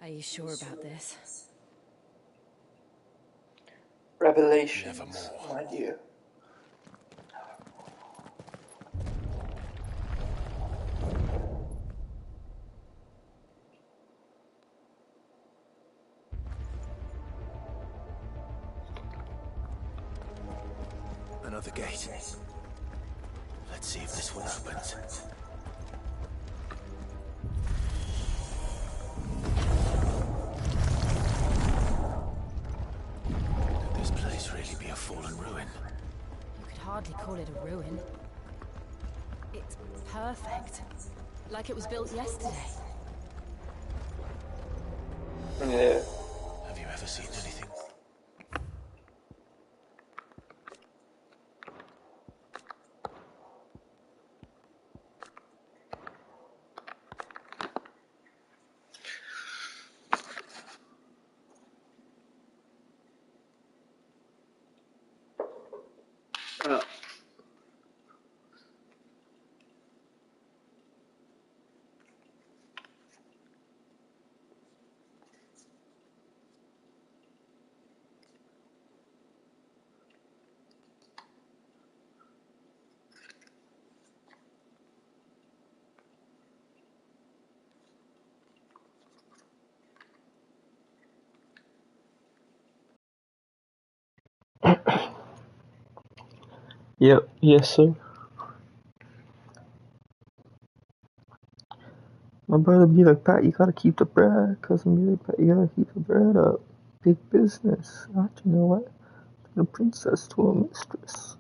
Are you sure about this? Revelations, my dear. Another gate. Let's see if this one opens. Could this place really be a fallen ruin? You could hardly call it a ruin. It's perfect. Like it was built yesterday. Yeah. Have you ever seen anything? Yep, yes sir. My brother be like, Pat, you gotta keep the bread. Cousin be like, Pat, you gotta keep the bread up. Big business. You know what? The princess to a mistress.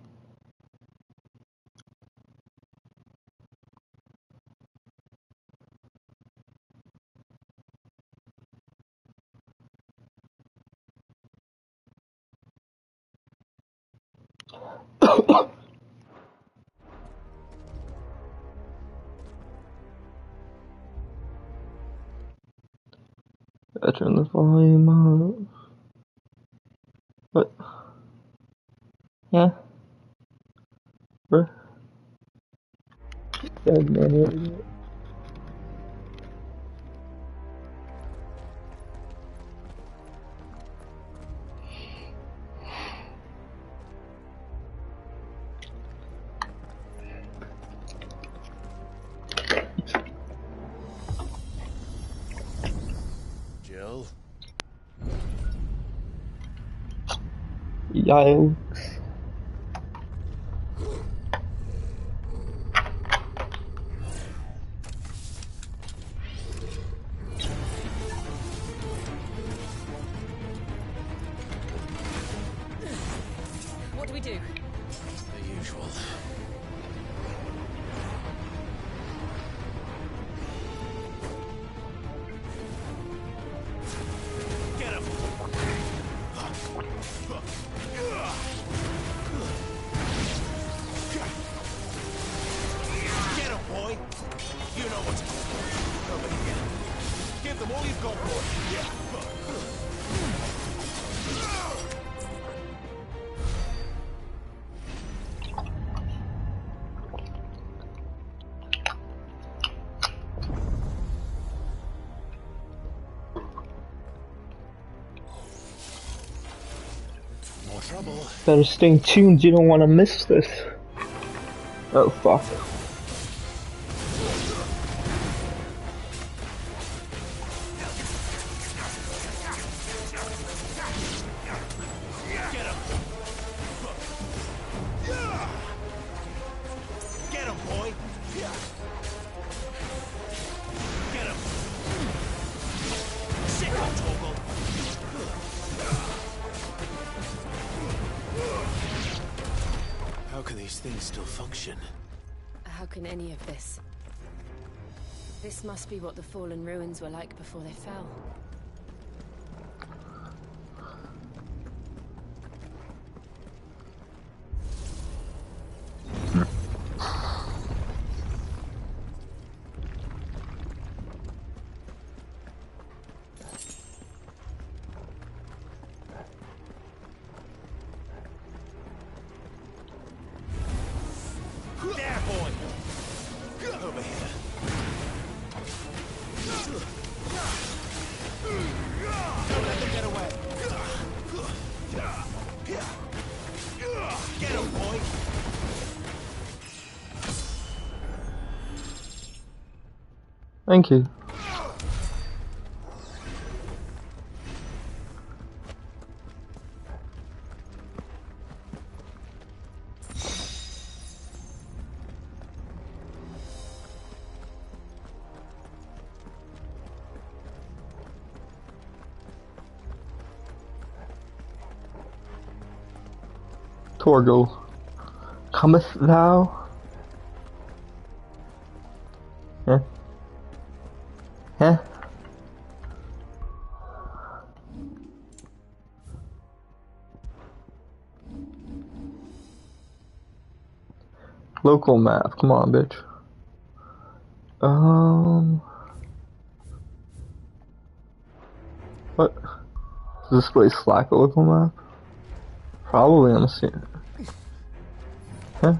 I turn the volume up. What? Yeah? Bruh? Dead man. Jill? Yikes. What do we do? The usual. Get him! Get him, boy! You know what's going on. Over here. Give them all you've got, boy. More trouble. Better stay tuned, you don't want to miss this. Oh fuck. Get him, boy! Get him! Sick of Toggle! How can these things still function? How can any of this? This must be what the fallen ruins were like before they fell. There, boy! Over here. Thank you. Torgo, comest thou? Huh? Huh? Local map, come on, bitch. What? Does this place lack a local map? Probably, I'm assuming. Huh?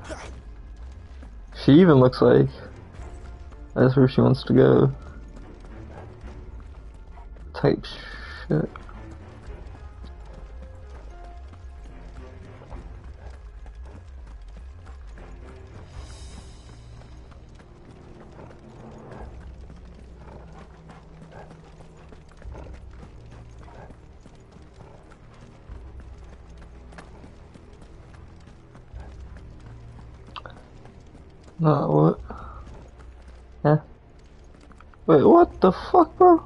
She even looks like that's where she wants to go. Type shit. No, what? Huh? Wait, what the fuck, bro?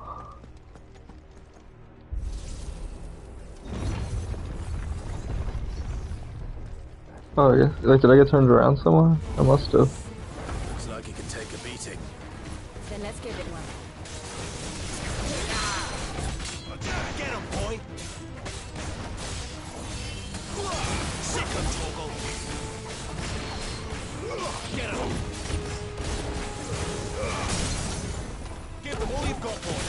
Oh, yeah. Like, did I get turned around somewhere? I must have. Looks like he can take a beating. Then let's give it one. Get him, boy! Sick of Toggle! Get him! Give them all you've got, boy!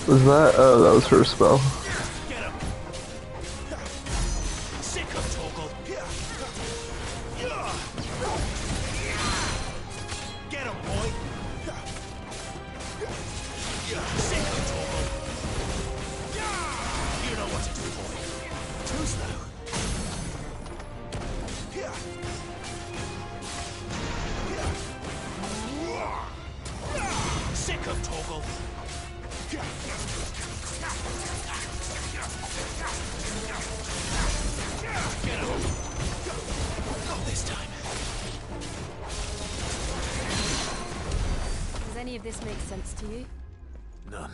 Was that? Oh, that was her spell. Get him! Sick of Toggle! Get him, boy! Sick of Toggle! You know what to do, boy. Too slow. Sick of Toggle! Get him! Not this time. Does any of this make sense to you? None.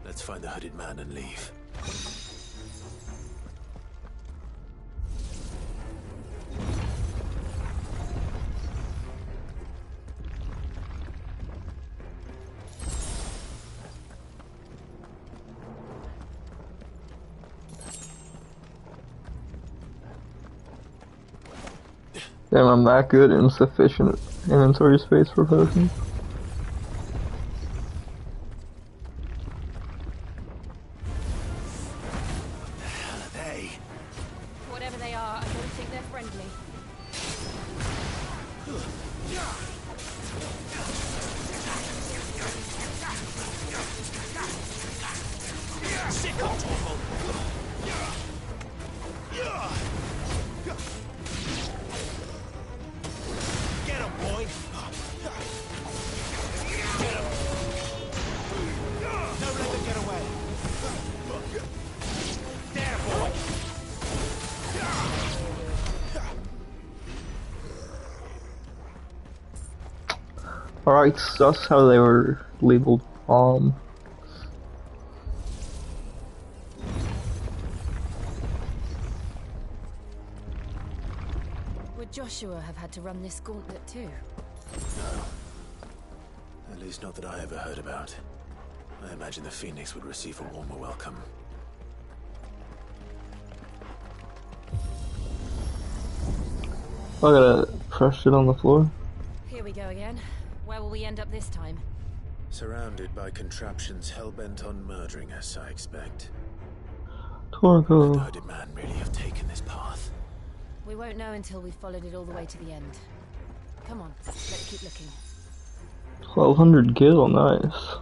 Let's find the hooded man and leave. Damn, I'm that good. Insufficient inventory space for potions. Whatever they are, I don't think they're friendly. Sick of Toggle! Get him, boy! Get him! Don't let them get away! There, boy! Alright, that's how they were labeled. Would Joshua have had to run this gauntlet too? No. At least not that I ever heard about. I imagine the Phoenix would receive a warmer welcome. I gotta crush it on the floor. Here we go again. Where will we end up this time? Surrounded by contraptions hell-bent on murdering us, I expect. Could the Torgo. hooded man really have taken this path? We won't know until we've followed it all the way to the end. Come on, let's keep looking. 1200 gil, nice.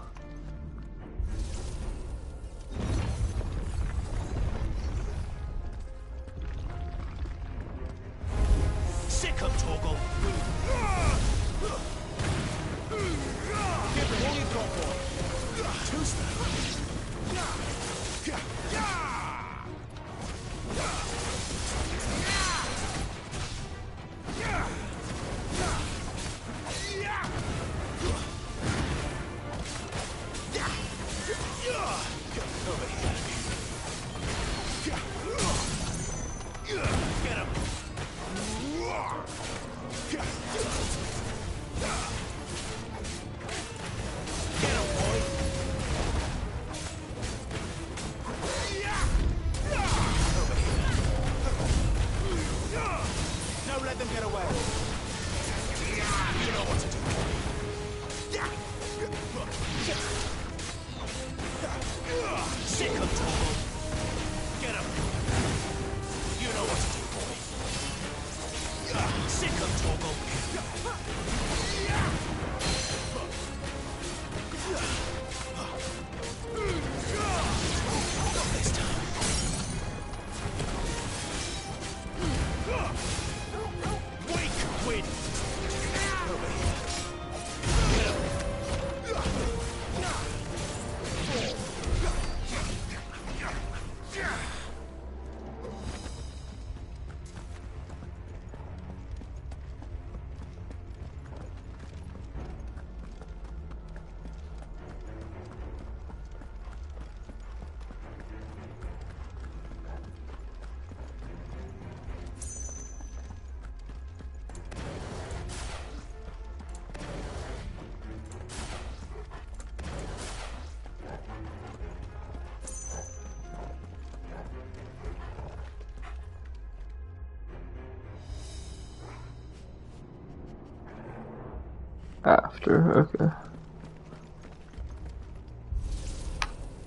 After, okay.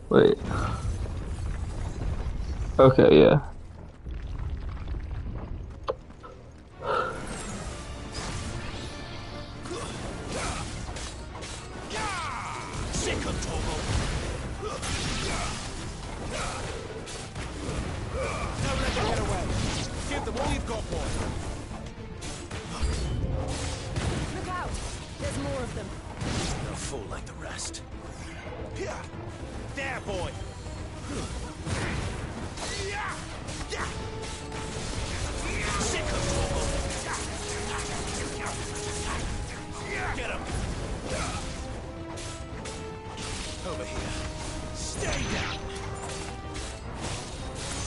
Wait. Okay, yeah. Look out! There's more of them. No fool like the rest. There, boy! Get him! Over here. Stay down!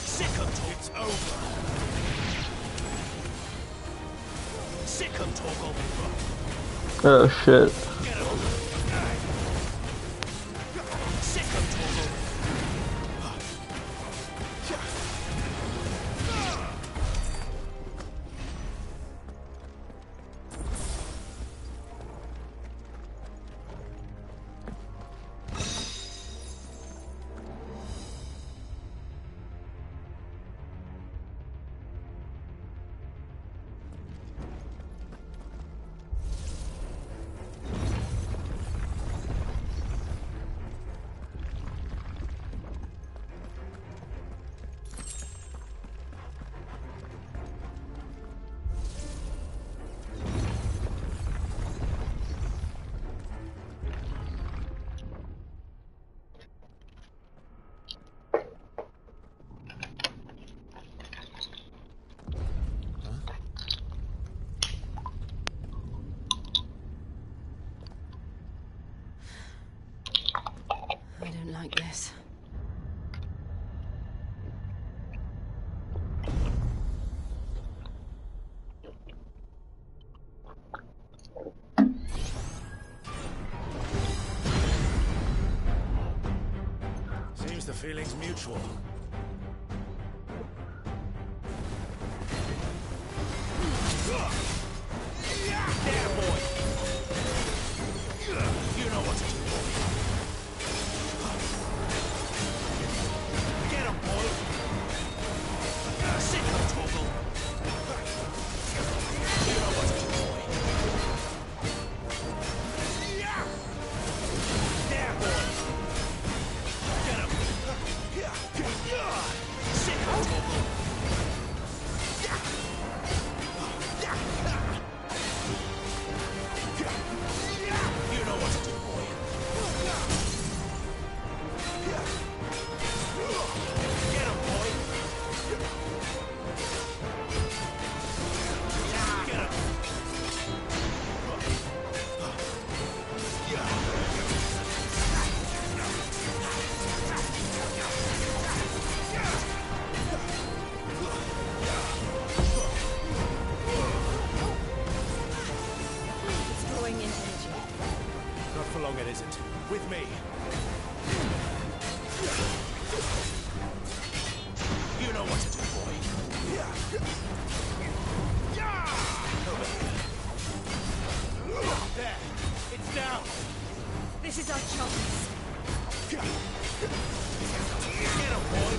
Sick of it's over! Sick of Toggle! Oh shit. Get him! Sick of Toggle! I don't like this. Seems the feeling's mutual. There, boy! You know what to do. Get him, boy! Sick of Toggle! You know what to do, boy! There, boy! Get him! Sick of Toggle! You know what to do, boy! Get him, boy! Get him! It's drawing in energy. Not for long, it isn't. With me. You know what to do, boy. Over here. There. It's down. This is our chance. Get him, boy.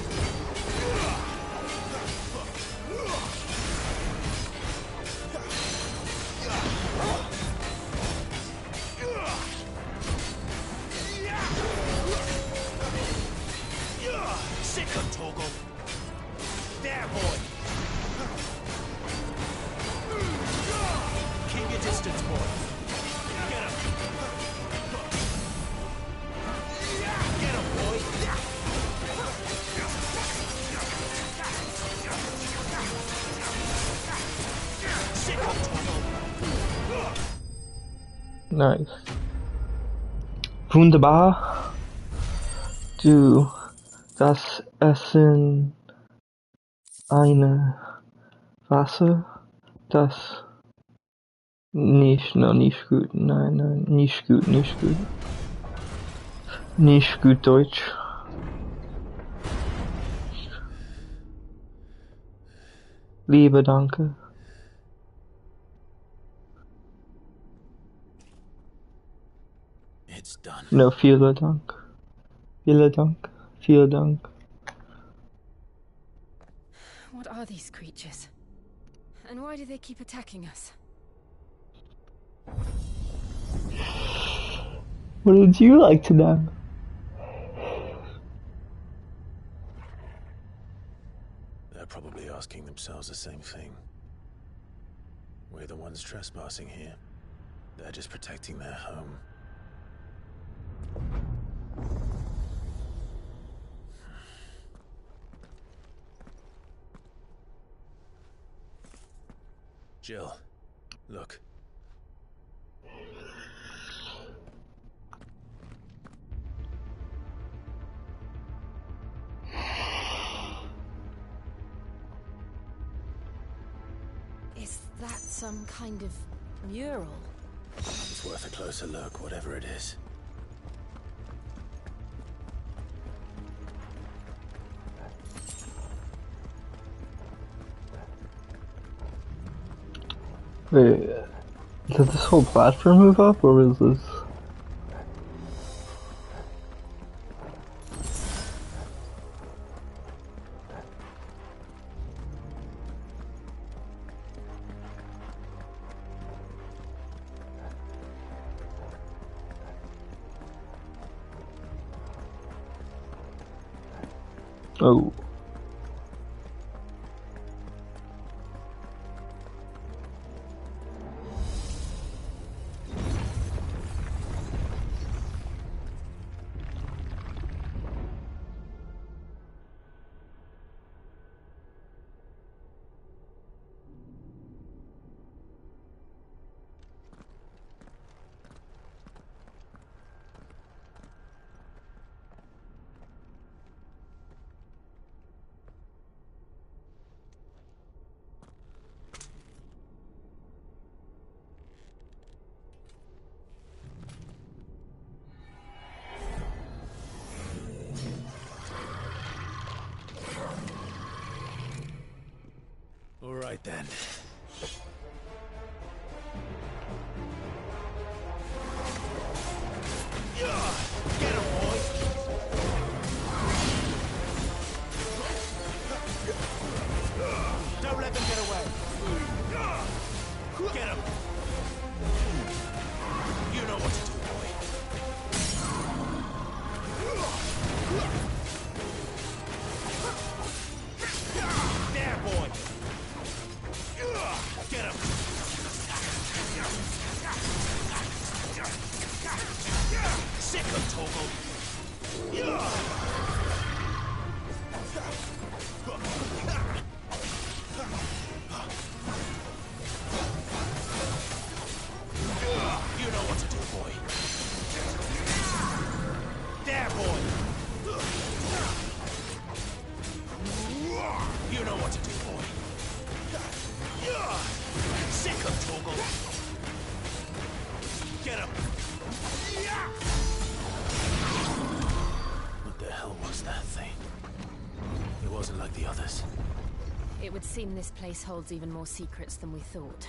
Sick of Toggle. There, boy. Keep your distance, boy. Get him. Get him, boy. Sick of Toggle. Nice. Wunderbar. Du das Essen eine Wasser, das nicht gut, nein, nicht gut, nicht gut Deutsch. Liebe, danke. It's done. No, feel the dunk. Feel the dunk. Feel the dunk. What are these creatures? And why do they keep attacking us? What would you like to know? They're probably asking themselves the same thing. We're the ones trespassing here. They're just protecting their home. Jill, look. Is that some kind of mural? It's worth a closer look, whatever it is. Wait, did this whole platform move up, or was this? Oh. All right then. Get him, boy! Don't let them get away! Get him! You know what to do, boy. There, boy! Get him! Sick of Toggle! You know what to do, boy. There, boy! You know what to do, boy. Sick of Toggle! Get him! What the hell was that thing? It wasn't like the others. It would seem this place holds even more secrets than we thought.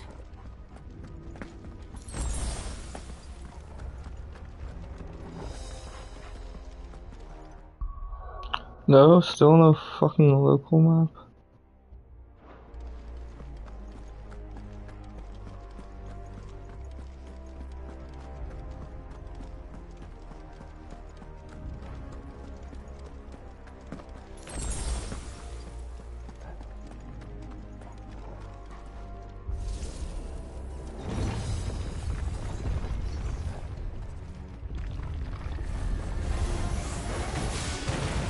No, still no fucking local map.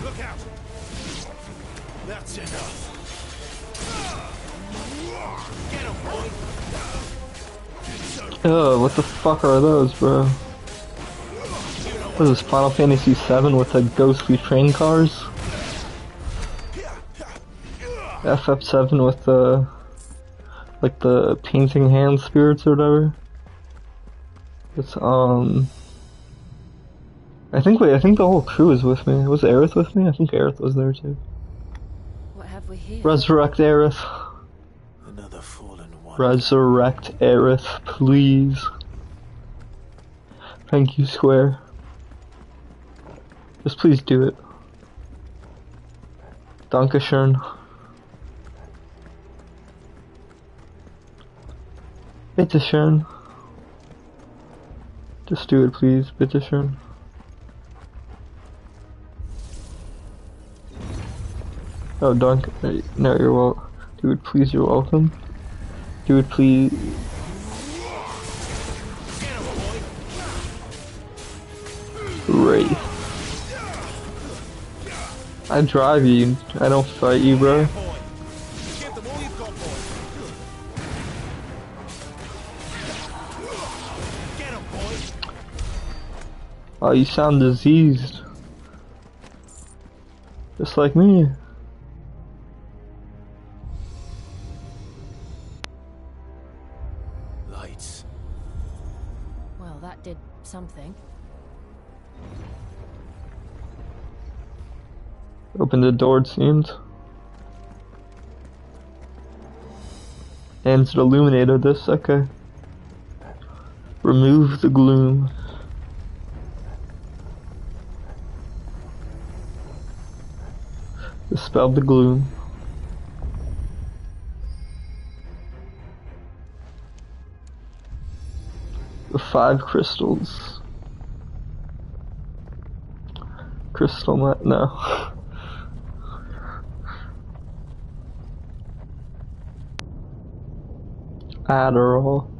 Look out! That's enough. Get him, boy! What the fuck are those, bro? What is this, Final Fantasy VII with the ghostly train cars? FF7 with the, like, the painting hand spirits or whatever? It's, I think the whole crew is with me. Was Aerith with me? I think Aerith was there too. What have we here? Resurrect Aerith. Another fallen one. Resurrect Aerith, please. Thank you, Square. Just please do it. Dankeschön. Bitteschön. Just do it, please. Bitteschön. Oh, Dunk. No, you're well. Dude, please, you're welcome. Dude, please. Wraith. I drive you. I don't fight you, bro. Give them all you've got, boy. Get 'em, boy. Oh, you sound diseased. Just like me. Lights. Well, that did something. Open the door, it seems. And it illuminated this, okay. Remove the gloom. Dispel the gloom. The 5 crystals. Crystal net, no. Adderall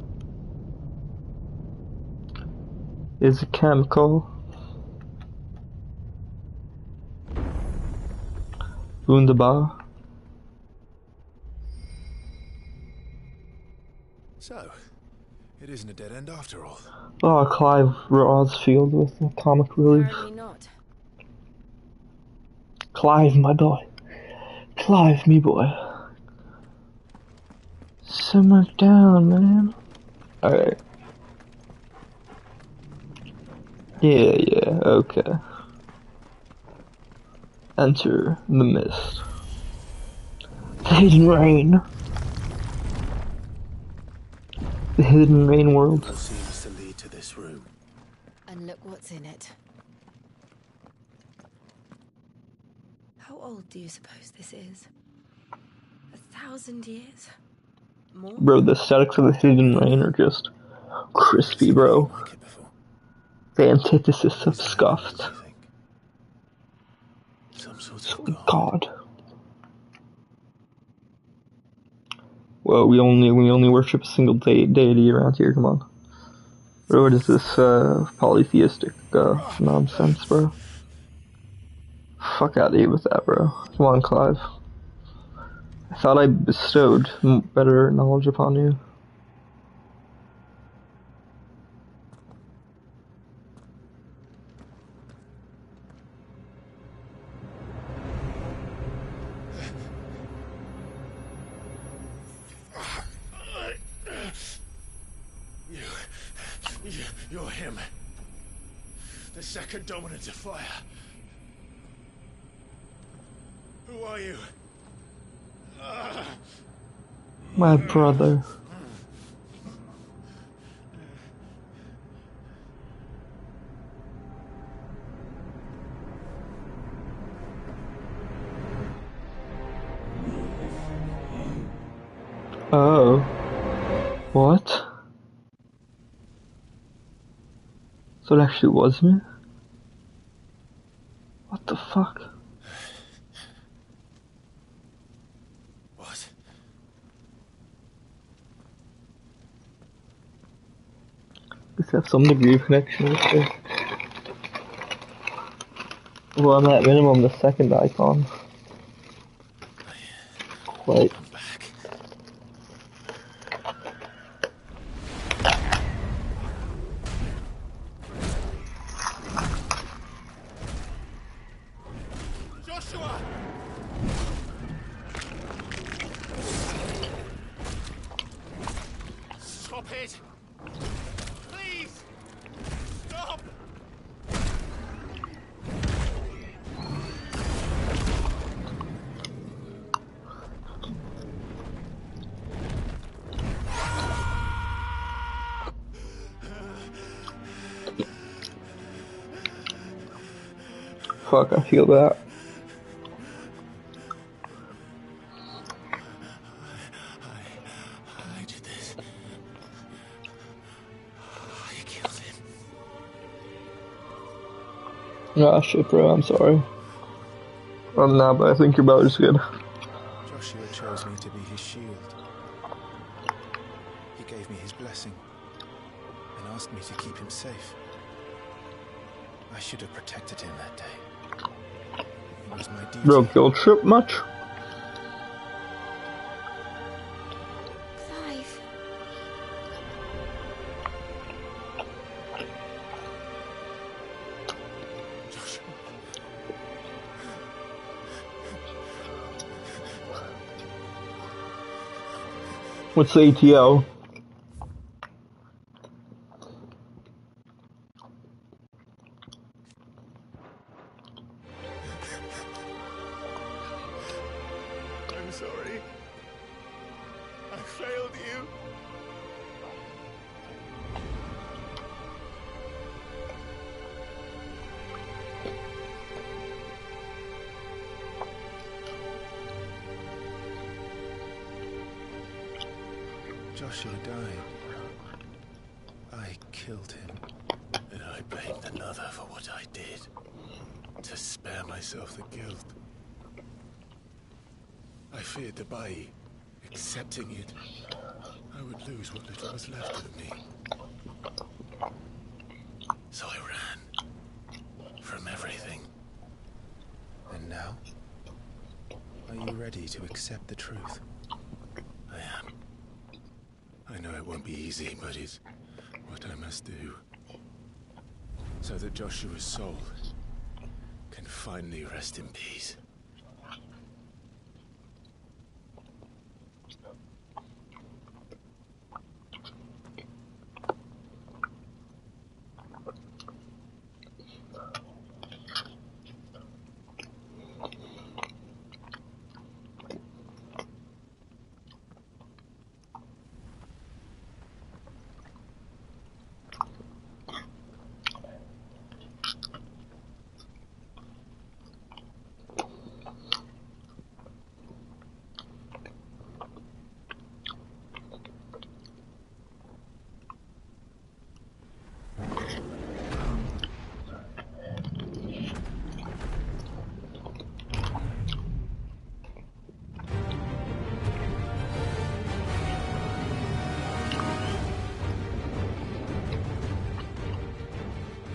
is a chemical. Wunderbar. So, it isn't a dead end after all. Oh, Clive Rosfield with the comic relief. Apparently not. Clive, my boy. Clive, me boy. Simmer down, man. Alright. Yeah, okay. Enter the mist. The hidden rain. The hidden rain world. What seems to lead to this room? And look what's in it. How old do you suppose this is? 1,000 years? More? Bro, the aesthetics of the hidden rain are just crispy, bro. Like it before. The antithesis of scuffed. What do you think? Some sort of god. God. Well, we only worship a single deity around here. Come on. Bro, what is this polytheistic nonsense, bro? Fuck out of here with that, bro. Come on, Clive. I thought I bestowed better knowledge upon you. You're him. The second dominant of fire. Who are you? My brother. Oh. What? So it actually was me? What the fuck? What? Does have some degree of connection with this? Well, I'm at minimum the second icon. Quite. I'm back. Joshua! Stop it! Please! Stop! fuck, I feel that. I did this. I killed him. Ah, shit, bro, I'm sorry. Nah, but I think your brother's good. Joshua chose me to be his shield. He gave me his blessing and asked me to keep him safe. I should have protected him that day. It was my duty. Bro, guilt trip much? Clive. Joshua. What's the ATO? I'm sorry. I failed you. Joshua died. I killed him. And I blamed another for what I did, to spare myself the guilt. I feared that by accepting it, I would lose what little was left of me. So I ran from everything. And now? Are you ready to accept the truth? I am. I know it won't be easy, but it's what I must do. So that Joshua's soul can finally rest in peace.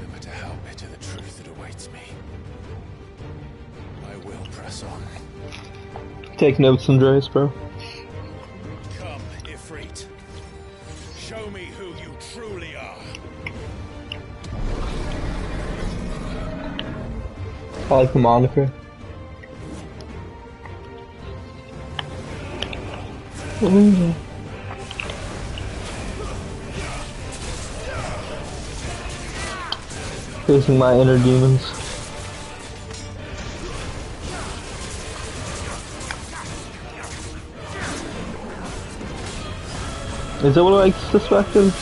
No matter how bitter the truth that awaits me, I will press on. Take notes, Andreas, bro. Come, Ifrit. Show me who you truly are. I like the moniker. Facing my inner demons. Is that what I suspected?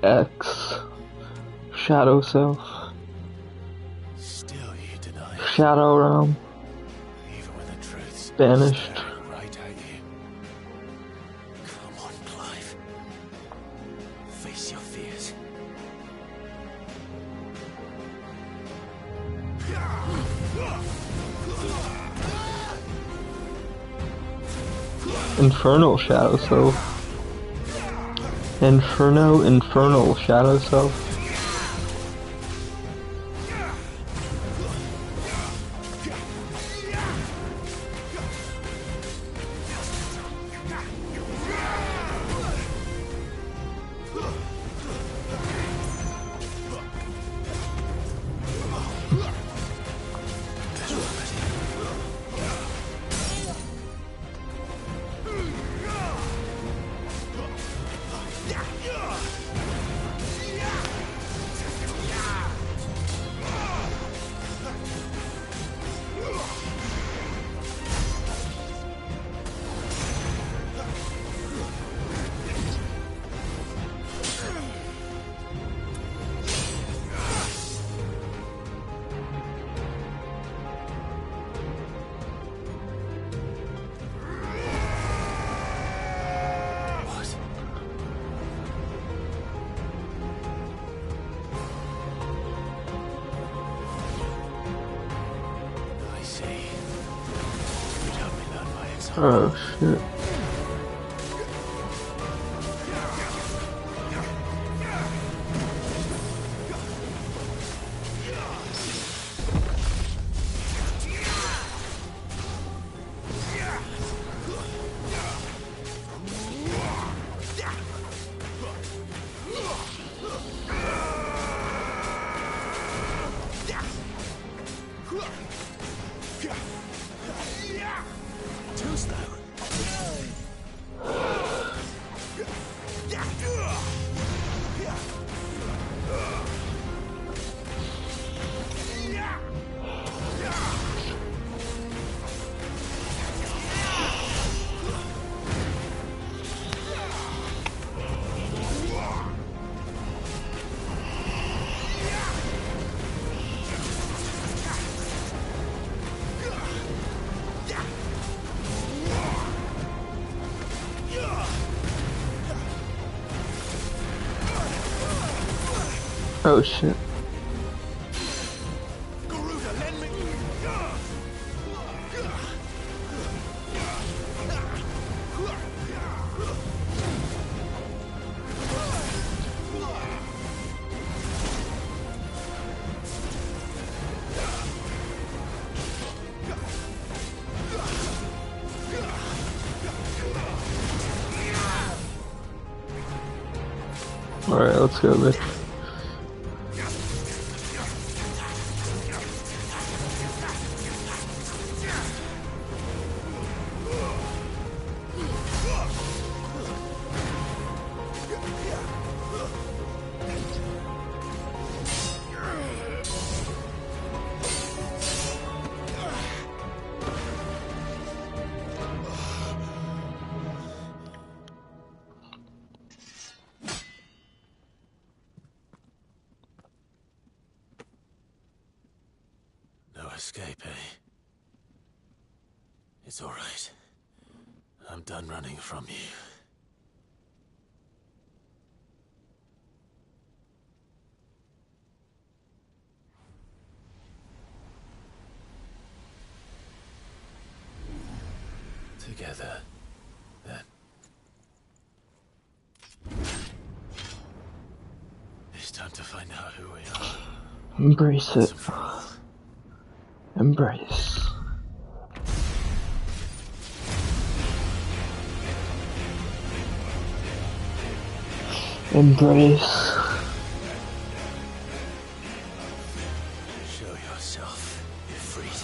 X. Shadow Self. Still you deny it, Shadow Realm. even when the truth's Banished. staring right at you. Come on, Clive. Face your fears. Infernal Shadow Self. Infernal Shadow Self. Oh shit. Oh shit. Alright, let's go, bitch. No escape, eh? It's all right. I'm done running from you. Together, then. It's time to find out who we are. Embrace it. Once and for all. Embrace. Embrace. Show yourself, Ifrit.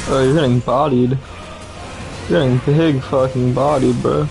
Oh, you're getting bodied. You're getting big fucking bodied, bro.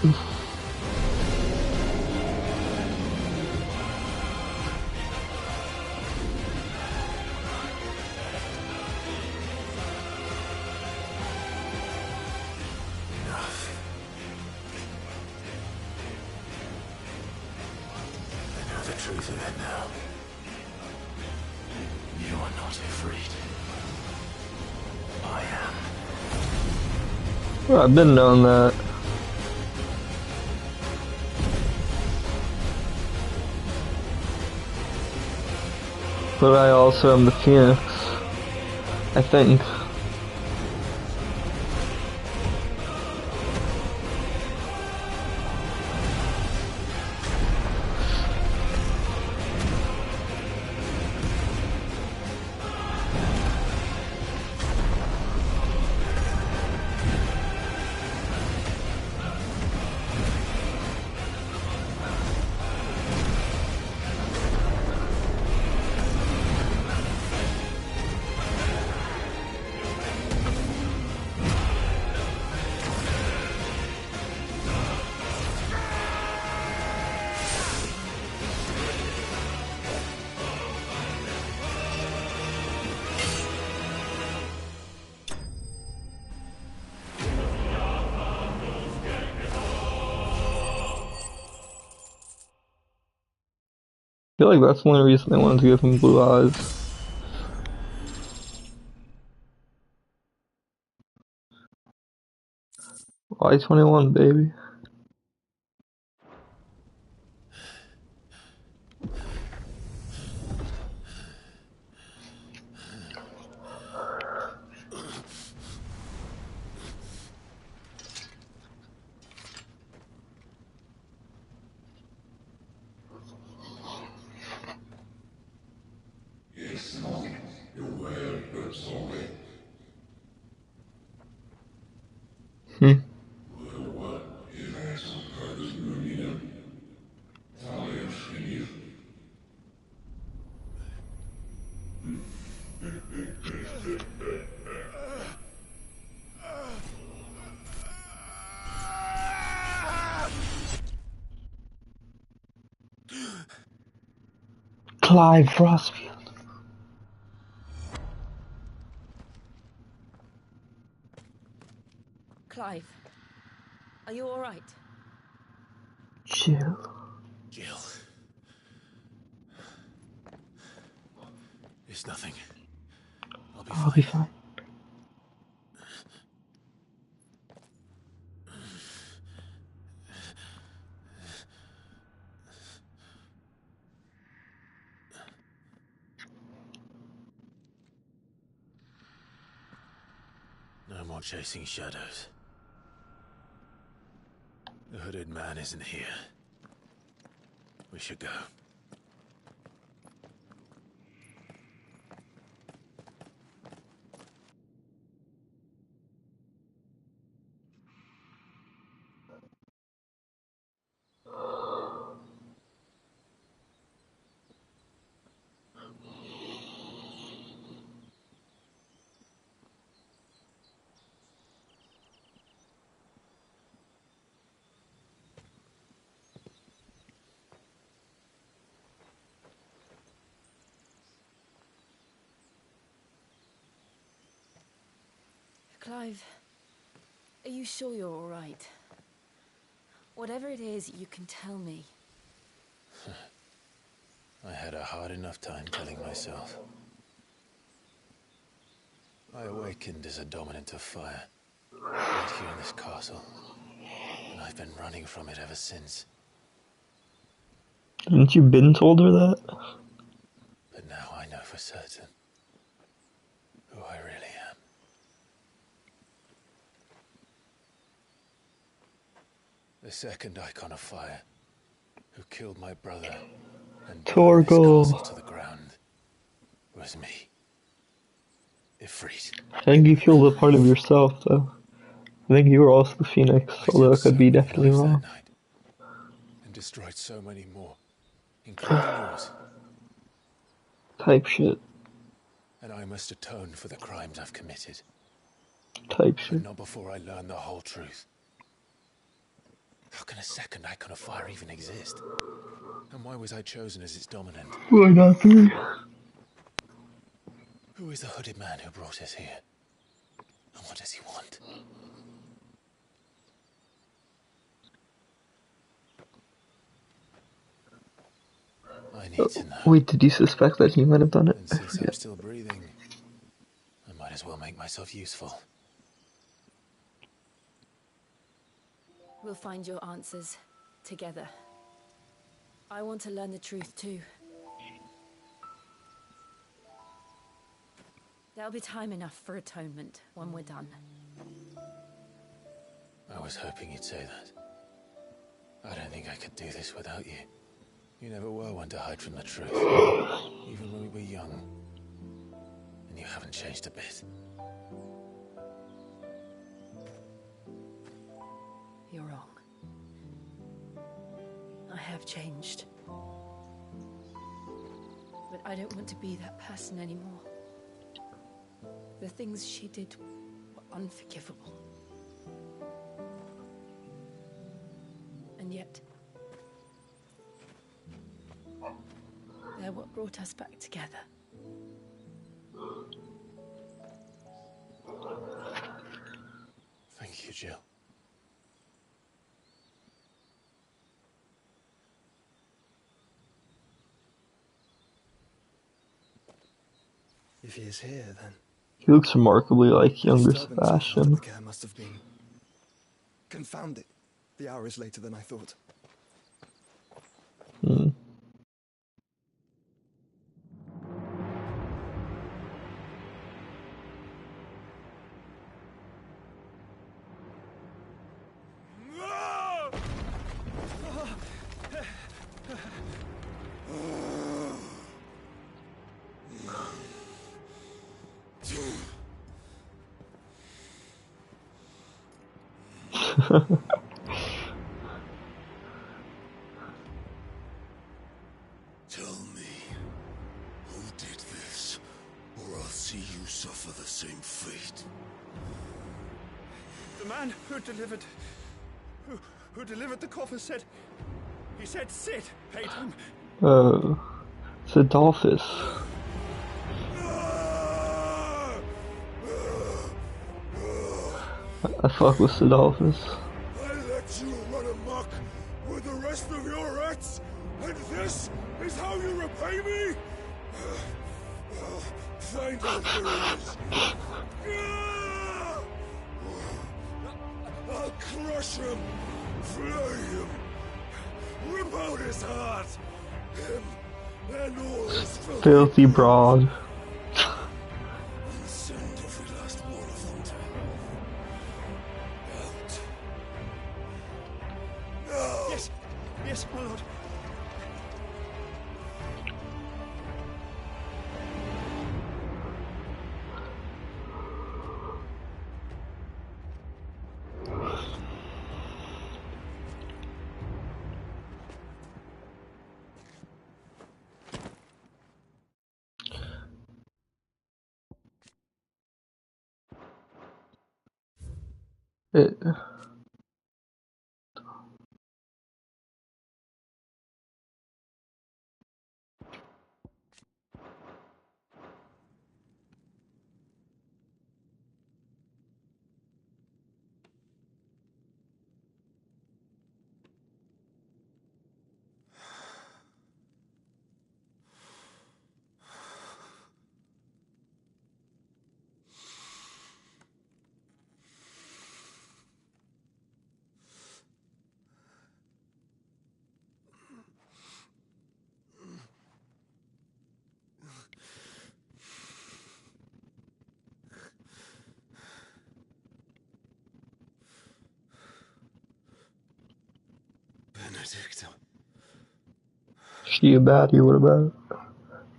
The truth of it now. You are not afraid. I am. Well, I've been knowing that. But I also am the Phoenix. I think. I feel like that's the only reason they wanted to give him blue eyes. Y21, baby. Hmm. Clive Frostfield. Clive, are you all right? Jill. Jill. It's nothing. I'll be fine. No more chasing shadows. The hooded man isn't here. We should go. Clive, are you sure you're all right? Whatever it is, you can tell me. I had a hard enough time telling myself. I awakened as a dominant of fire, right here in this castle, and I've been running from it ever since. Haven't you been told her that? But now I know for certain who I really am. The second icon of fire, who killed my brother and burned this castle to the ground, was me. Ifrit. I think you killed a part of yourself, though. I think you were also the Phoenix, although I could be definitely wrong. That night, and destroyed so many more, including yours. Type shit. And I must atone for the crimes I've committed. Type But shit. not before I learn the whole truth. How can a second icon of fire even exist? And why was I chosen as its dominant? Why not 3? Who is the hooded man who brought us here? And what does he want? I need to know. Wait, did you suspect that he might have done it? And I since I'm forget. still breathing, I might as well make myself useful. We'll find your answers together. I want to learn the truth too. There'll be time enough for atonement when we're done. I was hoping you'd say that. I don't think I could do this without you. You never were one to hide from the truth, even when we were young. And you haven't changed a bit. You're wrong. I have changed. But I don't want to be that person anymore. The things she did were unforgivable. And yet, they're what brought us back together. Thank you, Jill. If he is here, then He looks remarkably like younger disturbance I felt at the Sebastian. care must have been. Confound it. The hour is later than I thought. Tell me, who did this, or I'll see you suffer the same fate. The man who delivered the coffer said, he said Sid paid him. It's Adolphus. I fuck with Adolphus. I let you run amok with the rest of your rats, and this is how you repay me? Find out where he is. I'll crush him, flay him, rip out his heart, him and all his Filthy broad. and send every last one of them to out. No! Yes, yes, my lord. It, Benedict. she a baddie, what about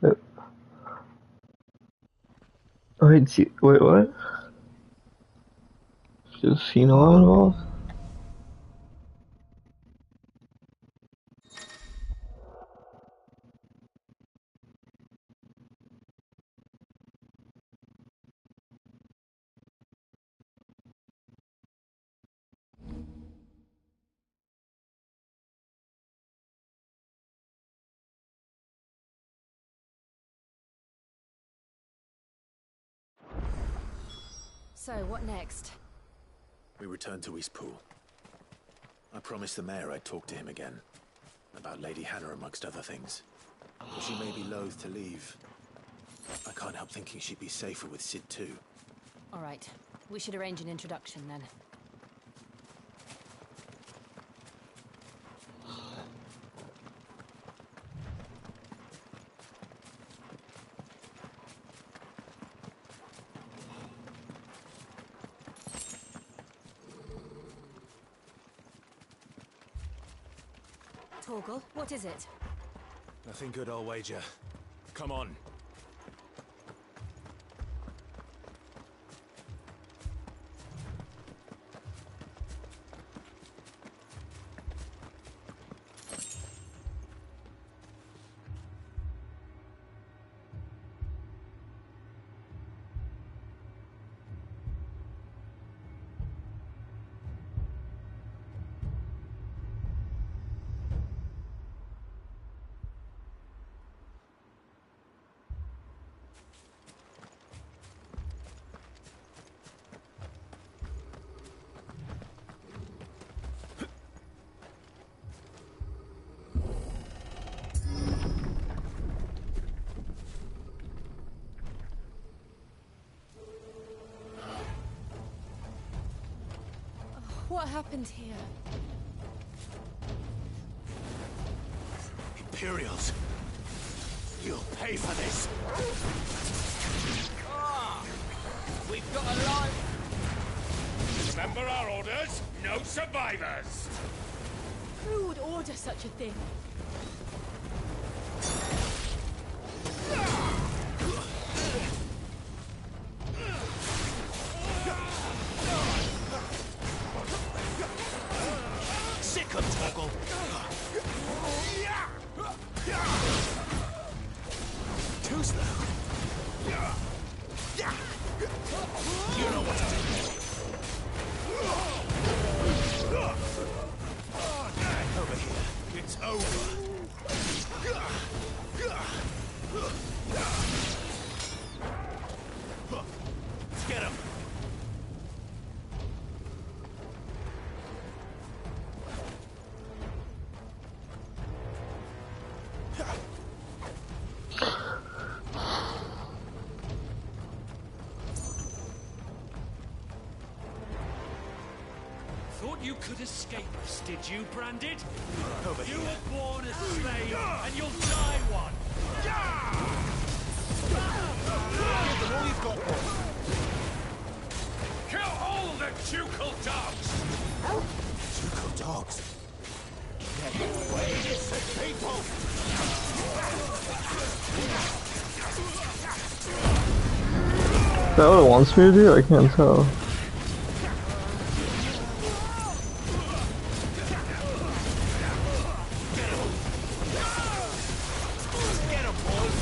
it? Wait, what? Just seen all involved? So, what next? We return to Eastpool. I promised the mayor I'd talk to him again. About Lady Hannah amongst other things. But she may be loath to leave. I can't help thinking she'd be safer with Sid too. All right. We should arrange an introduction then. Torgal, what is it? Nothing good, I'll wager. Come on. What happened here? Imperials! You'll pay for this! We've got a line. Remember our orders? No survivors! Who would order such a thing? Sick of Torgal! Too slow! You know what to do! Over here. It's over. Let's get him! Thought you could escape us, did you, Branded? Over You here. were born a slave, and you'll die one! Give them all you've got, boy. Kill all the ducal dogs! Ducal dogs. Get away, innocent people! Is that what it wants me to do? I can't tell. Get him, boys!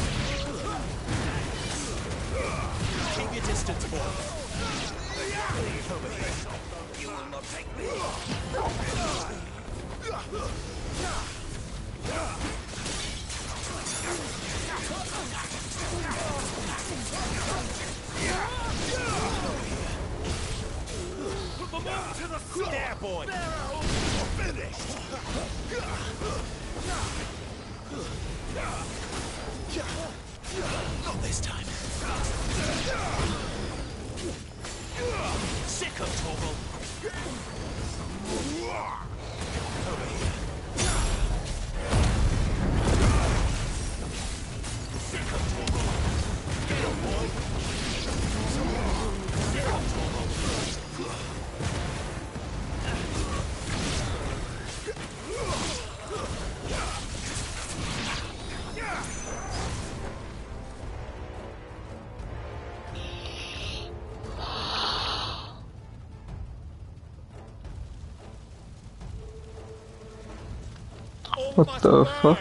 Keep your distance, boy. Over here. You will not take me. Put them all to the sword! There, boy! Finished! Not this time. Sick of Torgal. Over here. Sick of Torgal. Get him, boy. Sick of Torgal. All What must the burn. fuck?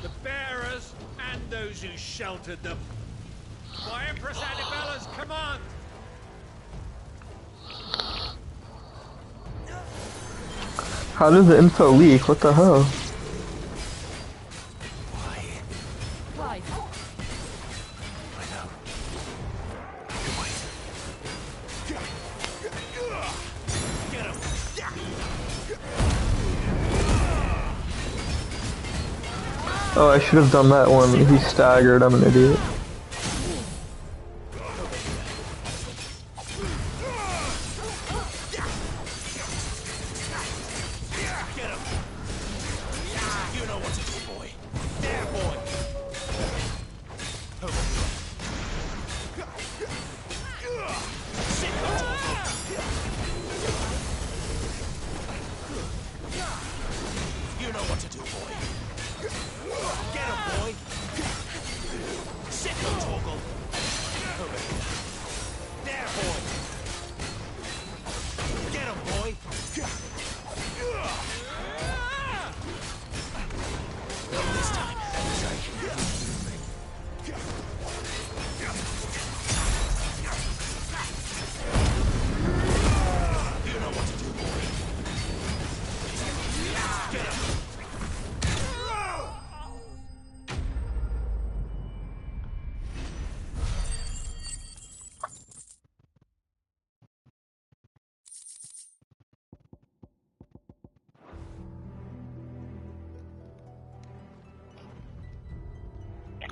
The bearers and those who sheltered them. By Empress Annibella's command. How did the info leak? What the hell? Why? I know. You wait. Oh, I should have done that one. He staggered. I'm an idiot.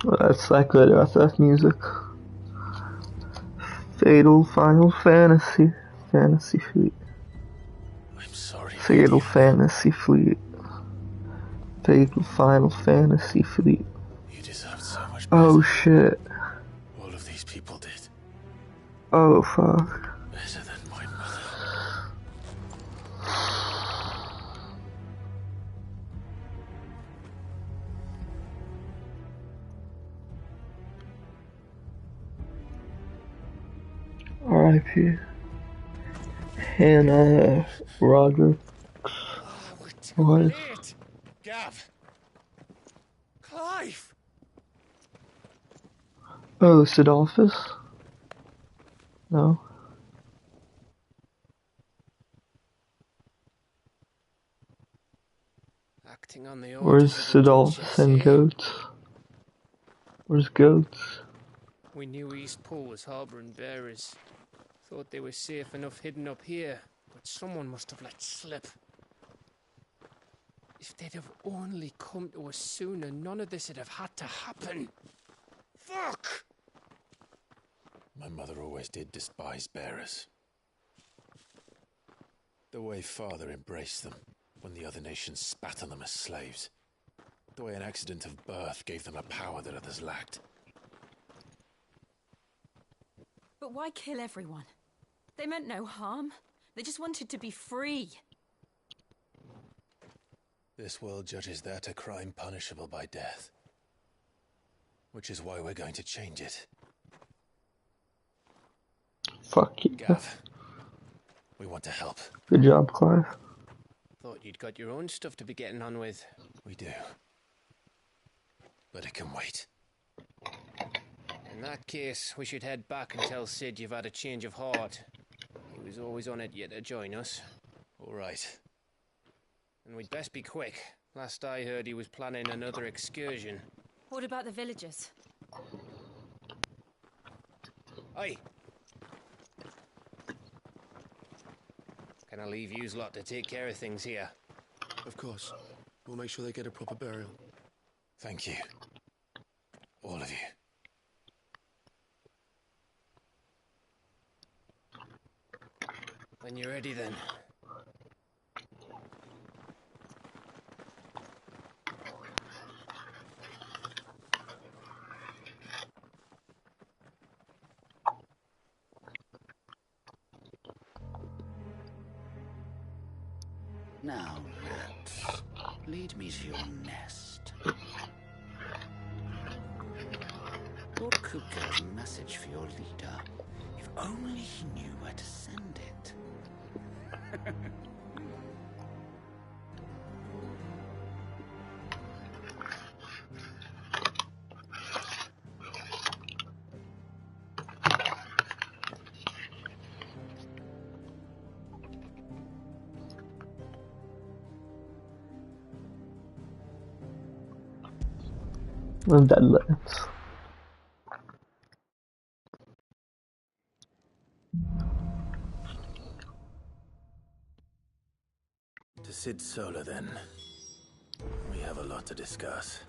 Well, that's that good FF music. Fatal Final Fantasy. Fantasy Fleet. I'm sorry. Fatal Lydia. Fantasy Fleet. Fatal Final Fantasy Fleet. You deserved so much better. Oh shit. All of these people did. Oh fuck. Better than my mother. R.I.P. Hannah Roger. We're too What? late. Gav. Clive. Oh, Sidolphus? No. Acting on the Where's orders of the Sidolphus Duchess, and eh? Goats? Where's Goats? We knew Eastpool was harbouring bearers. Thought they were safe enough hidden up here, but someone must have let slip. If they'd have only come to us sooner, none of this would have had to happen. Fuck! My mother always did despise bearers. The way Father embraced them when the other nations spat on them as slaves. The way an accident of birth gave them a power that others lacked. But why kill everyone? They meant no harm. They just wanted to be free. This world judges that a crime punishable by death. Which is why we're going to change it. Fuck you. Gav, we want to help. Good job, Clive. Thought you'd got your own stuff to be getting on with. We do. But it can wait. In that case, we should head back and tell Sid you've had a change of heart. He was always on it yet to join us. All right. And we'd best be quick. Last I heard, he was planning another excursion. What about the villagers? Aye. Can I leave yous lot to take care of things here? Of course. We'll make sure they get a proper burial. Thank you. All of you. When you're ready, then. Now, rats, lead me to your nest. Lord Kupka has a message for your leader. If only he knew where to send it. The Deadlands. To Sid Solar, then. We have a lot to discuss.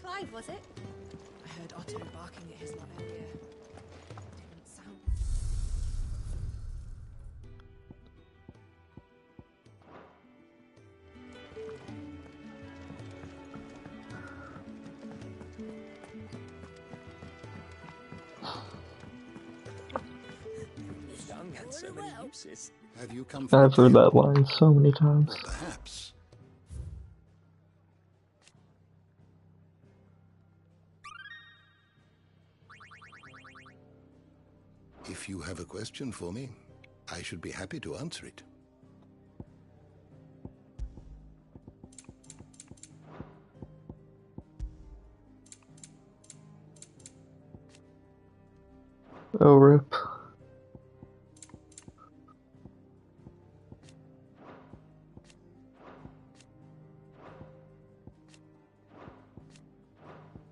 Clive, was it? I heard Otto barking at his lot earlier. Didn't sound... Young and so many uses. Have you come for I've heard that line so many times. Perhaps. If you have a question for me, I should be happy to answer it. Oh, rip.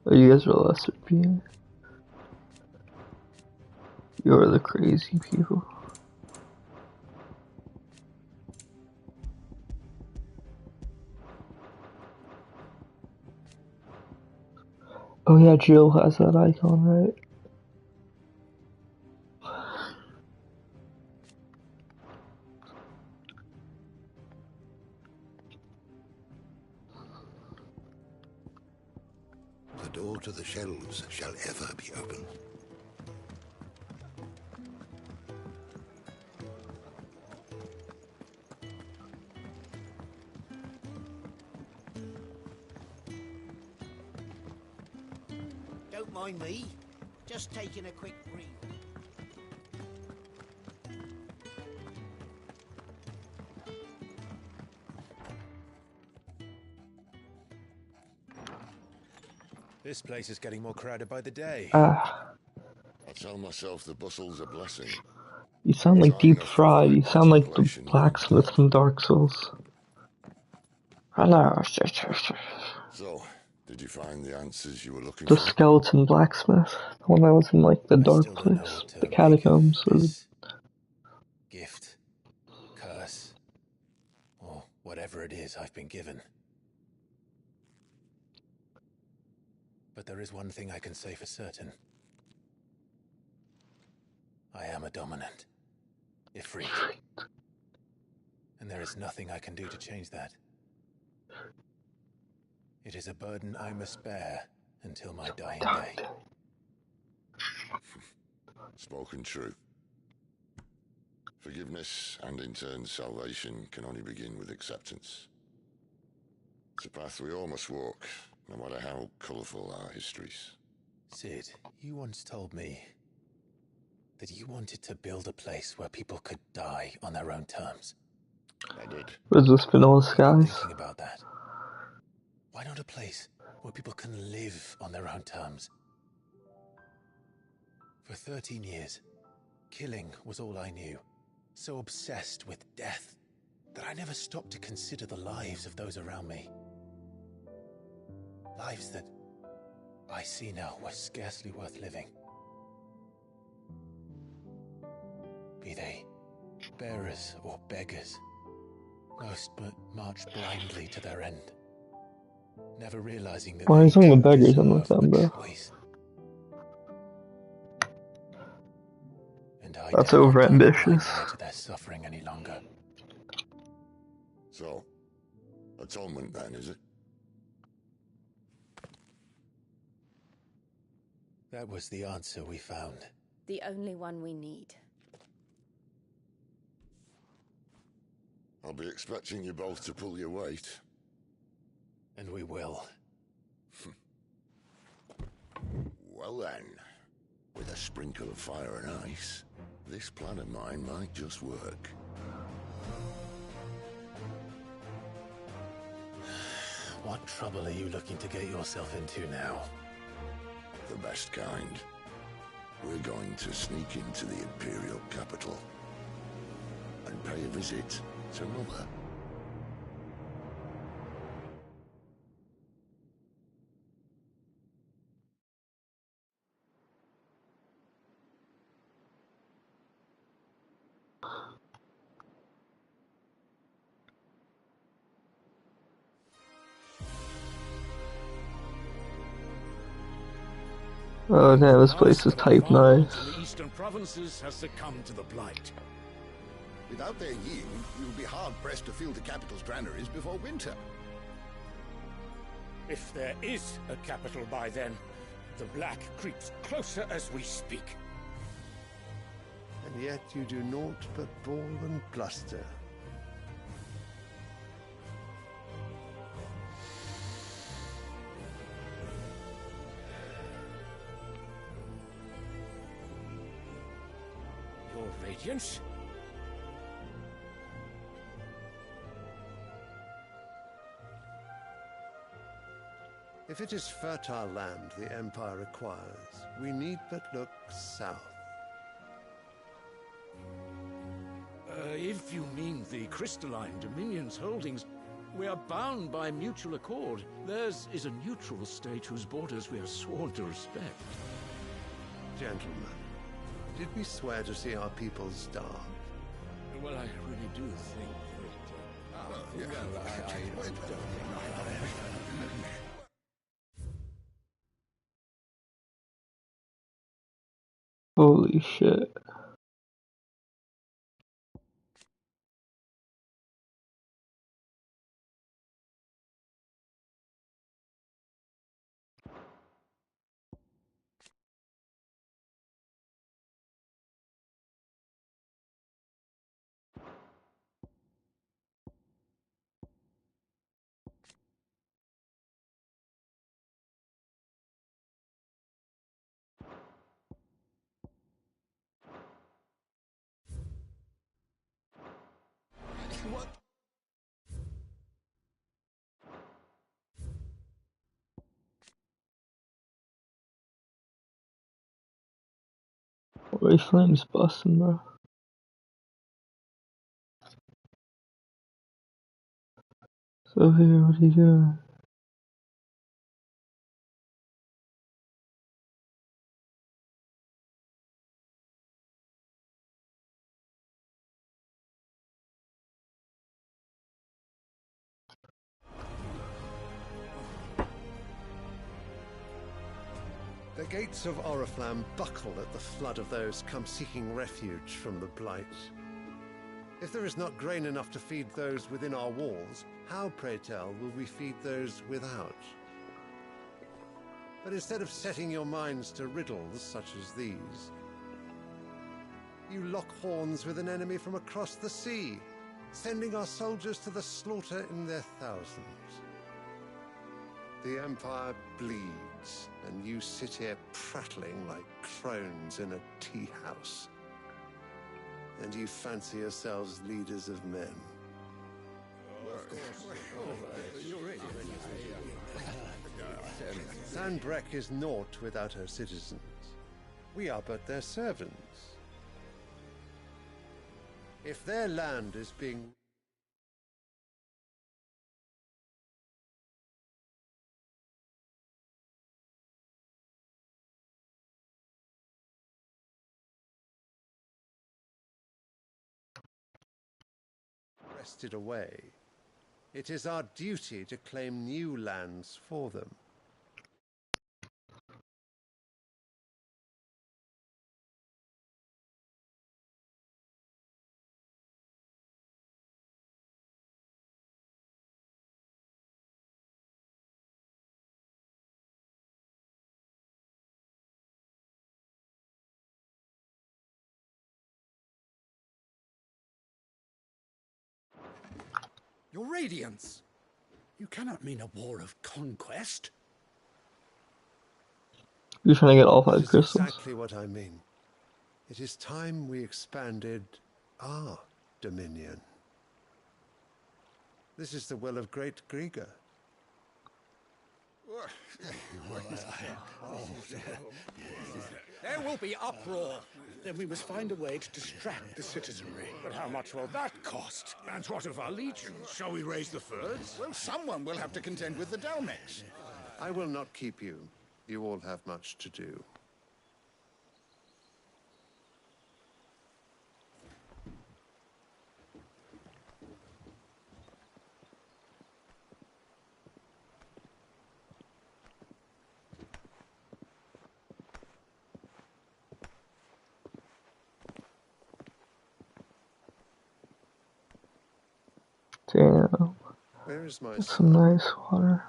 Oh, you guys are lesser being. You're the crazy people. Oh yeah, Jill has that icon, right? The door to the shelves shall ever be open. Don't mind me. Just taking a quick breathe. This place is getting more crowded by the day. Ah, I tell myself the bustle's a blessing. you sound like Time Deep enough for Fried. quiet You sound like the contemplation, blacksmith from Dark Souls. Hello. So, did you find the answers you were looking The for? skeleton blacksmith. The one that was in like the I dark still don't know place. what to The make of catacombs. Or the... this gift, curse, or whatever it is I've been given. But there is one thing I can say for certain. I am a dominant. Ifrit. And there is nothing I can do to change that. It is a burden I must bear until my dying day. Spoken true. Forgiveness and in turn salvation can only begin with acceptance. It's a path we all must walk, no matter how colourful our histories. Sid, you once told me that you wanted to build a place where people could die on their own terms. I did. Was this Vanilla I've been Skies? thinking about that. Why not a place where people can live on their own terms? For 13 years, killing was all I knew. So obsessed with death that I never stopped to consider the lives of those around me. Lives that I see now were scarcely worth living. Be they bearers or beggars, most marched blindly to their end, never realizing that Why are you they talking too about beggars? I'm with deserve them, a bro. choice. And I That's dare not turn a blind overambitious. eye to their suffering any longer. So, atonement then, is it? That was the answer we found. The only one we need. I'll be expecting you both to pull your weight. And we will. Well then, with a sprinkle of fire and ice, this plan of mine might just work. What trouble are you looking to get yourself into now? The best kind. We're going to sneak into the Imperial capital and pay a visit to Mother. Oh damn, this place is type nice. The eastern provinces has succumbed to the blight. Without their yield, you'll be hard-pressed to fill the capital's granaries before winter. If there is a capital by then, the black creeps closer as we speak. And yet you do naught but bawl and bluster. Your Radiance? If it is fertile land the Empire requires, we need but look south. If you mean the crystalline Dominion's holdings, we are bound by mutual accord. Theirs is a neutral state whose borders we are sworn to respect. Gentlemen, did we swear to see our people starve? Well, I really do think that... Holy shit. What? Ray Flame's busting, bro. So here, what are you doing? The gates of Oriflamme buckle at the flood of those come seeking refuge from the blight. If there is not grain enough to feed those within our walls, how, pray tell, will we feed those without? But instead of setting your minds to riddles such as these, you lock horns with an enemy from across the sea, sending our soldiers to the slaughter in their thousands. The Empire bleeds, and you sit here prattling like crones in a tea house. And you fancy yourselves leaders of men. Sandbreck is naught without her citizens. We are but their servants. If their land is being wrested away, it is our duty to claim new lands for them. Your Radiance! You cannot mean a war of conquest. You're trying to get all 5 That is crystals? exactly what I mean. It is time we expanded our dominion. This is the will of great Grieger. There will be uproar. Then we must find a way to distract the citizenry. But how much will that cost? And what of our legions? Shall we raise the furs? Well, someone will have to contend with the Dalmeks. I will not keep you. You all have much to do. Damn. Where is my That's some nice water.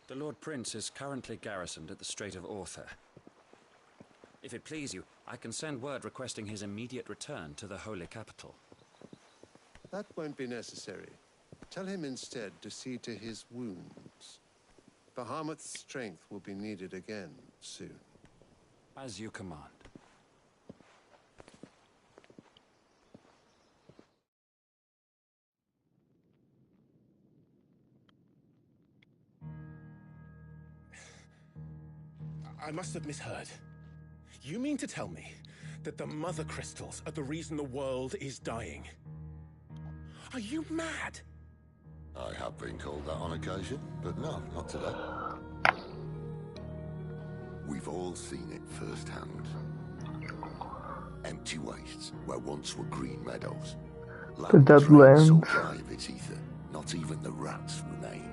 The Lord Prince is currently garrisoned at the Strait of Arthur. If it please you, I can send word requesting his immediate return to the Holy Capital. That won't be necessary. Tell him instead to see to his wounds. Bahamut's strength will be needed again soon. As you command. I must have misheard. You mean to tell me that the mother crystals are the reason the world is dying? Are you mad? I have been called that on occasion, but no, not today. We've all seen it firsthand. Empty wastes where once were green meadows. The Deadlands. So dry of its ether, not even the rats remained.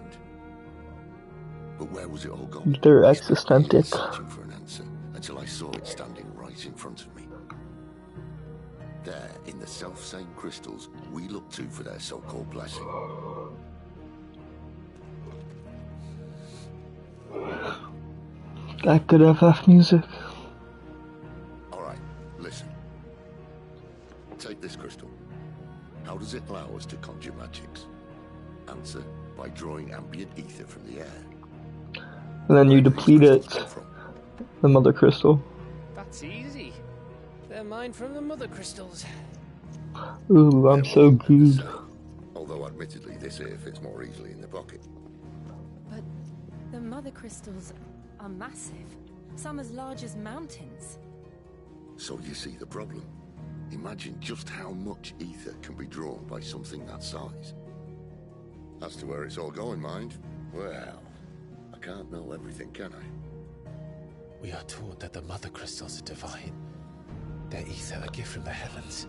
But where was it all gone? They're I spent existentic. years searching for an answer until I saw it standing right in front of me. There, in the self-same crystals we look to for their so-called blessing. That good FF music. Alright, listen. Take this crystal. How does it allow us to conjure magics? Answer, by drawing ambient ether from the air. And then you deplete it. The mother crystal. That's easy. They're mine from the mother crystals. Ooh, I'm so good. Although admittedly this here fits more easily in the pocket. But the mother crystals are massive. Some as large as mountains. So you see the problem. Imagine just how much ether can be drawn by something that size. As to where it's all going, mind, well, I can't know everything, can I? We are taught that the mother crystals are divine. Their ether a gift from the heavens.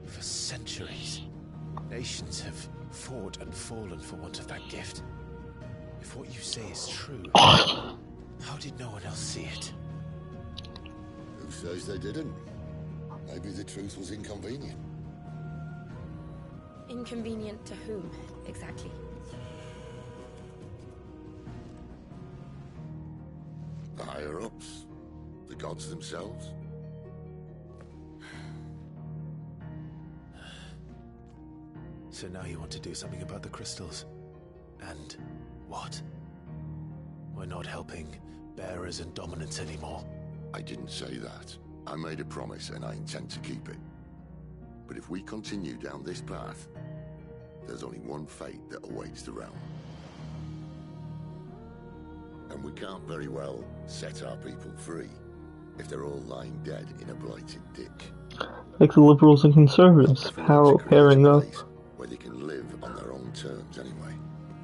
For centuries, nations have fought and fallen for want of that gift. If what you say is true, how did no one else see it? Who says they didn't? Maybe the truth was inconvenient. Inconvenient to whom, exactly? The higher-ups? The gods themselves? So now you want to do something about the crystals? And what? We're not helping bearers and dominants anymore. I didn't say that. I made a promise and I intend to keep it. But if we continue down this path, there's only one fate that awaits the realm. And we can't very well set our people free if they're all lying dead in a blighted ditch. Like the liberals and conservatives, how pairing up where they can live on their own terms anyway.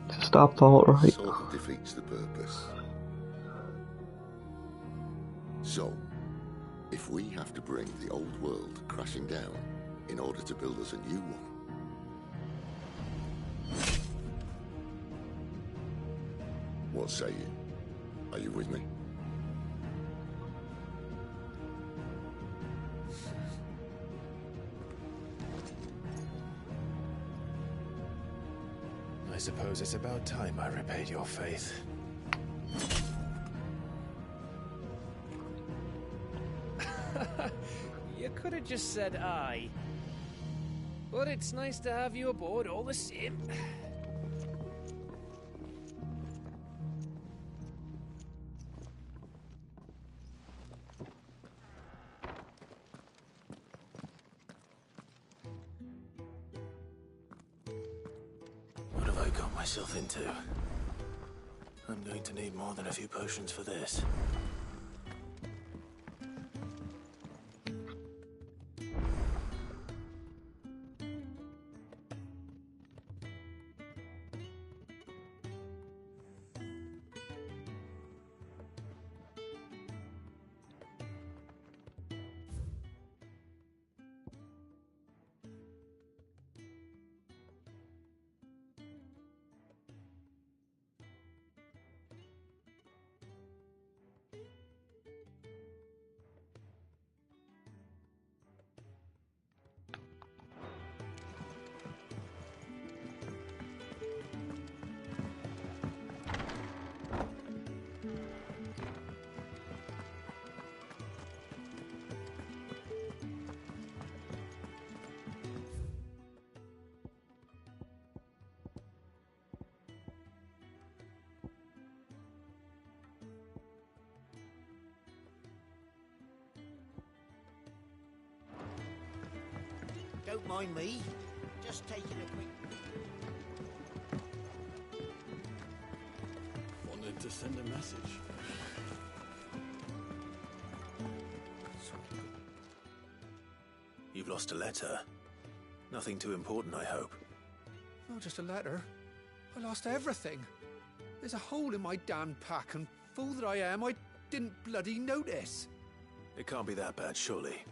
to stop the alt-right. Sort of defeats the purpose. So, if we have to bring the old world crashing down in order to build us a new one, what say you? Are you with me? I suppose it's about time I repaid your faith. You could have just said aye. But it's nice to have you aboard all the same. What have I got myself into? I'm going to need more than a few potions for this. Don't mind me. Just taking a quick... Wanted to send a message. You've lost a letter. Nothing too important, I hope. Not just a letter. I lost everything. There's a hole in my damn pack, and fool that I am, I didn't bloody notice. It can't be that bad, surely.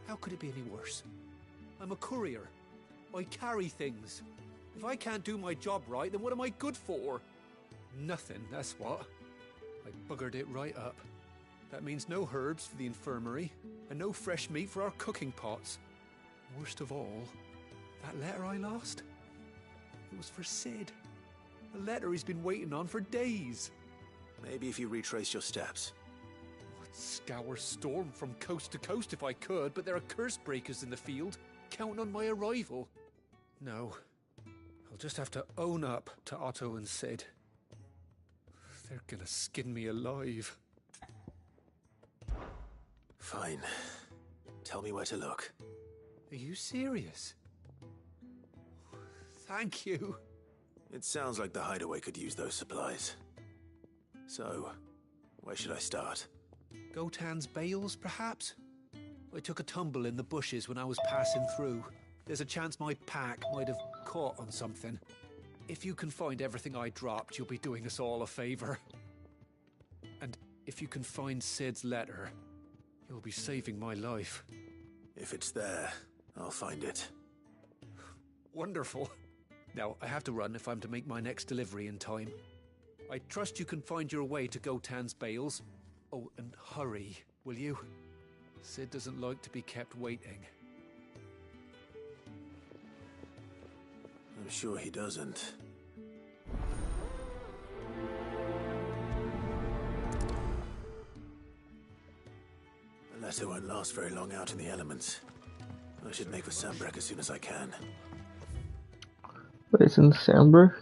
How could it be any worse? I'm a courier. I carry things. If I can't do my job right, then what am I good for? Nothing, that's what. I buggered it right up. That means no herbs for the infirmary, and no fresh meat for our cooking pots. Worst of all, that letter I lost? It was for Sid. A letter he's been waiting on for days. Maybe if you retrace your steps. I'd scour Storm from coast to coast if I could, but there are curse breakers in the field, counting on my arrival. No, I'll just have to own up to Otto and Sid. They're gonna skin me alive. Fine. Tell me where to look. Are you serious? Thank you. It sounds like the hideaway could use those supplies. So, where should I start? Gotan's bales, perhaps? I took a tumble in the bushes when I was passing through. There's a chance my pack might have caught on something. If you can find everything I dropped, you'll be doing us all a favor. And if you can find Sid's letter, you'll be saving my life. If it's there, I'll find it. Wonderful. Now, I have to run if I'm to make my next delivery in time. I trust you can find your way to Gotan's bales. Oh, and hurry, will you? Sid doesn't like to be kept waiting. I'm sure he doesn't. The letter won't last very long out in the elements. I should make for Sandbreck as soon as I can. Wait, it's in Sandbreck?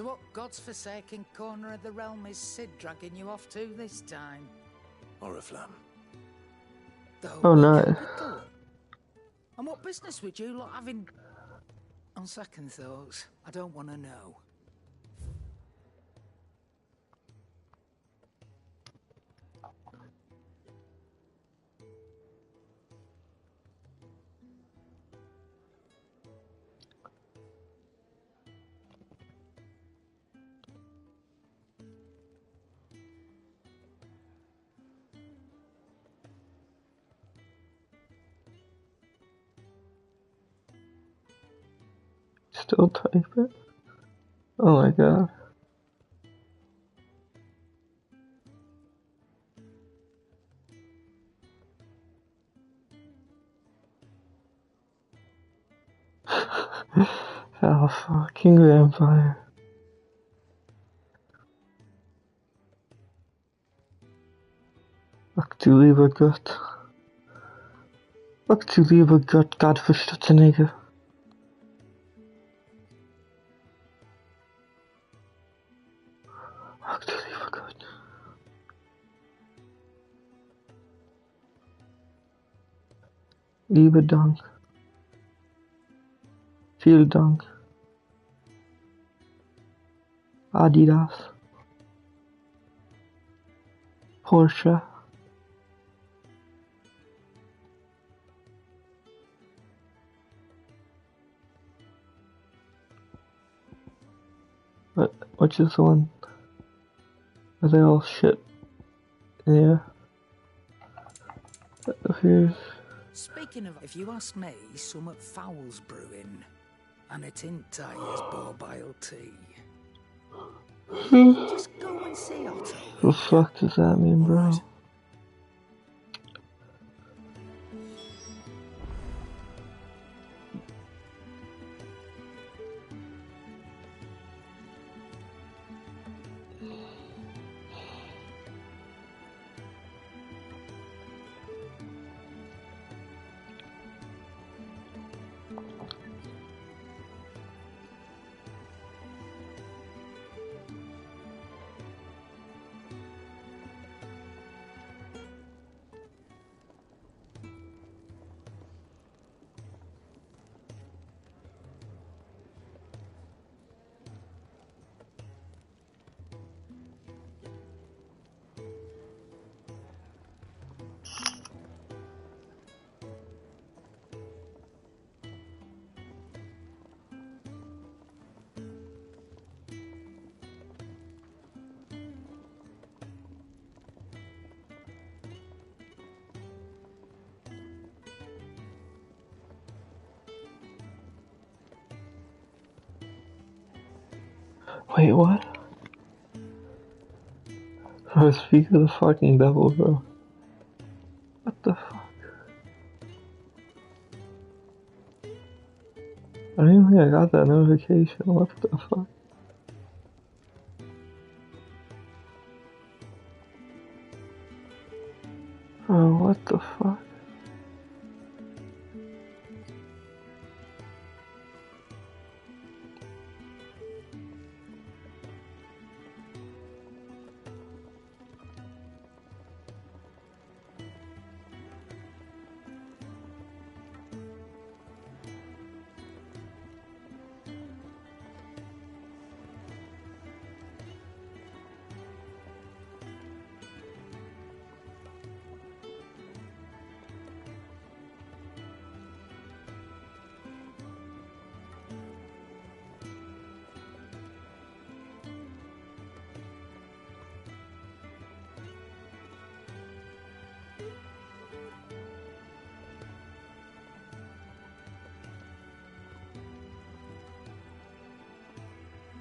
So what God's forsaken corner of the realm is Sid dragging you off to this time? Oriflamme. Oh, nice. Capital. And what business would you lot having? On second thoughts, I don't want to know. Still typing? Oh my god. Oh, fucking vampire. Ach du lieber Gott. Ach du lieber Gott, Gott verstutzenige. Ach du lieber Gott. Liebe Dank. Vielen Dank. Adidas. Porsche. Which is the one? Are they all shit? Yeah. Here's... Speaking of, if you ask me, somewhat foul's brewing. And it ain't tires borbile tea. Just go and see Otto. What the fuck does that mean, bro? Wait, what? I was speaking of the fucking devil, bro. What the fuck? I don't even think I got that notification. What the fuck? Bro, what the fuck?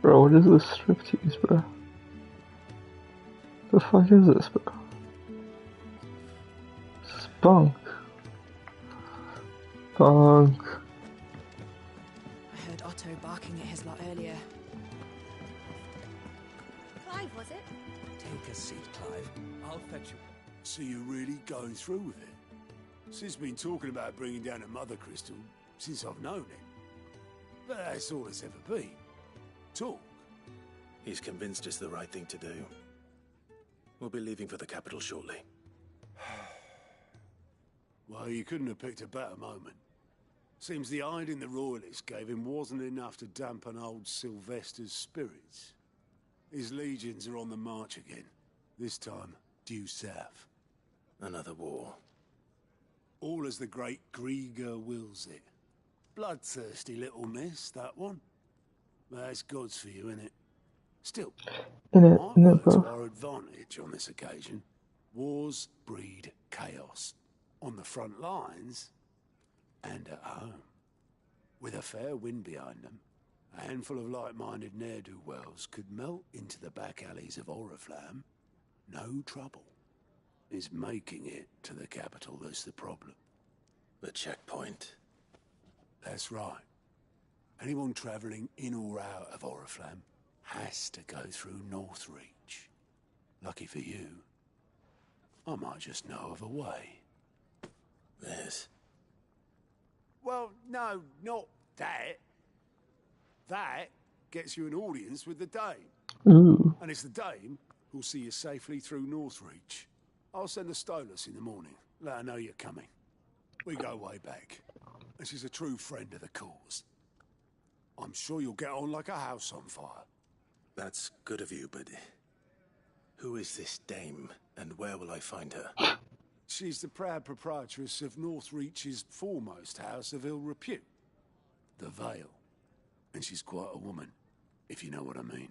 Bro, what is this striptease, bro? The fuck is this, bro? This is bunk. Bunk. I heard Otto barking at his lot earlier. Clive, was it? Take a seat, Clive. I'll fetch you. So you're really going through with it? Sid's been talking about bringing down a mother crystal since I've known him. But that's all it's ever been. Talk. He's convinced it's the right thing to do. We'll be leaving for the capital shortly. Well, you couldn't have picked a better moment. Seems the hiding the Royalists gave him wasn't enough to dampen old Sylvester's spirits. His legions are on the march again, this time due south. Another war. All as the great Grieger wills it. Bloodthirsty little miss, that one. That's God's for you, innit? Still, might work to our advantage on this occasion. Wars breed chaos. On the front lines, and at home. With a fair wind behind them, a handful of like-minded ne'er-do-wells could melt into the back alleys of Oriflamme. No trouble. It's making it to the capital that's the problem. The checkpoint. That's right. Anyone travelling in or out of Oriflamme has to go through Northreach. Lucky for you, I might just know of a way. This? Well, no, not that. That gets you an audience with the Dame. Ooh. And it's the Dame who'll see you safely through Northreach. I'll send the Stolas in the morning. Let her know you're coming. We go way back. And she's a true friend of the cause. I'm sure you'll get on like a house on fire. That's good of you, but who is this Dame, and where will I find her? She's the proud proprietress of Northreach's foremost house of ill repute, the Vale. And she's quite a woman, if you know what I mean.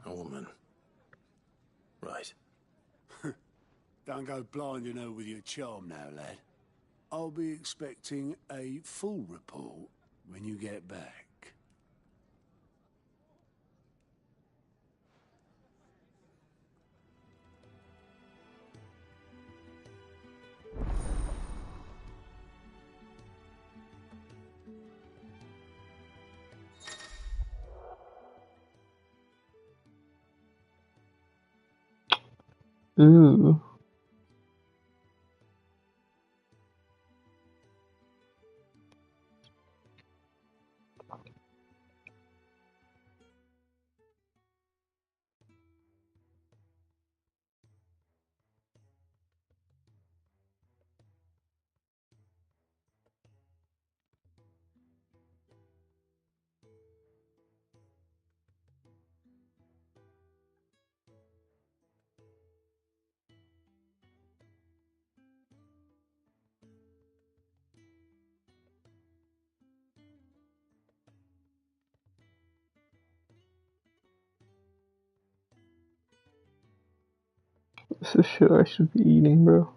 A woman? Right. Don't go blinding her with your charm now, lad. I'll be expecting a full report when you get back. Ooh. This is shit I should be eating, bro.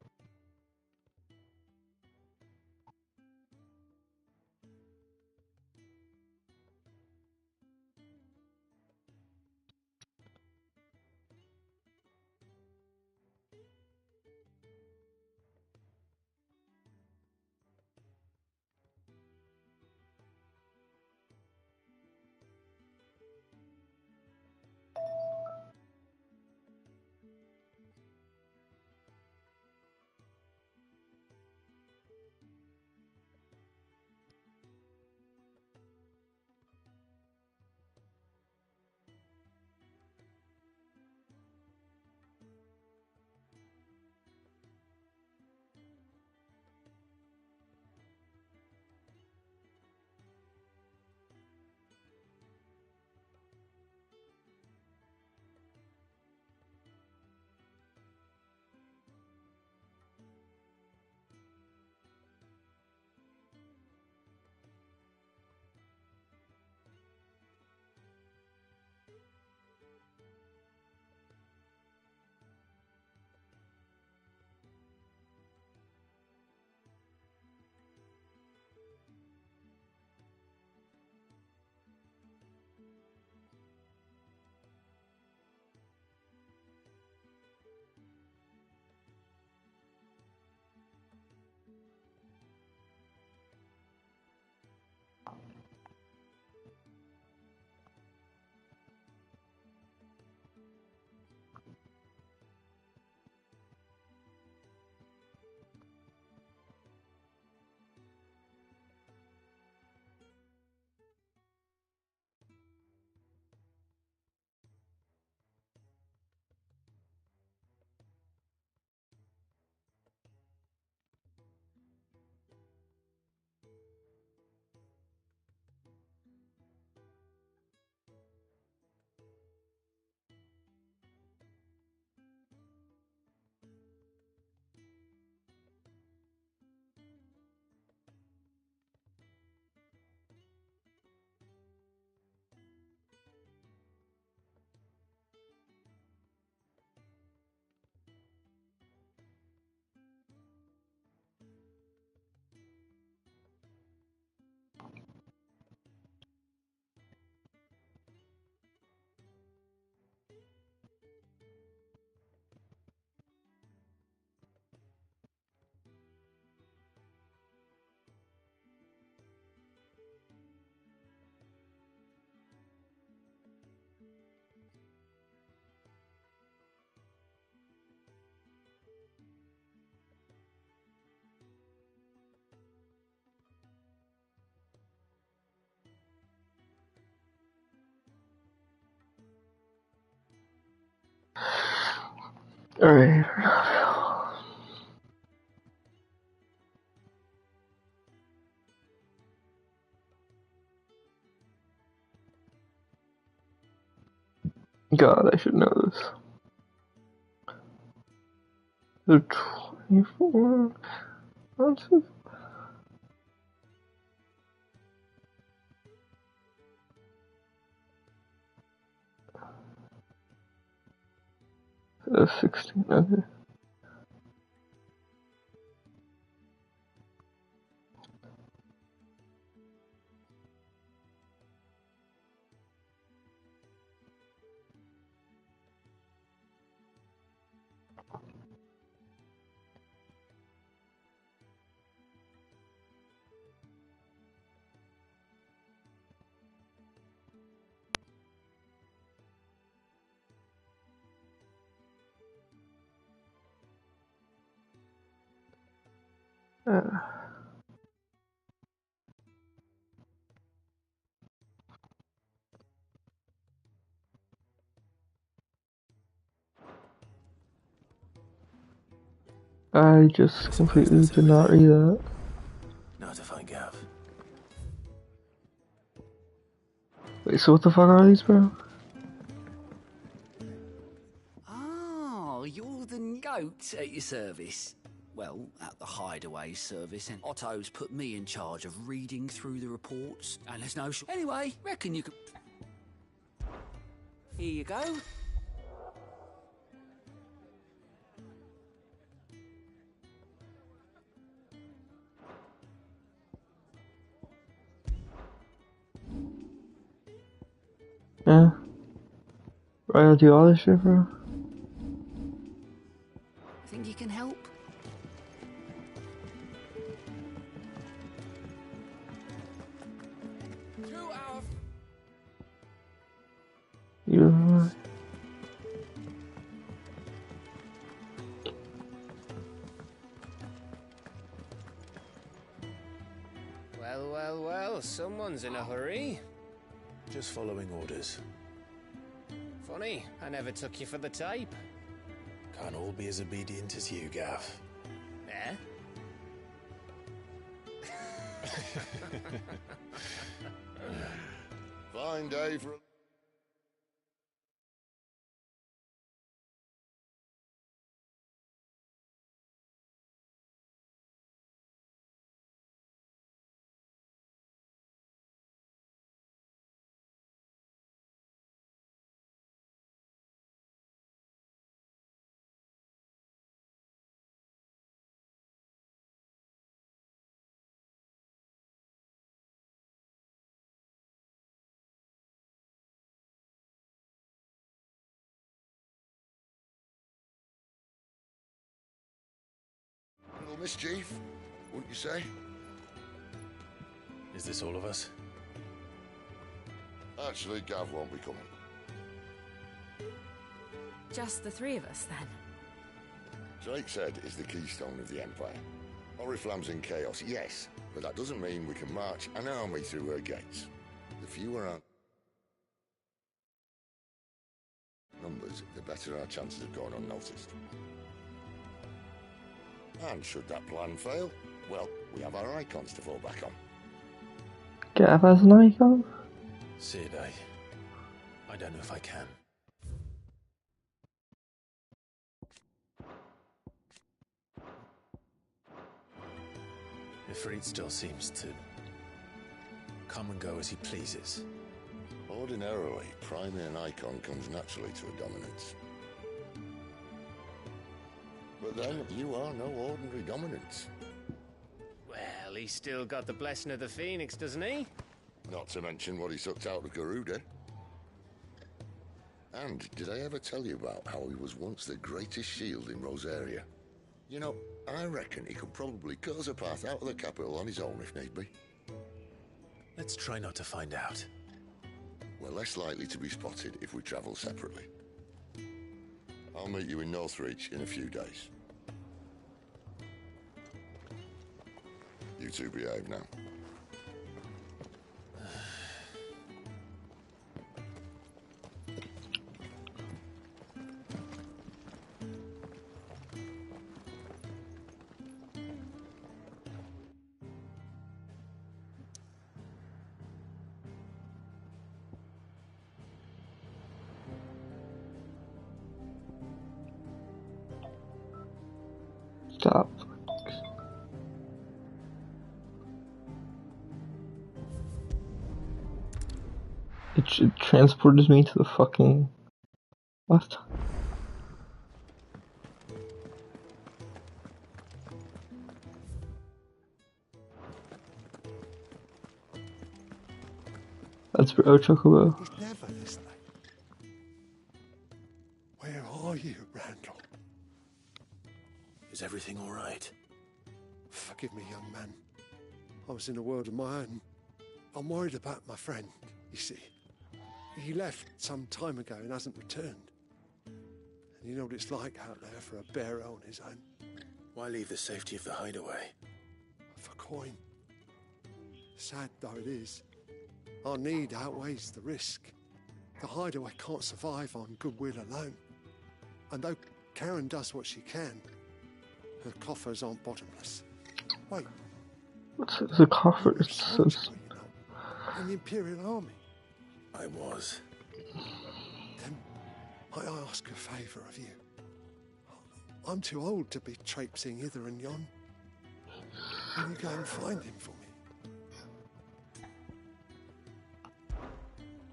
Alright. God, I should know this. The 24 ounces. F16, okay. I just completely did not read that. Now to find Gav. Wait, so what the fuck are these, bro? Oh, you're the goat at your service. Well, at the hideaway service, and Otto's put me in charge of reading through the reports, and there's no Anyway, reckon you could... Here you go. Yeah. Right, I'll do all this shit, bro. Think you can help? You. Well, someone's in a hurry. Just following orders. Funny, I never took you for the type. Can't all be as obedient as you, Gav. Eh? Fine day for... Little mischief, wouldn't you say? Is this all of us? Actually, Gav won't be coming. Just the three of us, then? Drake's Head is the keystone of the Empire. Oriflamme's in chaos, yes, but that doesn't mean we can march an army through her gates. The fewer our numbers, the better our chances of going unnoticed. And should that plan fail, well, we have our icons to fall back on. Gav has an icon? Sid, I don't know if I can. Ifrit still seems to come and go as he pleases. Ordinarily, priming an icon comes naturally to a dominance. But then, you are no ordinary dominance. Well, he's still got the blessing of the Phoenix, doesn't he? Not to mention what he sucked out of Garuda. And did I ever tell you about how he was once the greatest shield in Rosaria? You know, I reckon he could probably cut us a path out of the capital on his own if need be. Let's try not to find out. We're less likely to be spotted if we travel separately. I'll meet you in Northreach in a few days. You two behave now. Stop. It transported me to the fucking... What? That's bro, Chocobo. He's never this late. Where are you, Randall? Is everything all right? Forgive me, young man. I was in a world of my own. I'm worried about my friend, you see. He left some time ago and hasn't returned. And you know what it's like out there for a bearer on his own. Why leave the safety of the hideaway? For coin. Sad though it is, our need outweighs the risk. The hideaway can't survive on goodwill alone. And though Karen does what she can, her coffers aren't bottomless. Wait. What's the coffer? It's so... In the Imperial Army. I was. Then I ask a favour of you. I'm too old to be traipsing hither and yon. Will you go and find him for me?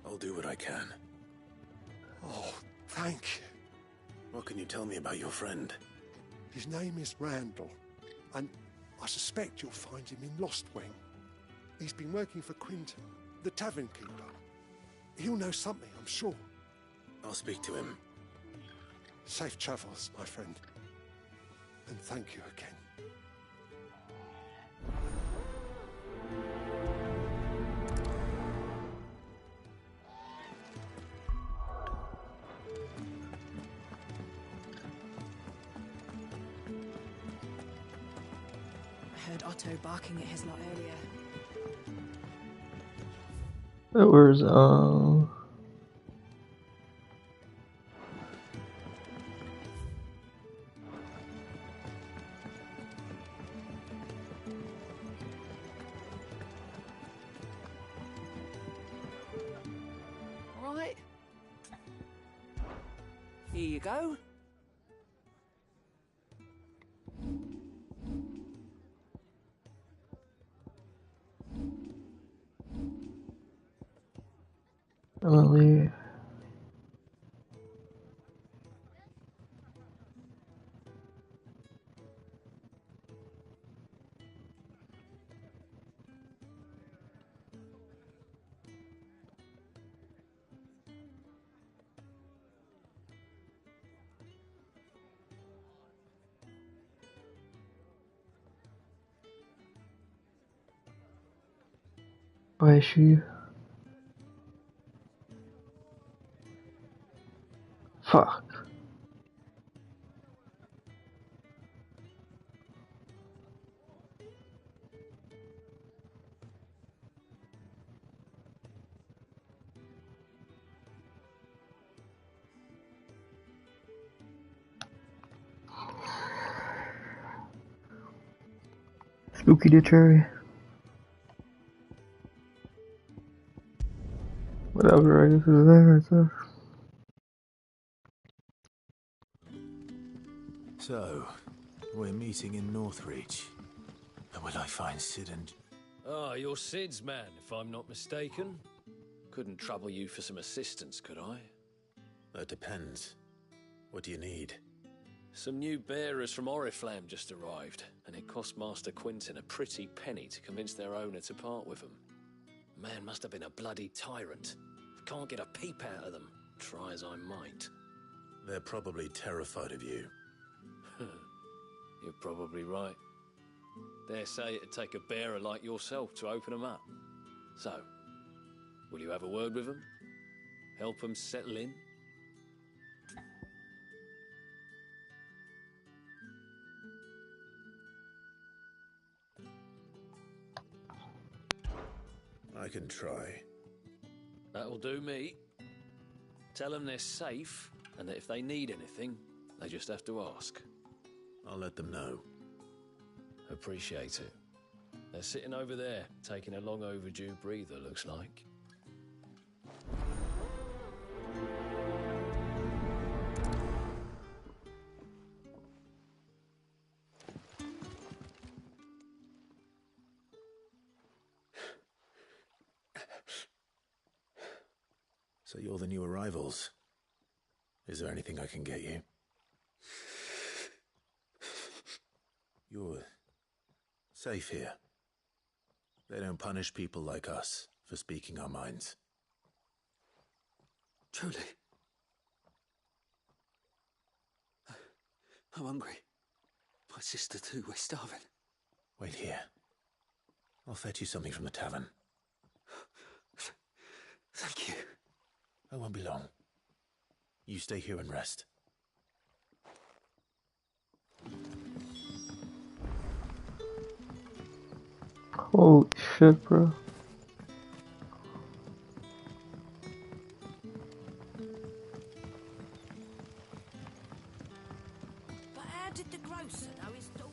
I'll do what I can. Oh, thank you. What can you tell me about your friend? His name is Randall, and I suspect you'll find him in Lost Wing. He's been working for Quinton, the tavern keeper. He'll know something, I'm sure. I'll speak to him. Safe travels, my friend. And thank you again. I heard Otto barking at his lot earlier. It was, All right. Here you go. Emily. Why is she? Fuck. Spooky the cherry. Whatever, I guess is there right there. So, we're meeting in Northreach. And will I find Sid and... Ah, you're Sid's man, if I'm not mistaken. Couldn't trouble you for some assistance, could I? That depends. What do you need? Some new bearers from Oriflamme just arrived, and it cost Master Quinton a pretty penny to convince their owner to part with them. Man must have been a bloody tyrant. Can't get a peep out of them, try as I might. They're probably terrified of you. You're probably right. Dare say it'd take a bearer like yourself to open them up. So, will you have a word with them? Help them settle in? I can try. That'll do me. Tell them they're safe, and that if they need anything, they just have to ask. I'll let them know. Appreciate it. They're sitting over there, taking a long overdue breather, looks like. So you're the new arrivals. Is there anything I can get you? You're safe here. They don't punish people like us for speaking our minds. Truly. I'm hungry. My sister too, we're starving. Wait here. I'll fetch you something from the tavern. Thank you. I won't be long. You stay here and rest. Holy shit, bro. But how did the grocer know his daughter?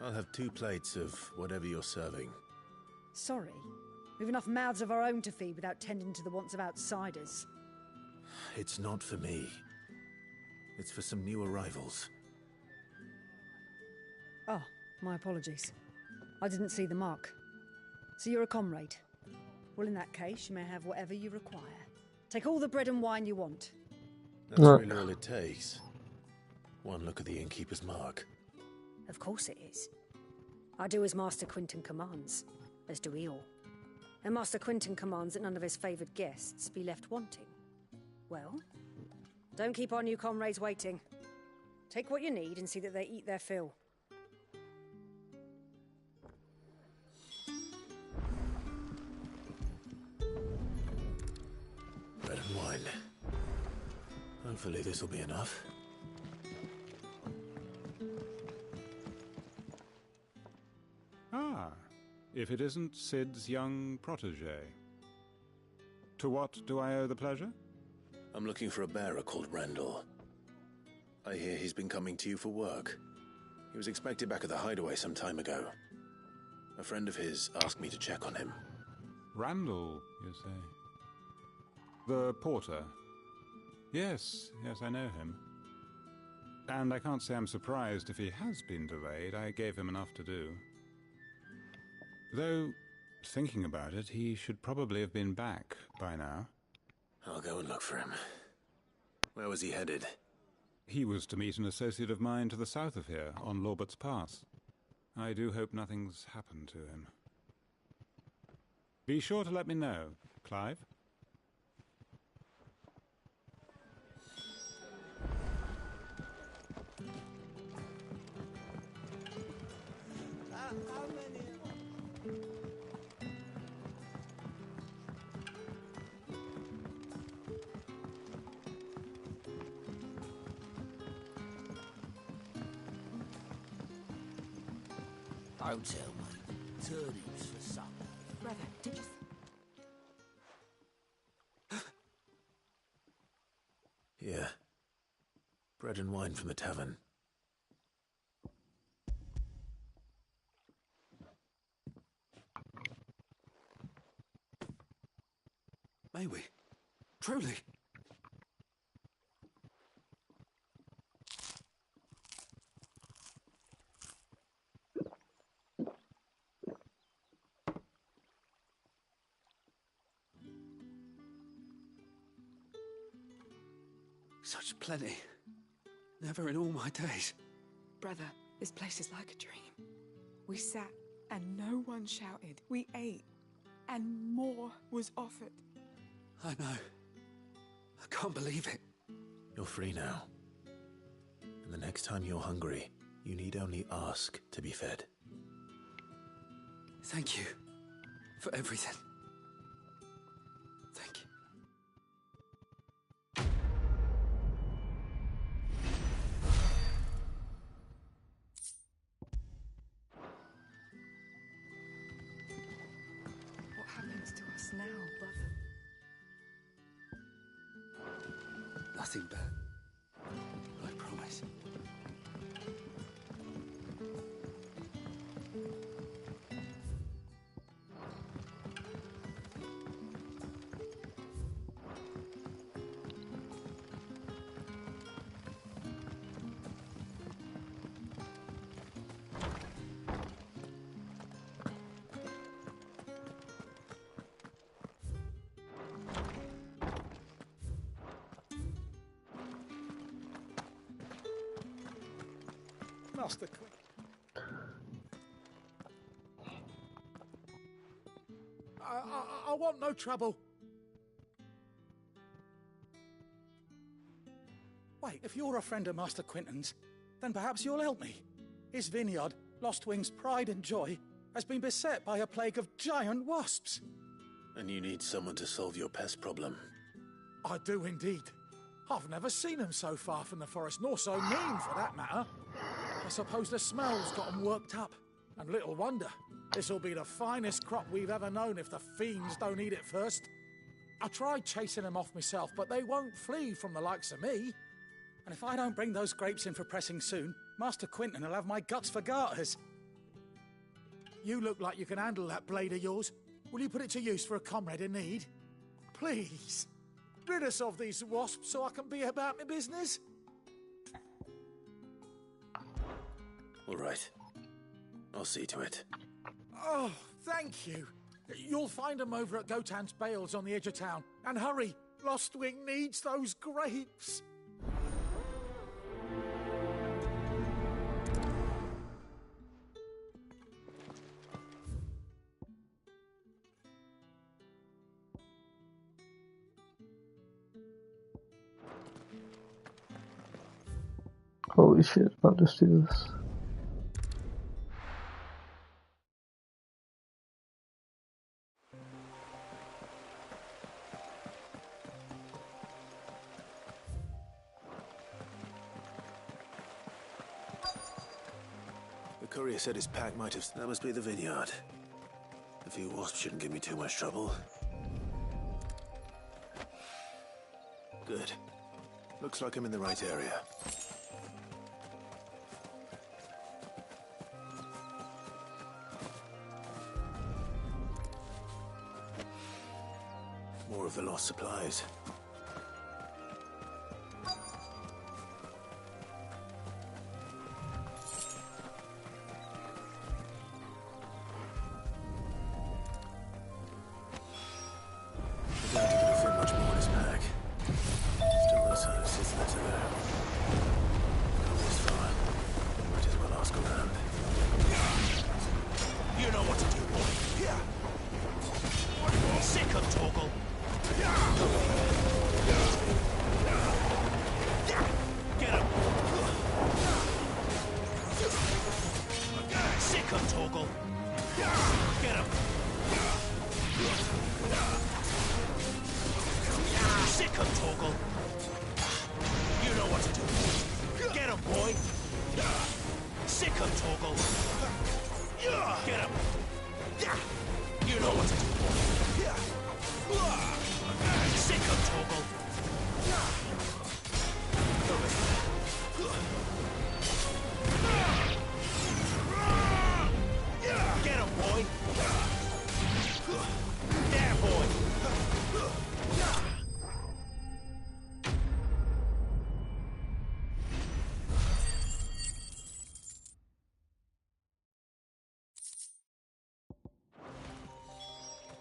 I'll have 2 plates of whatever you're serving. Sorry. We've enough mouths of our own to feed without tending to the wants of outsiders. It's not for me. It's for some new arrivals. Oh, my apologies. I didn't see the mark. So you're a comrade. Well, in that case, you may have whatever you require. Take all the bread and wine you want. That's really all it takes. One look at the innkeeper's mark. Of course it is. I do as Master Quinton commands, as do we all. And Master Quinton commands that none of his favoured guests be left wanting. Well, don't keep our new comrades waiting. Take what you need and see that they eat their fill. Bread and wine. Hopefully this will be enough. Ah, if it isn't Sid's young protege. To what do I owe the pleasure? I'm looking for a bearer called Randall. I hear he's been coming to you for work. He was expected back at the hideaway some time ago. A friend of his asked me to check on him. Randall, you say? The porter? Yes, I know him. And I can't say I'm surprised if he has been delayed. I gave him enough to do. Though, thinking about it, he should probably have been back by now. I'll go and look for him. Where was he headed? He was to meet an associate of mine to the south of here, on Lorbert's Pass. I do hope nothing's happened to him. Be sure to let me know, Clive. Don't tell me. Turnips for supper. Brother, did you... Yeah. Bread and wine from the tavern. May we? Truly? Such plenty. Never in all my days. Brother, this place is like a dream. We sat and no one shouted. We ate and more was offered. I know. I can't believe it. You're free now. And the next time you're hungry, you need only ask to be fed. Thank you for everything. Thank you. What happens to us now, brother? Nothing bad. I promise. Master Quinn. I want no trouble. Wait, if you're a friend of Master Quinton's, then perhaps you'll help me. His vineyard, Lostwing's pride and joy, has been beset by a plague of giant wasps. And you need someone to solve your pest problem. I do indeed. I've never seen them so far from the forest, nor so mean for that matter. I suppose the smell's got them worked up. And little wonder. This'll be the finest crop we've ever known if the fiends don't eat it first. I tried chasing them off myself, but they won't flee from the likes of me. And if I don't bring those grapes in for pressing soon, Master Quinton will have my guts for garters. You look like you can handle that blade of yours. Will you put it to use for a comrade in need? Please, rid us of these wasps so I can be about my business. All right. I'll see to it. Oh, thank you. You'll find them over at Gotan's Bales on the edge of town. And hurry, Lostwing needs those grapes. Holy shit, I'll just do this. The courier said his pack might have... That must be the vineyard. A few wasps shouldn't give me too much trouble. Good. Looks like I'm in the right area. More of the lost supplies. I doubt he could have fit much more in his pack. Still knows how to sit letter there. Come this far. Might as well ask around. You know what to do, boy. Yeah. Sick of Torgal. Get him. Sick of Torgal. Get him. Sick of Torgal. You know what to do. Get him, boy. Sick of Torgal. Get him. You know what to do. Sick of Torgal. Get him, boy. There, boy.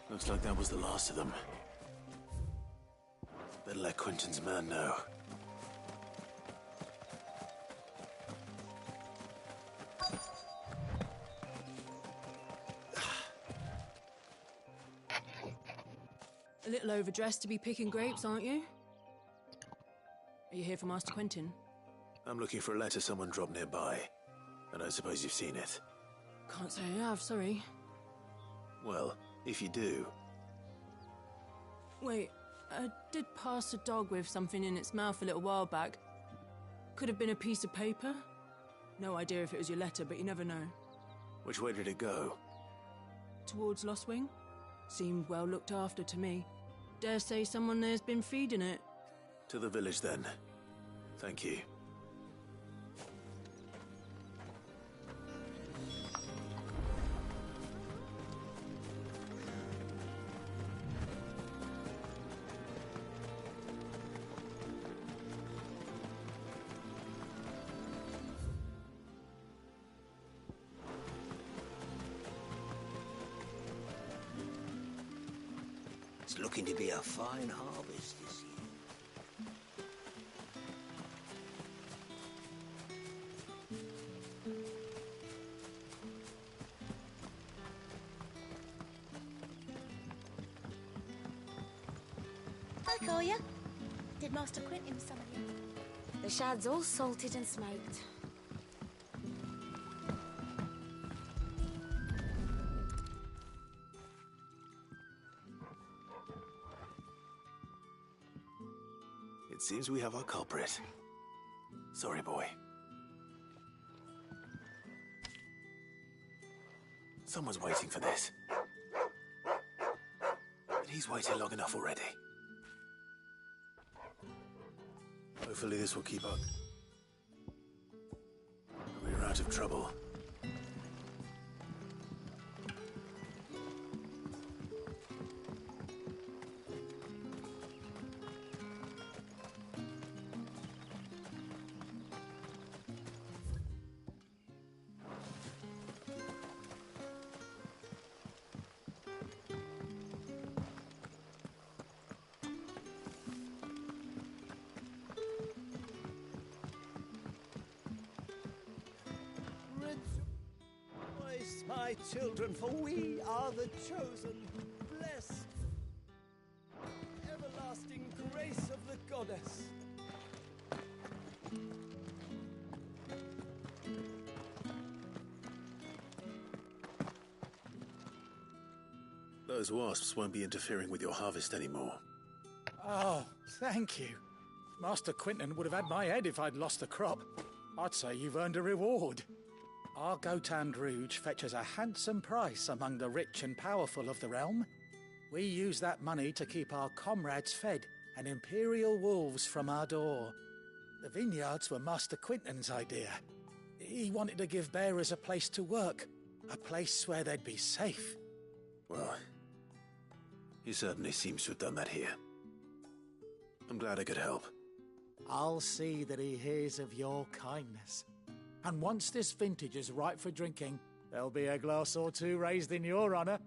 Looks like that was the last of them. Better let Quinton's man know. A little overdressed to be picking grapes, aren't you? Are you here for Master Quinton? I'm looking for a letter someone dropped nearby. And I suppose you've seen it. Can't say I have, sorry. Well, if you do... Wait, I did pass a dog with something in its mouth a little while back. Could have been a piece of paper. No idea if it was your letter, but you never know. Which way did it go? Towards Lostwing? Seemed well looked after to me. Dare say someone there's been feeding it. To the village, then. Thank you. It's looking to be a fine harvest this year. Hi, Collier. Did Master Quentin summon you? The shad's all salted and smoked. It seems we have our culprit. Sorry, boy. Someone's waiting for this. But he's waited long enough already. Hopefully this will keep up. We're out of trouble. Rejoice, my children, for we are the chosen, blessed, everlasting grace of the goddess. Those wasps won't be interfering with your harvest anymore. Oh, thank you. Master Quentin would have had my head if I'd lost the crop. I'd say you've earned a reward. Our Gotand Rouge fetches a handsome price among the rich and powerful of the realm. We use that money to keep our comrades fed and imperial wolves from our door. The vineyards were Master Quentin's idea. He wanted to give bearers a place to work, a place where they'd be safe. Well, he certainly seems to have done that here. I'm glad I could help. I'll see that he hears of your kindness. And once this vintage is ripe for drinking, there'll be a glass or two raised in your honor.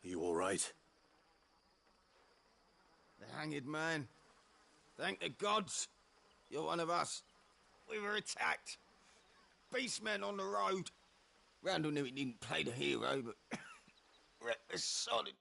Are you all right? The hanged man. Thank the gods. You're one of us. We were attacked. Beastmen on the road. Randall knew he didn't play the hero, but reckless solid.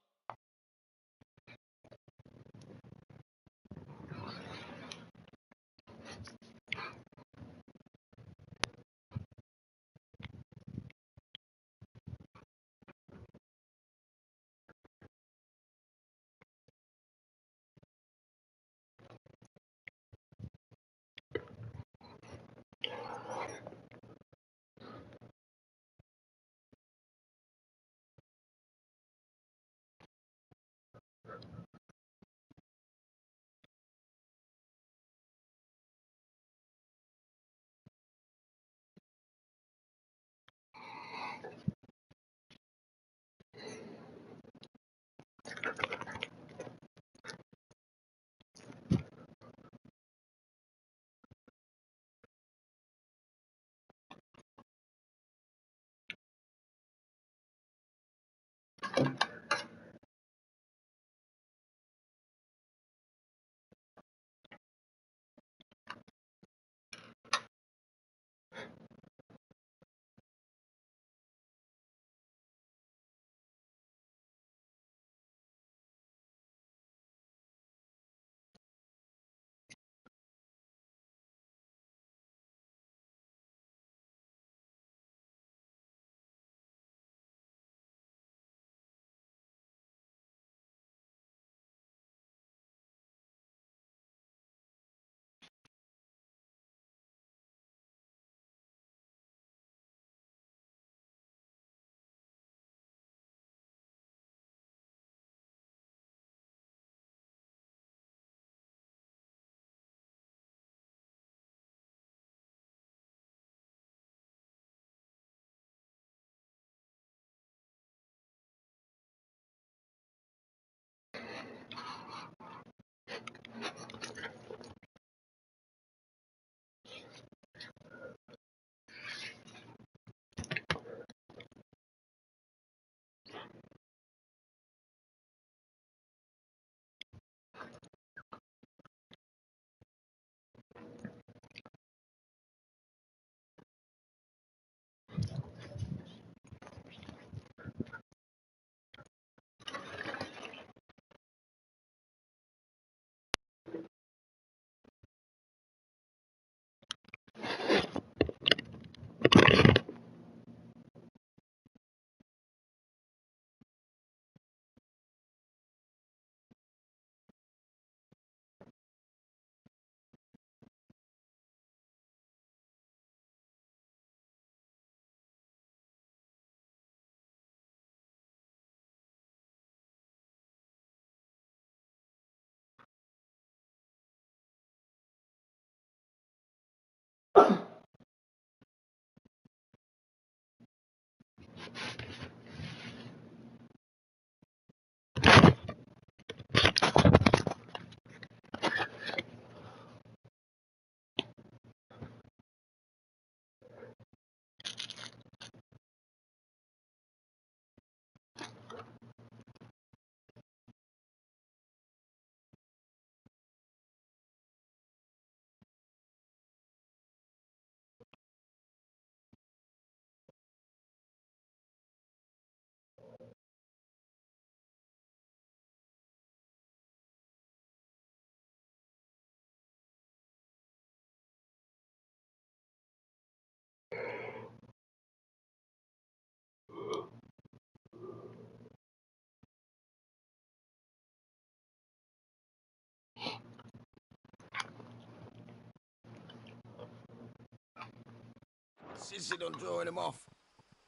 Insisted on drawing him off.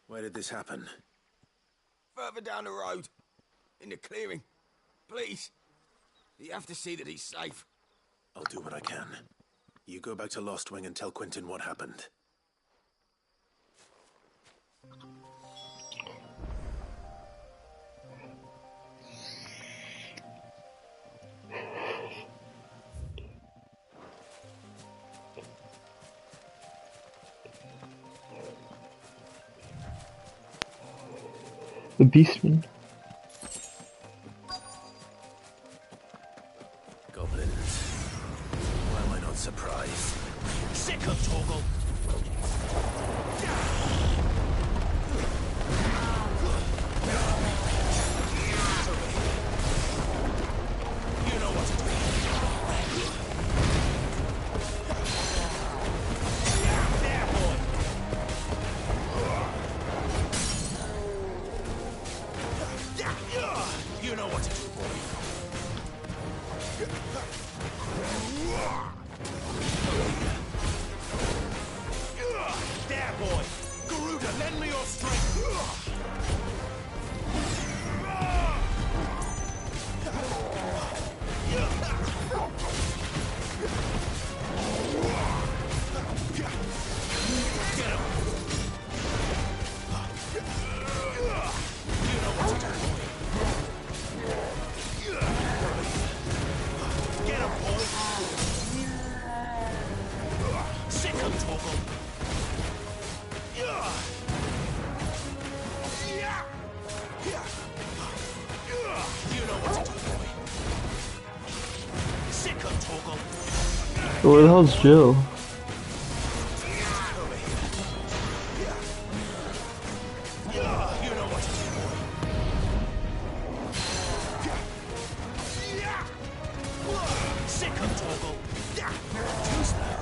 Where did this happen? Further down the road. In the clearing. Please. You have to see that he's safe. I'll do what I can. You go back to Lost Wing and tell Quentin what happened. The Beastman. Goblins. Why am I not surprised? Sick of Torgal! You know what to do. There, boy! You know what to do, boy. There, boy! Garuda, lend me your strength! Get him! You know what to do, boy. Get him, boy! Sick of Torgal! You know what to do, boy. Sick of Torgal! Where the hell's Jill? You know what to do, boy. Sick of Torgal! Too slow.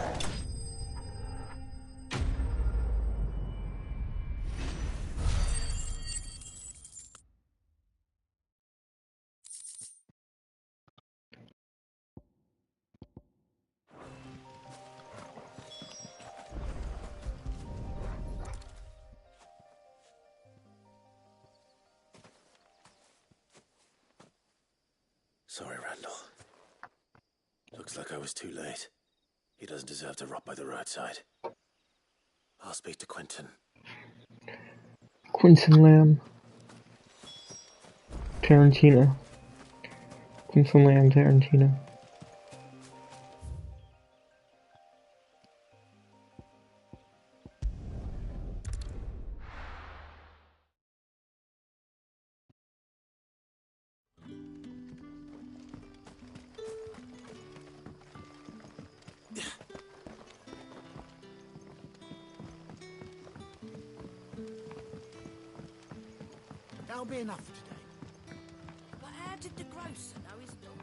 Sorry, Randall. Looks like I was too late. He doesn't deserve to rot by the roadside. I'll speak to Quentin. Quentin Lamb. Tarantino. Quentin Lamb, Tarantino. That'll be enough for today. But how did the grocer know his dog?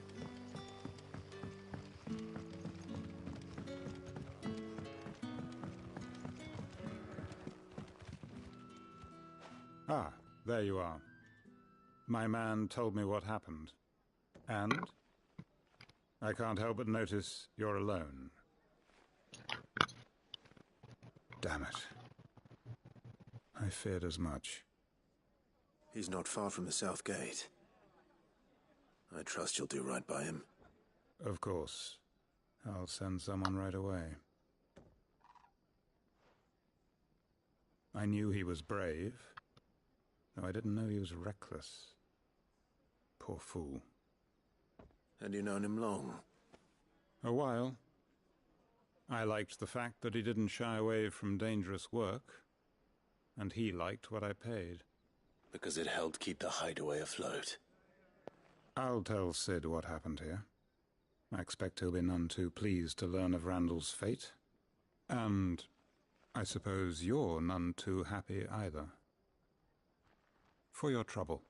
Ah, there you are. My man told me what happened. And? I can't help but notice you're alone. Damn it. I feared as much. He's not far from the south gate. I trust you'll do right by him. Of course. I'll send someone right away. I knew he was brave, though I didn't know he was reckless. Poor fool. And you known him long? A while. I liked the fact that he didn't shy away from dangerous work, and he liked what I paid. Because it helped keep the hideaway afloat. I'll tell Sid what happened here. I expect he'll be none too pleased to learn of Randall's fate. And I suppose you're none too happy either. For your trouble.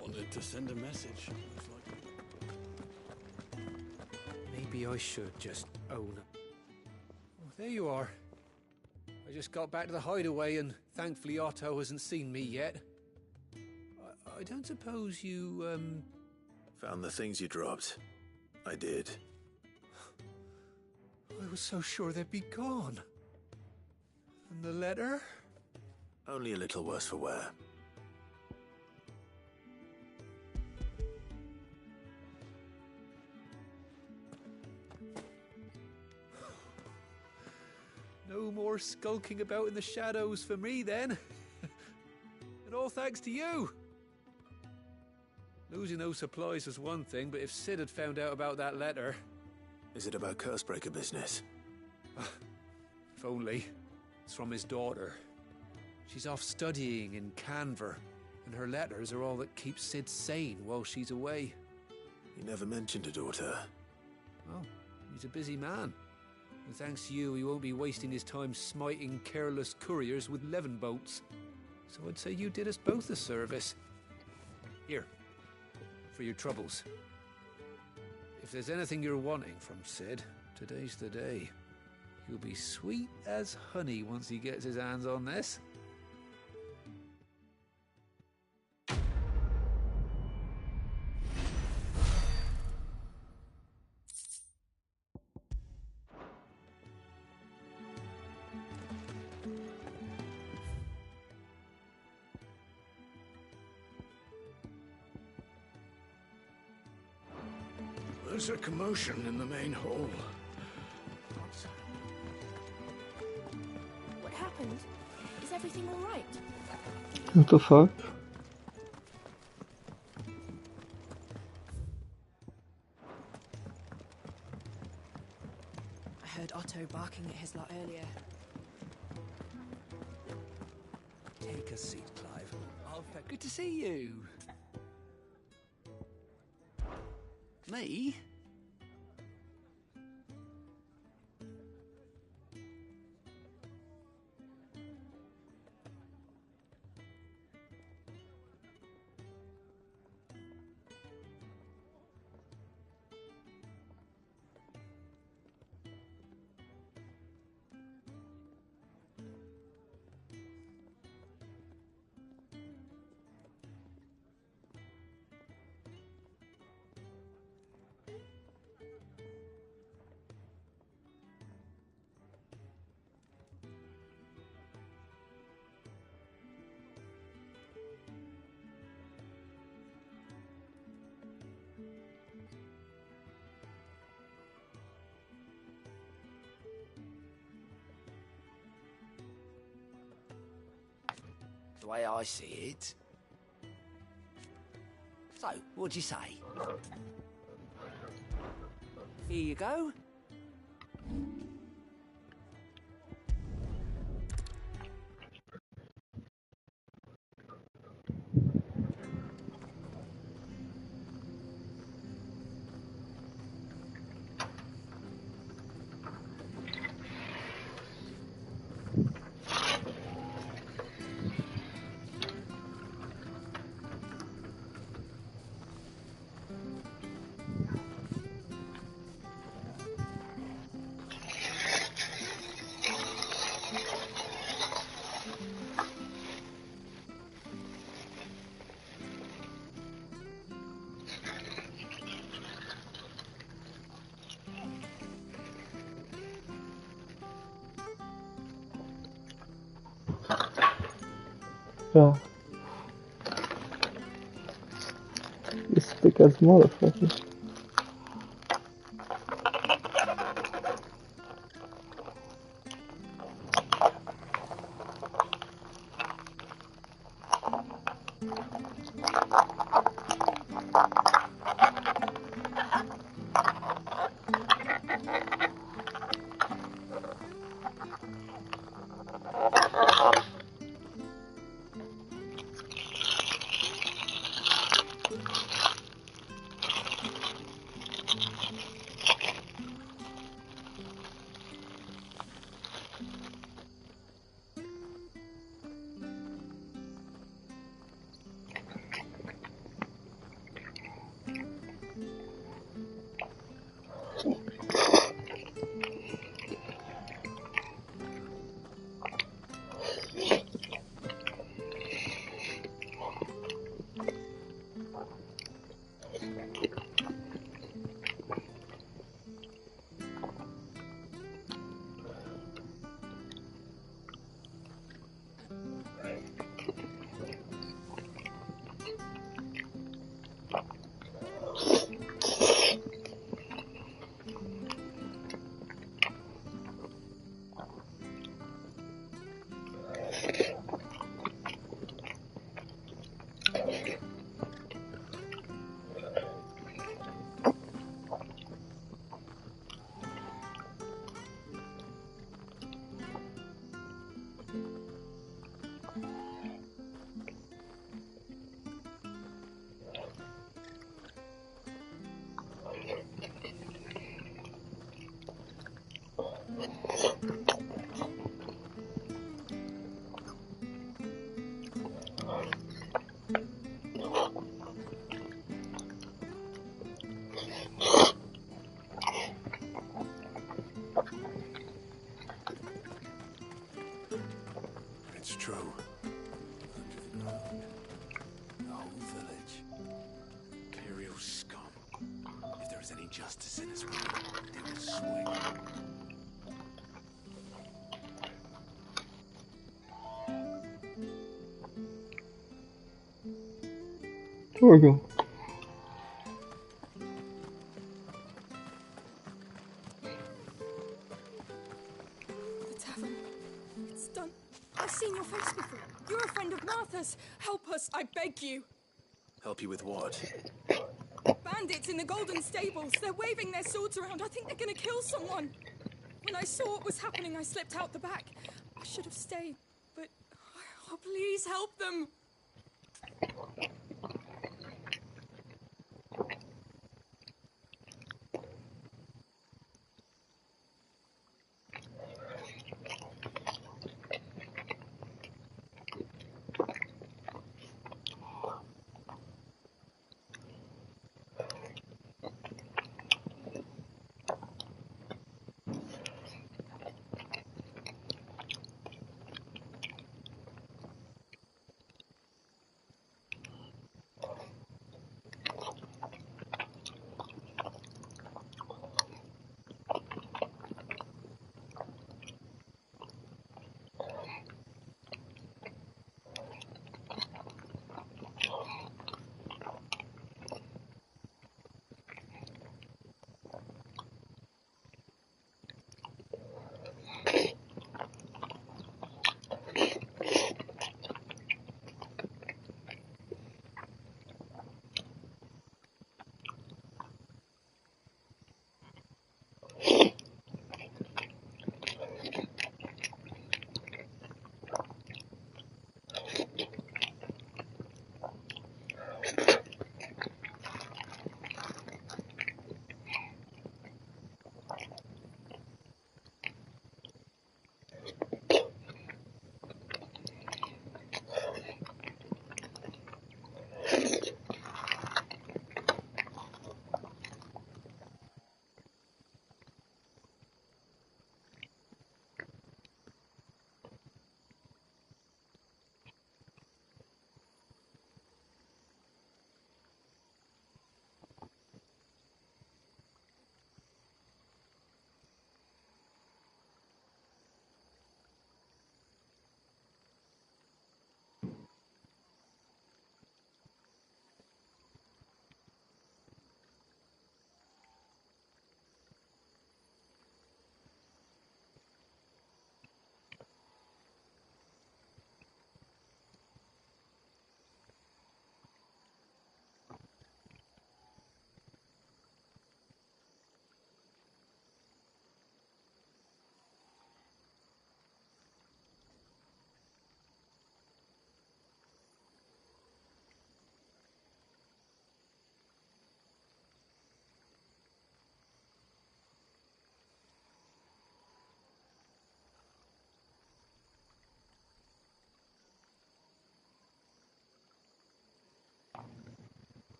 Wanted to send a message. Maybe I should just own it. Oh, there you are. I just got back to the hideaway and thankfully Otto hasn't seen me yet. I don't suppose you, Found the things you dropped. I did. I was so sure they'd be gone. And the letter? Only a little worse for wear. No more skulking about in the shadows for me, then. And all thanks to you. Losing those supplies was one thing, but if Sid had found out about that letter... Is it about Cursebreaker business? If only. It's from his daughter. She's off studying in Canver, and her letters are all that keeps Sid sane while she's away. You never mentioned a daughter. Well, he's a busy man. And thanks to you, he won't be wasting his time smiting careless couriers with levin bolts. So I'd say you did us both a service. Here, for your troubles. If there's anything you're wanting from Sid, today's the day. He'll be sweet as honey once he gets his hands on this. There's a commotion in the main hall. What happened? Is everything all right? What the fuck? I heard Otto barking at his lot earlier. Take a seat, Clive. Good to see you. Me? The way I see it. So, what'd you say? Here you go. Yeah. You stick as motherfucker. It's true. Under the ground. The whole village. Imperial scum. If there is any justice in this world, they will swing. Here we go. The tavern. It's done. I've seen your face before. You're a friend of Martha's. Help us, I beg you. Help you with what? Bandits in the Golden Stables. They're waving their swords around. I think they're gonna kill someone. When I saw what was happening, I slipped out the back. I should have stayed, but... Oh, please help them.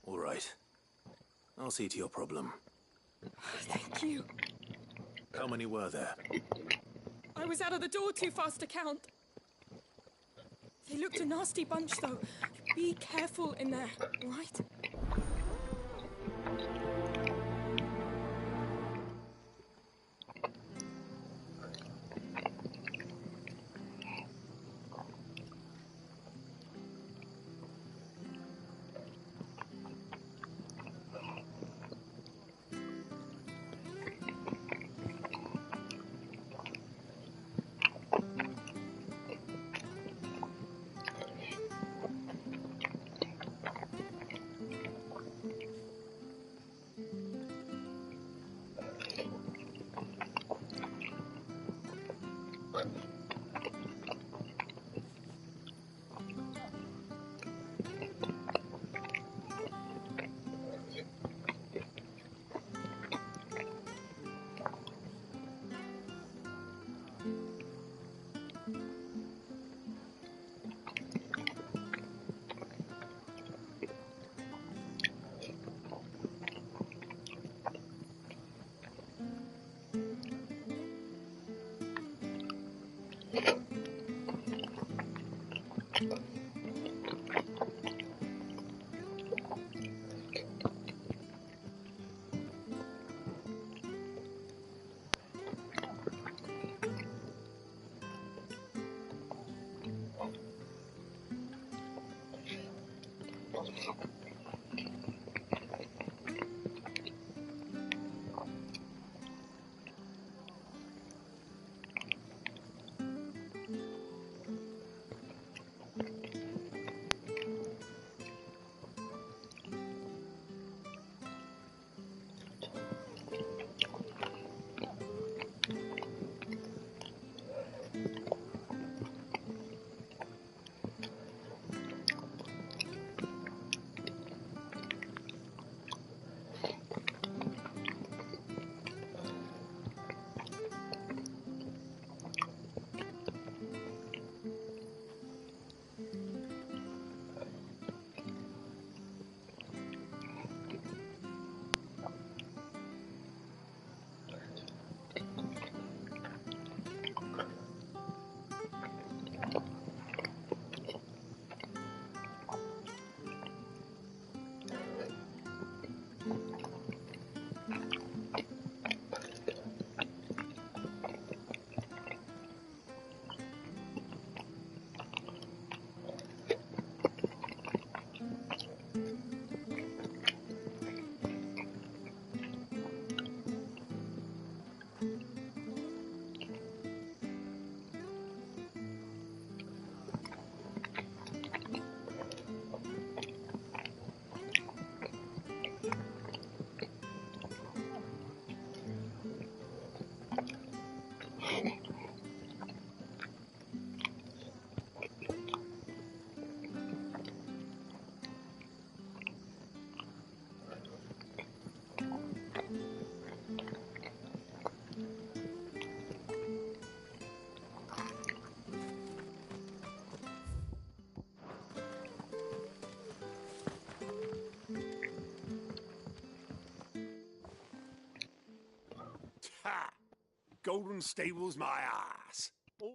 All right. I'll see to your problem. Thank you. How many were there? I was out of the door too fast to count. They looked a nasty bunch, though. Be careful in there, all right? golden stables my ass. Oh.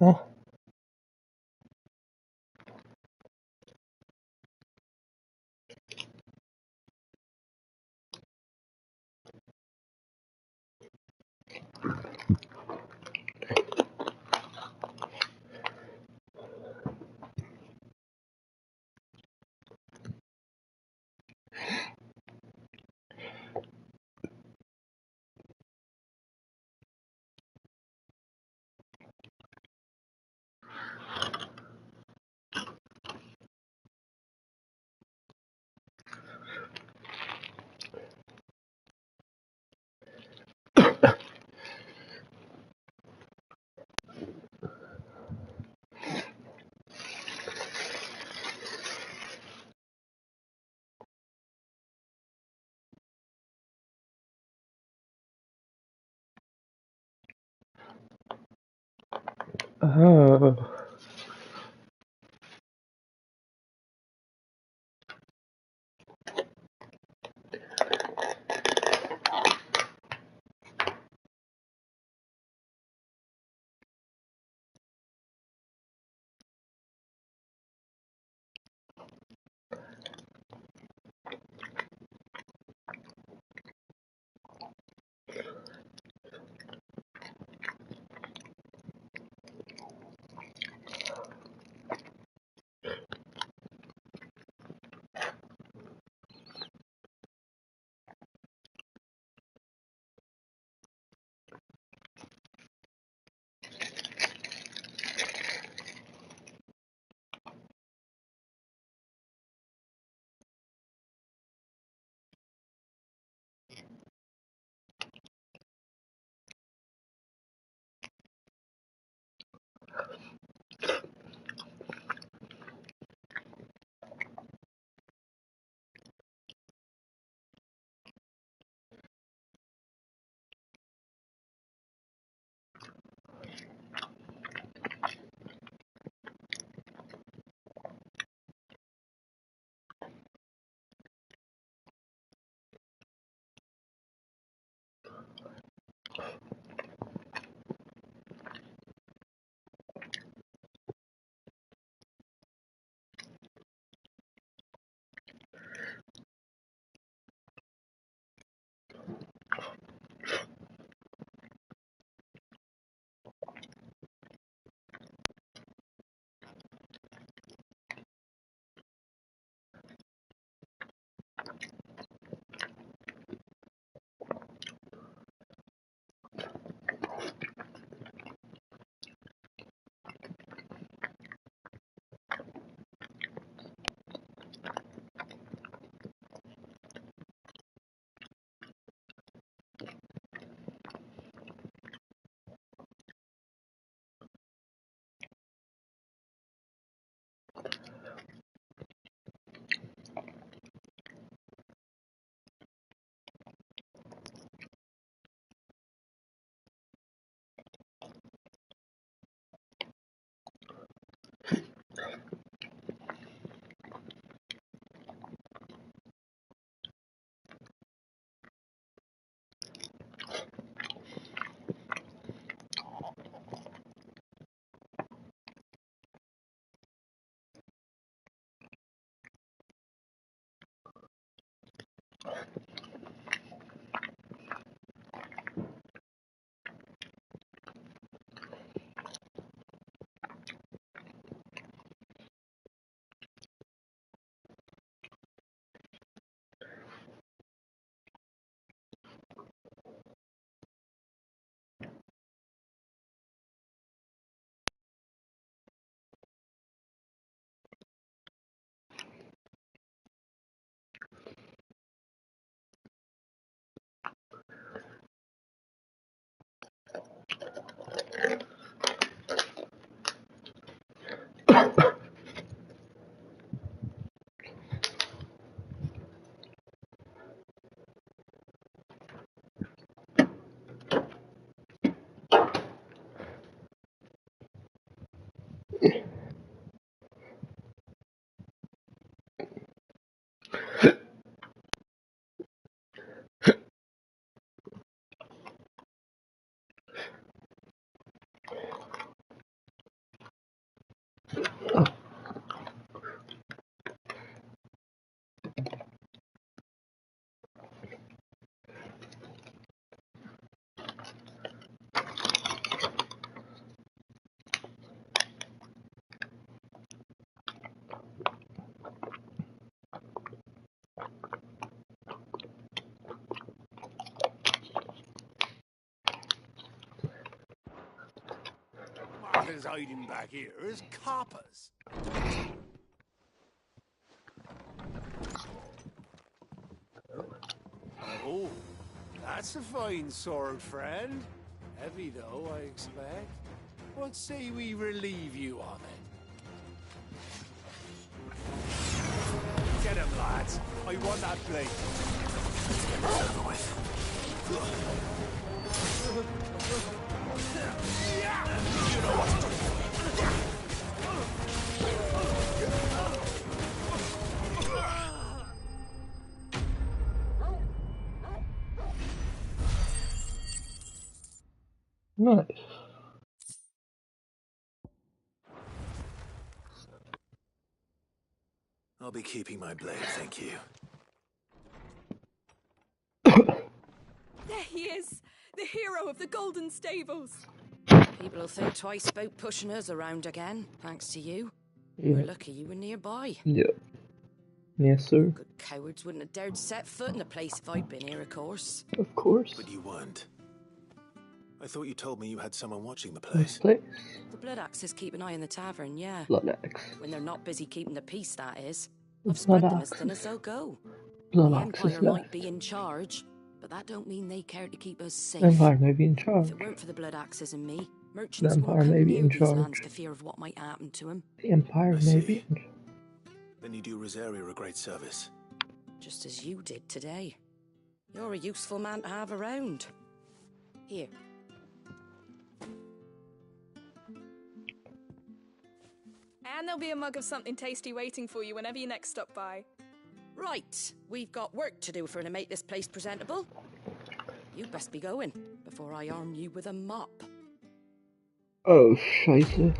Huh? Oh. Martha's hiding back here as coppers. Oh, that's a fine sword, friend. Heavy though, I expect. What say we relieve you of it? Get him, lads. I want that blade. Let's get this over with. You know what to do. Nice. I'll be keeping my blade, thank you. There he is! The hero of the Golden Stables! People will think twice about pushing us around again, thanks to you. Yeah. We're lucky you were nearby. Yep. Yes, sir. Good cowards wouldn't have dared set foot in the place if I'd been here, of course. Of course. But you weren't. I thought you told me you had someone watching the place. The Blood Axes keep an eye on the tavern, yeah. Blood Axe. When they're not busy keeping the peace, that is. The I've spread Blood them as Axes. thin as they'll go. Blood The Axes Empire might left. be in charge, but that don't mean they care to keep us safe. Empire may be in charge. If it weren't for the Blood Axes and me, The merchants Empire wouldn't may come be near in these charge. lands for fear of what might happen to them. The Empire may be in charge. Then you do Rosaria a great service. Just as you did today. You're a useful man to have around. Here. And there'll be a mug of something tasty waiting for you whenever you next stop by. Right, we've got work to do for to make this place presentable. You best be going before I arm you with a mop. Oh, scheiße.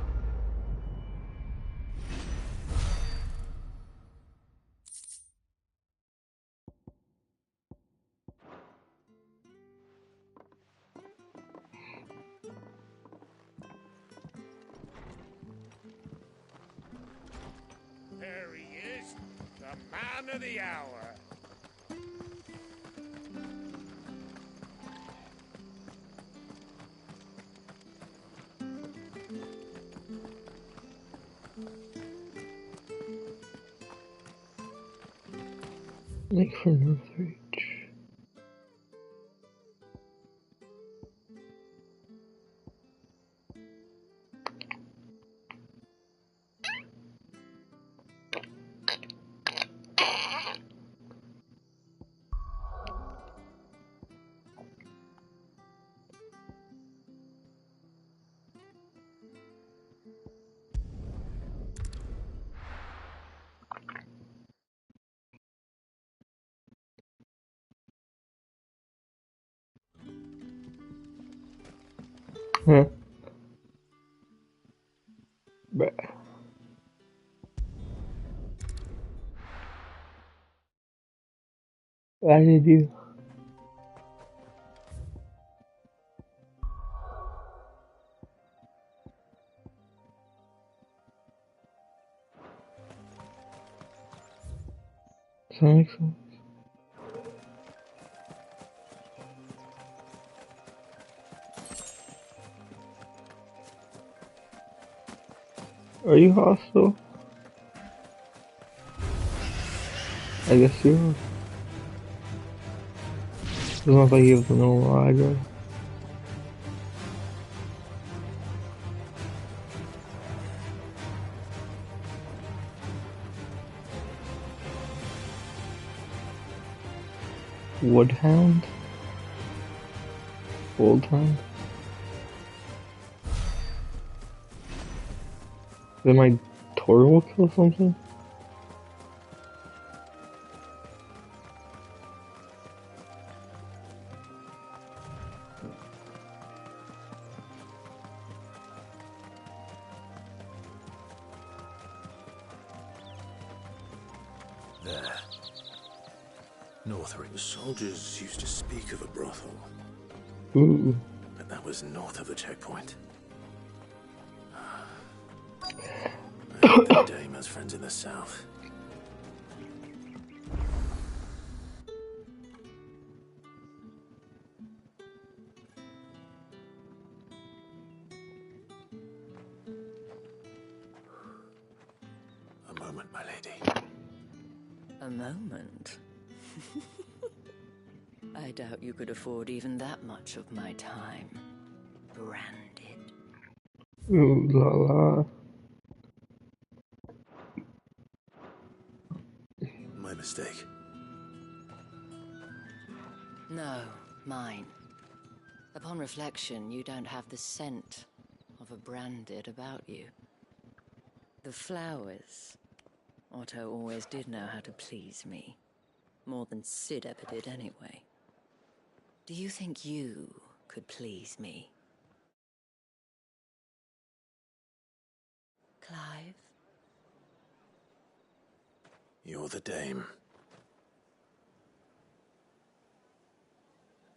There he is, the man of the hour. Lake from Northreach. Huh. Bruh. Why did you? Does that make sense? Are you hostile? I guess you are. It's not like you have the normal aggro. Woodhound? Oldhound? Then my Tor will kill something? Northrig's soldiers used to speak of a brothel. Ooh. But that was north of the checkpoint. I hope the dame has friends in the south. A moment, my lady. A moment? I doubt you could afford even that much of my time. Branded. Ooh la la. My mistake. No, mine. Upon reflection, you don't have the scent of a branded about you. The flowers. Otto always did know how to please me. More than Sid ever did anyway. Do you think you could please me? Clive? You're the dame.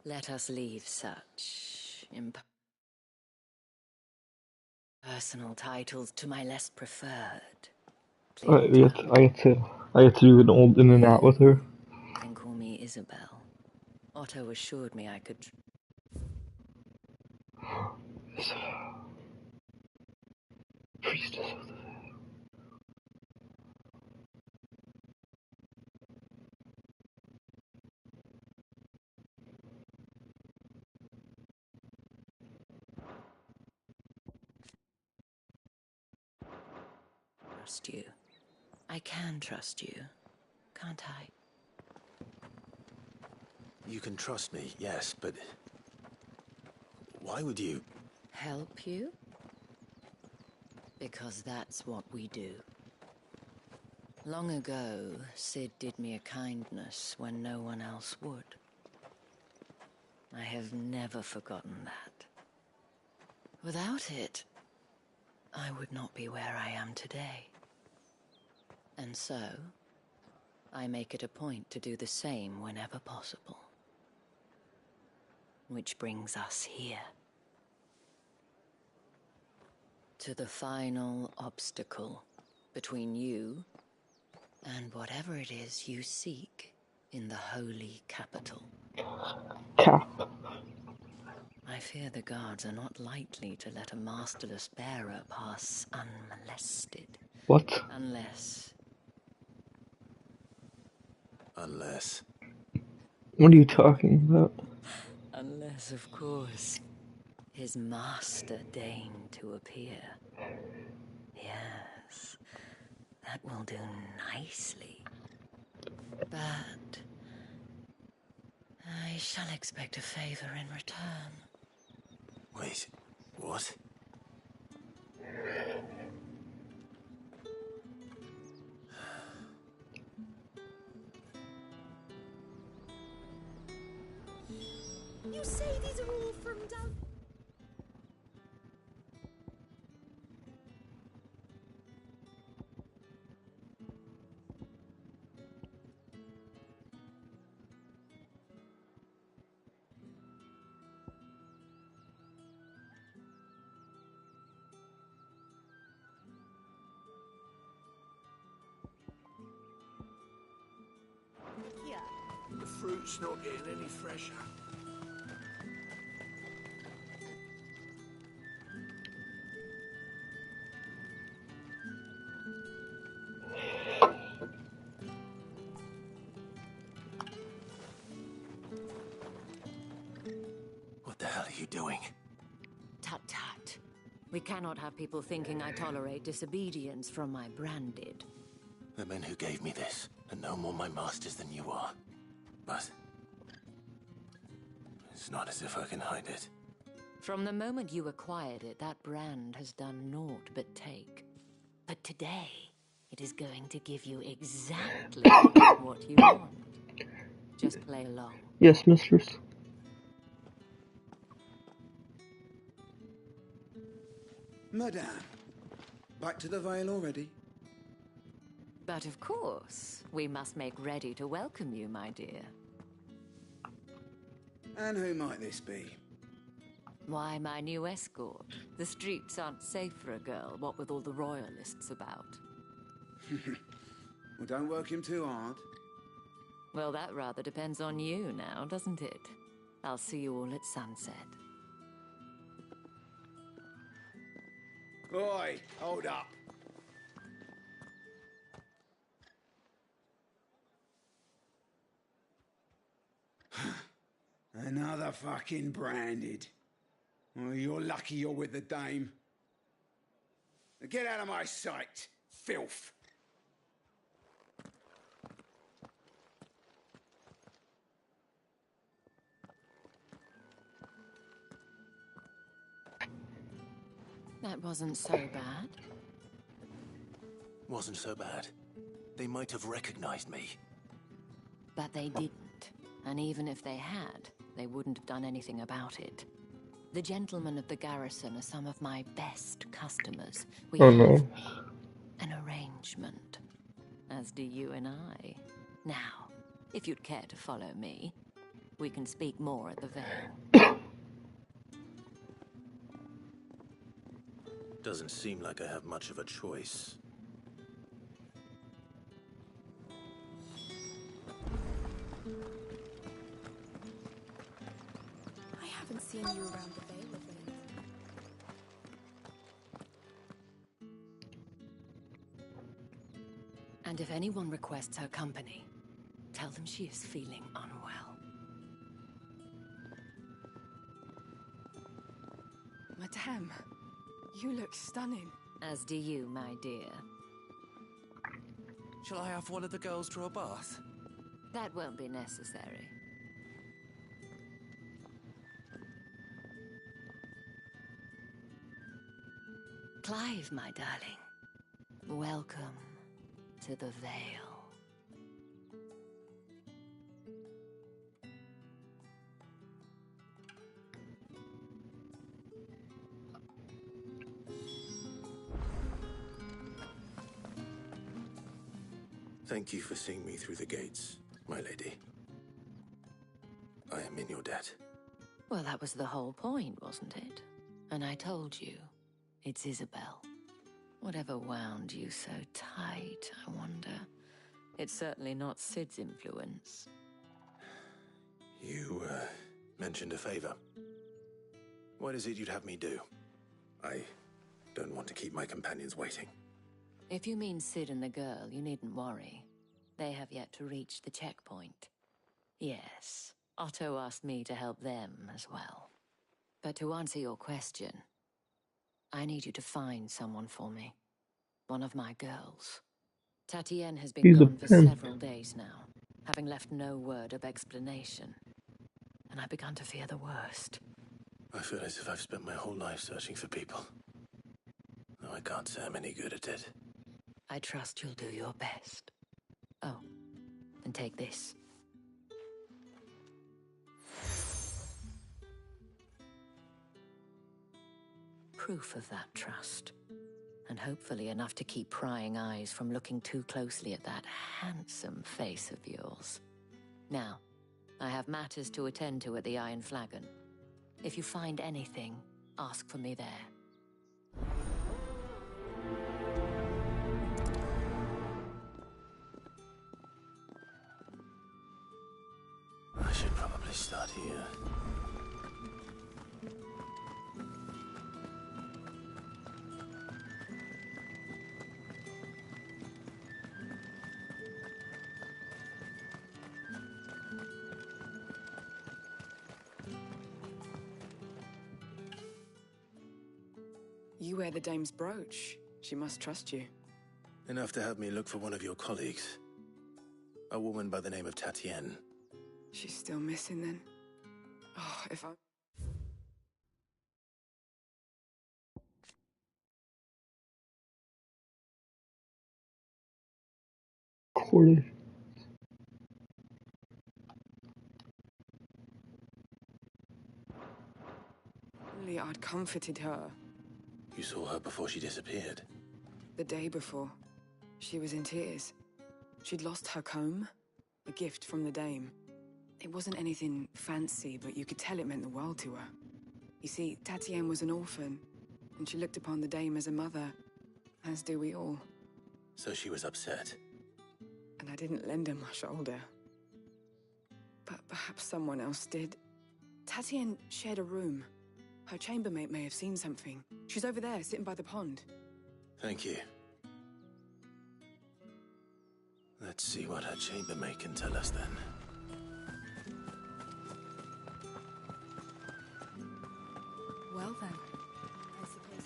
Let us leave such impersonal titles to my less preferred. I get to do an old in and out with her. You can call me Isabel. Otto assured me I could. Priestess of the Veil. Trust you. I can trust you, can't I? You can trust me, yes, but why would you? Help you? Because that's what we do. Long ago, Sid did me a kindness when no one else would. I have never forgotten that. Without it, I would not be where I am today. And so, I make it a point to do the same whenever possible. Which brings us here. To the final obstacle between you and whatever it is you seek in the holy capital. Cap. I fear the guards are not likely to let a masterless bearer pass unmolested. What? Unless... What are you talking about? Unless, of course, his master deigned to appear. Yes, that will do nicely. But I shall expect a favor in return. Wait, what? You say these are all from down... Here. The fruit's not getting any fresher. What the hell are you doing? Tut tut. We cannot have people thinking I tolerate disobedience from my branded. The men who gave me this are no more my masters than you are. But it's not as if I can hide it. From the moment you acquired it, that brand has done naught but take. But today, it is going to give you exactly what you want. Just play along. Yes, mistress. Madame, back to the Vale already? But of course, we must make ready to welcome you, my dear. And who might this be? Why, my new escort. The streets aren't safe for a girl, what with all the royalists about. Well, don't work him too hard. Well, that rather depends on you now, doesn't it? I'll see you all at sunset. Oi, hold up. Another fucking branded. Well, you're lucky you're with the dame. Now get out of my sight, filth. That wasn't so bad. Wasn't so bad. They might have recognized me. But they didn't. And even if they had, they wouldn't have done anything about it. The gentlemen of the garrison are some of my best customers. We Oh have no. an arrangement, as do you and I. Now, if you'd care to follow me, we can speak more at the Vale. Doesn't seem like I have much of a choice. I haven't seen you around the Vale of late. And if anyone requests her company, tell them she is feeling unwell. Madame, you look stunning. As do you, my dear. Shall I have one of the girls draw a bath? That won't be necessary. Clive, my darling. Welcome to the Vale. Thank you for seeing me through the gates, my lady. I am in your debt. Well, that was the whole point, wasn't it? And I told you, it's Isabel. Whatever wound you so tight, I wonder. It's certainly not Sid's influence. You, mentioned a favor. What is it you'd have me do? I don't want to keep my companions waiting. If you mean Sid and the girl, you needn't worry. They have yet to reach the checkpoint. Yes, Otto asked me to help them as well. But to answer your question, I need you to find someone for me. One of my girls. Tatienne has been He's a gone for pimp. several days now, having left no word of explanation. And I've begun to fear the worst. I feel as if I've spent my whole life searching for people. Though I can't say I'm any good at it. I trust you'll do your best. Oh, and take this. Proof of that trust. And hopefully enough to keep prying eyes from looking too closely at that handsome face of yours. Now, I have matters to attend to at the Iron Flagon. If you find anything, ask for me there. I should probably start here. You wear the dame's brooch. She must trust you. Enough to have me look for one of your colleagues. A woman by the name of Tatienne. She's still missing then. Oh, if I... Recorded. Only I'd comforted her You saw her before she disappeared. the day before. She was in tears. She'd lost her comb, a gift from the dame. It wasn't anything fancy, but you could tell it meant the world to her. You see, Tatienne was an orphan, and she looked upon the dame as a mother, as do we all. So she was upset. And I didn't lend her my shoulder. But perhaps someone else did. Tatienne shared a room. Her chambermaid may have seen something. She's over there, sitting by the pond. Thank you. Let's see what her chambermaid can tell us then. Well then, I suppose.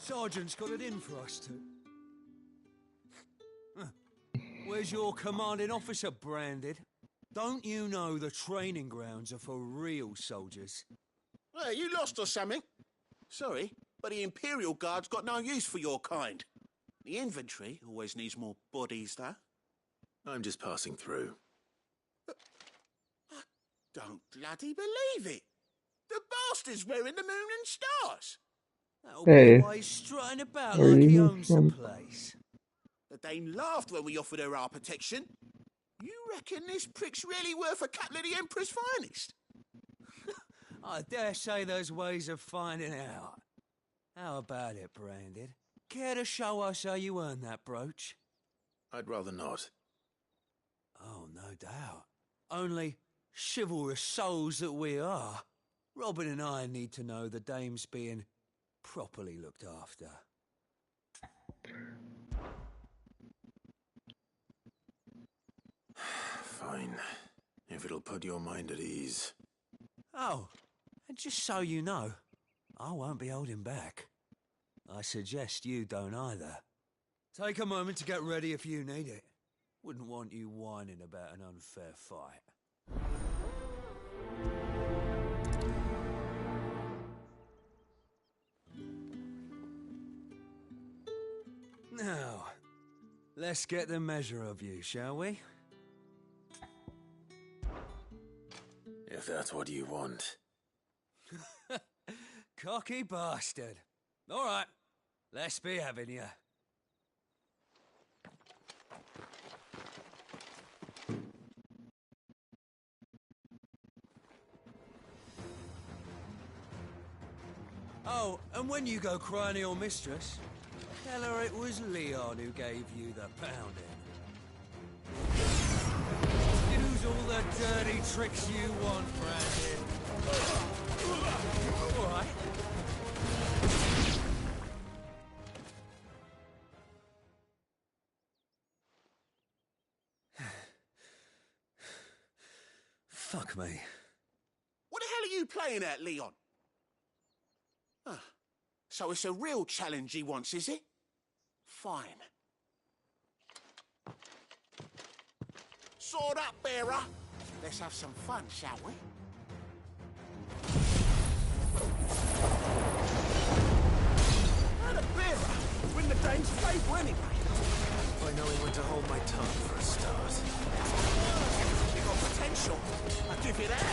Sergeant's got it in for us two. Where's your commanding officer, Branded? Don't you know the training grounds are for real soldiers? Hey, you lost or something? Sorry, but the Imperial Guard's got no use for your kind. The infantry always needs more bodies, though. I'm just passing through. I don't bloody believe it. The bastard's wearing the moon and stars. That'll Hey, be why he's strutting about where are like he you owns the from? place. The dame laughed when we offered her our protection. You reckon this prick's really worth a couple of the Emperor's finest? I dare say there's ways of finding out. How about it, Branded? Care to show us how you earned that brooch? I'd rather not. Oh, no doubt. Only chivalrous souls that we are, Robin and I need to know the dame's being properly looked after. Fine. If it'll put your mind at ease. Oh, and just so you know, I won't be holding back. I suggest you don't either. Take a moment to get ready if you need it. Wouldn't want you whining about an unfair fight. Now, let's get the measure of you, shall we? If that's what you want. Cocky bastard. All right, let's be having you. Oh, and when you go crying to your mistress, tell her it was Leon who gave you the pounding. Use all the dirty tricks you want, Brandon. All right. Fuck me. What the hell are you playing at, Leon? Ah, so it's a real challenge he wants, is it? Fine. Sword up, bearer. Let's have some fun, shall we? How the bearer? Win the dame's favour anyway. By knowing when to hold my tongue for a start. You got potential. I'll give you that.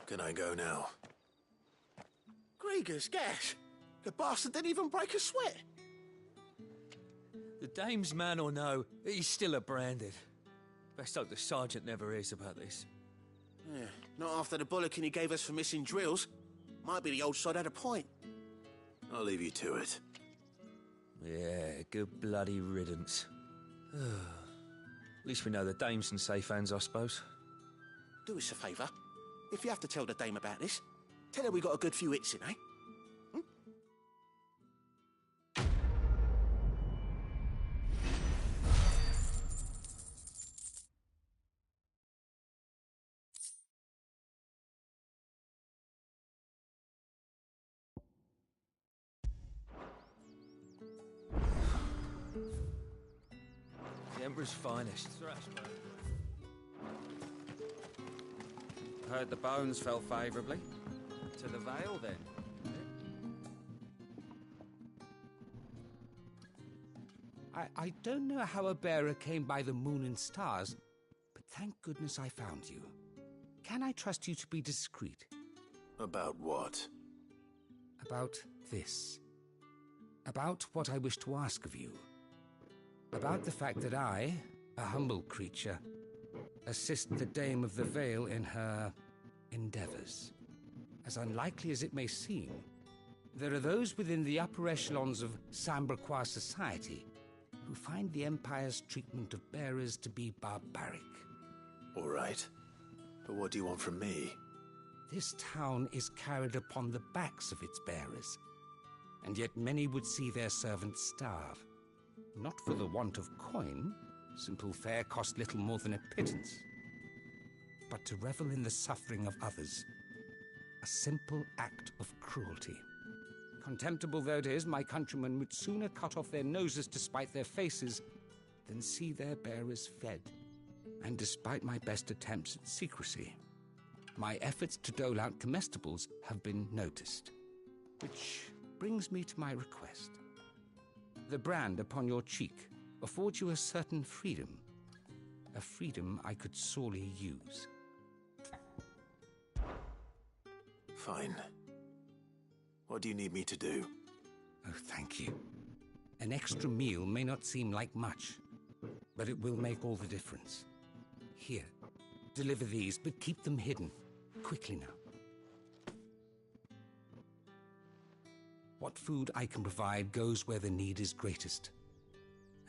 Can I go now? Grieger's gas. The bastard didn't even break a sweat. The dame's man or no, he's still a Branded. Best hope the sergeant never hears about this. Yeah, not after the bollocking he gave us for missing drills. Might be the old sod had a point. I'll leave you to it. Yeah, good bloody riddance. At least we know the dame's in safe hands, I suppose. Do us a favour. If you have to tell the dame about this, tell her we got a good few hits in, eh? The Emperor's finest. Heard the bones fell favourably. To the Vale, then. I don't know how a bearer came by the moon and stars, but thank goodness I found you. Can I trust you to be discreet? About what? About this. About what I wish to ask of you. About the fact that I, a humble creature, assist the Dame of the Vale in her endeavors. As unlikely as it may seem, there are those within the upper echelons of Samberquois society who find the Empire's treatment of bearers to be barbaric. All right. But what do you want from me? This town is carried upon the backs of its bearers, and yet many would see their servants starve. Not for the want of coin, simple fare cost little more than a pittance, but to revel in the suffering of others, a simple act of cruelty. Contemptible though it is, my countrymen would sooner cut off their noses to spite their faces than see their bearers fed. And despite my best attempts at secrecy, my efforts to dole out comestibles have been noticed. Which brings me to my request. The brand upon your cheek affords you a certain freedom. A freedom I could sorely use. Fine. What do you need me to do? Oh, thank you. An extra meal may not seem like much, but it will make all the difference. Here, deliver these, but keep them hidden. Quickly now. What food I can provide goes where the need is greatest.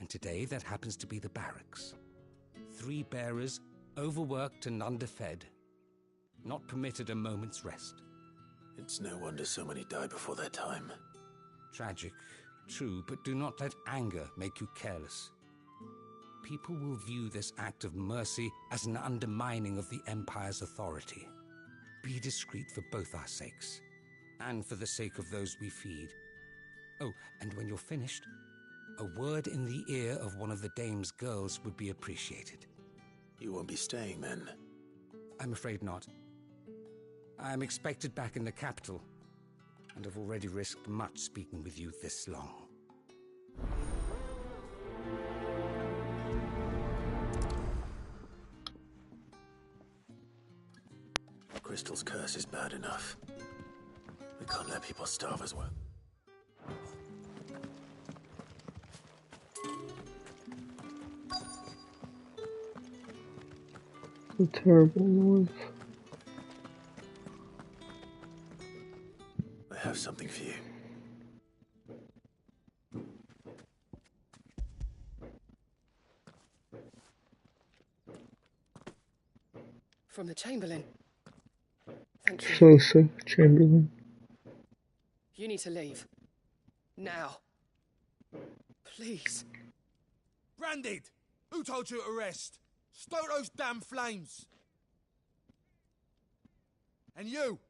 And today that happens to be the barracks. 3 bearers, overworked and underfed, not permitted a moment's rest. It's no wonder so many die before their time. Tragic, true, but do not let anger make you careless. People will view this act of mercy as an undermining of the Empire's authority. Be discreet for both our sakes, and for the sake of those we feed. Oh, and when you're finished, a word in the ear of one of the Dame's girls would be appreciated. You won't be staying then? I'm afraid not. I am expected back in the capital, and have already risked much speaking with you this long. Crystal's curse is bad enough. We can't let people starve as well. A terrible noise. I have something for you. From the Chamberlain. Thank you. So, Chamberlain. You need to leave. Now. Please. Branded! Who told you to rest? Stoke those damn flames! And you!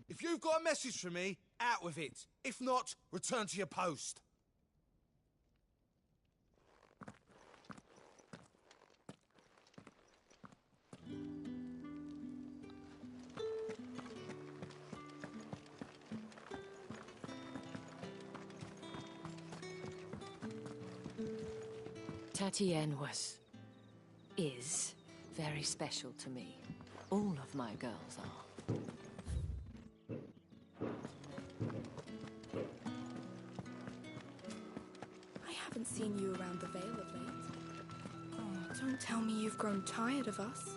If you've got a message for me, out with it. If not, return to your post. Tatienne is very special to me. All of my girls are. I haven't seen you around the Vale of late. Oh, don't tell me you've grown tired of us.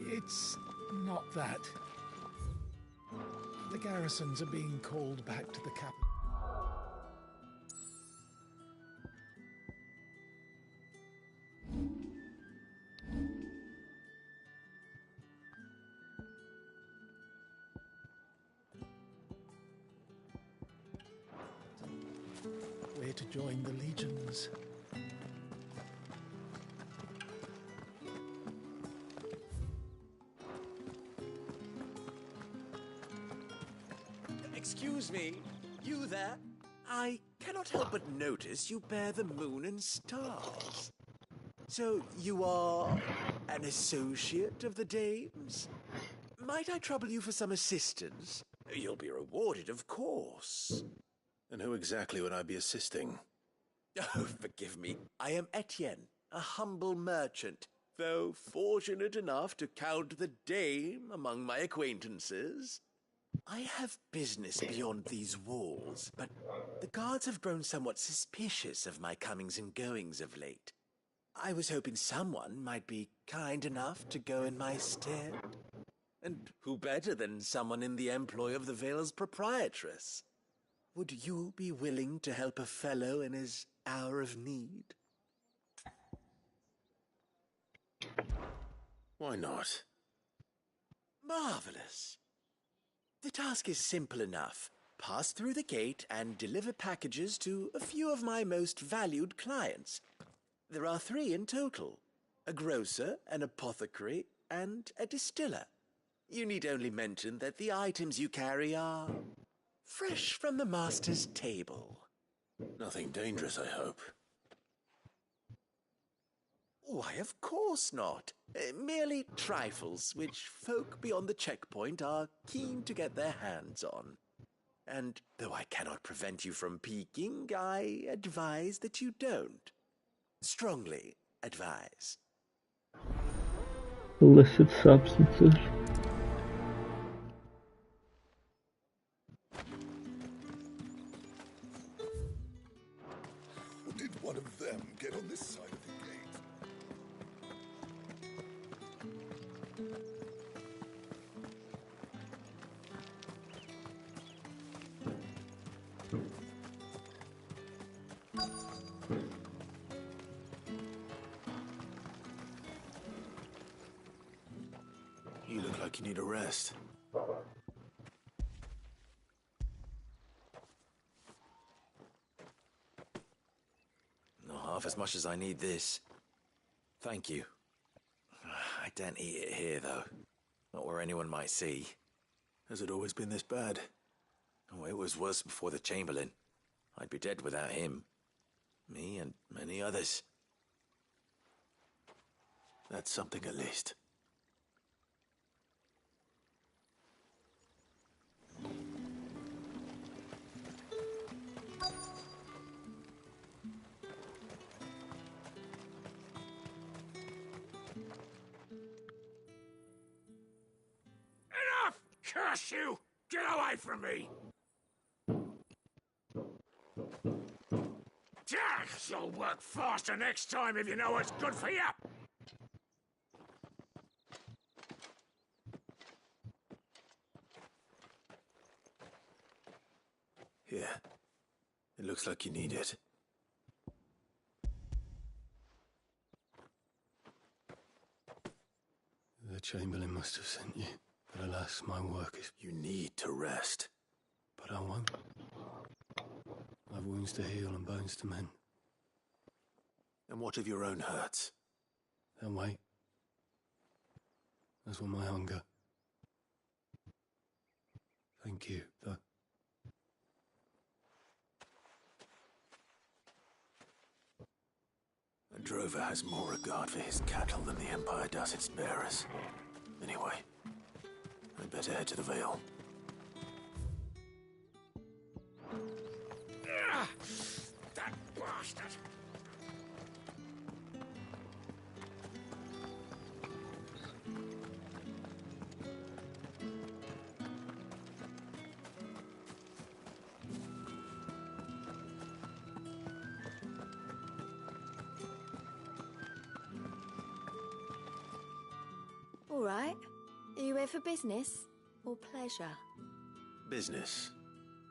It's not that. The garrisons are being called back to the capital. We're to join the legions. Excuse me, you there? I cannot help but notice you bear the moon and stars. So you are an associate of the dames? Might I trouble you for some assistance? You'll be rewarded, of course. And who exactly would I be assisting? Oh, forgive me. I am Etienne, a humble merchant, though fortunate enough to count the dame among my acquaintances. I have business beyond these walls, but the guards have grown somewhat suspicious of my comings and goings of late. I was hoping someone might be kind enough to go in my stead. And who better than someone in the employ of the Vale's proprietress? Would you be willing to help a fellow in his hour of need? Why not? Marvelous. The task is simple enough. Pass through the gate and deliver packages to a few of my most valued clients. There are 3 in total: a grocer, an apothecary, and a distiller. You need only mention that the items you carry are fresh from the master's table. Nothing dangerous, I hope. Why, of course not. Merely trifles which folk beyond the checkpoint are keen to get their hands on. And though I cannot prevent you from peeking, I advise that you don't. Strongly advise. Illicit substances. Did one of them get on this side of the gate? You look like you need a rest. Not half as much as I need this. Thank you. I don't eat it here, though. Not where anyone might see. Has it always been this bad? Oh, it was worse before the Chamberlain. I'd be dead without him. Me and many others. That's something at least. Enough! Curse you! Get away from me! You'll work faster next time if you know what's good for you! Here. It looks like you need it. The Chamberlain must have sent you. But alas, my work is... You need to rest. But I won't. I've wounds to heal and bones to mend. And what of your own hurts? They'll wait. As will my hunger. Thank you, though. A drover has more regard for his cattle than the Empire does its bearers. Anyway, I'd better head to the Vale. That bastard! All right. Are you here for business or pleasure? Business,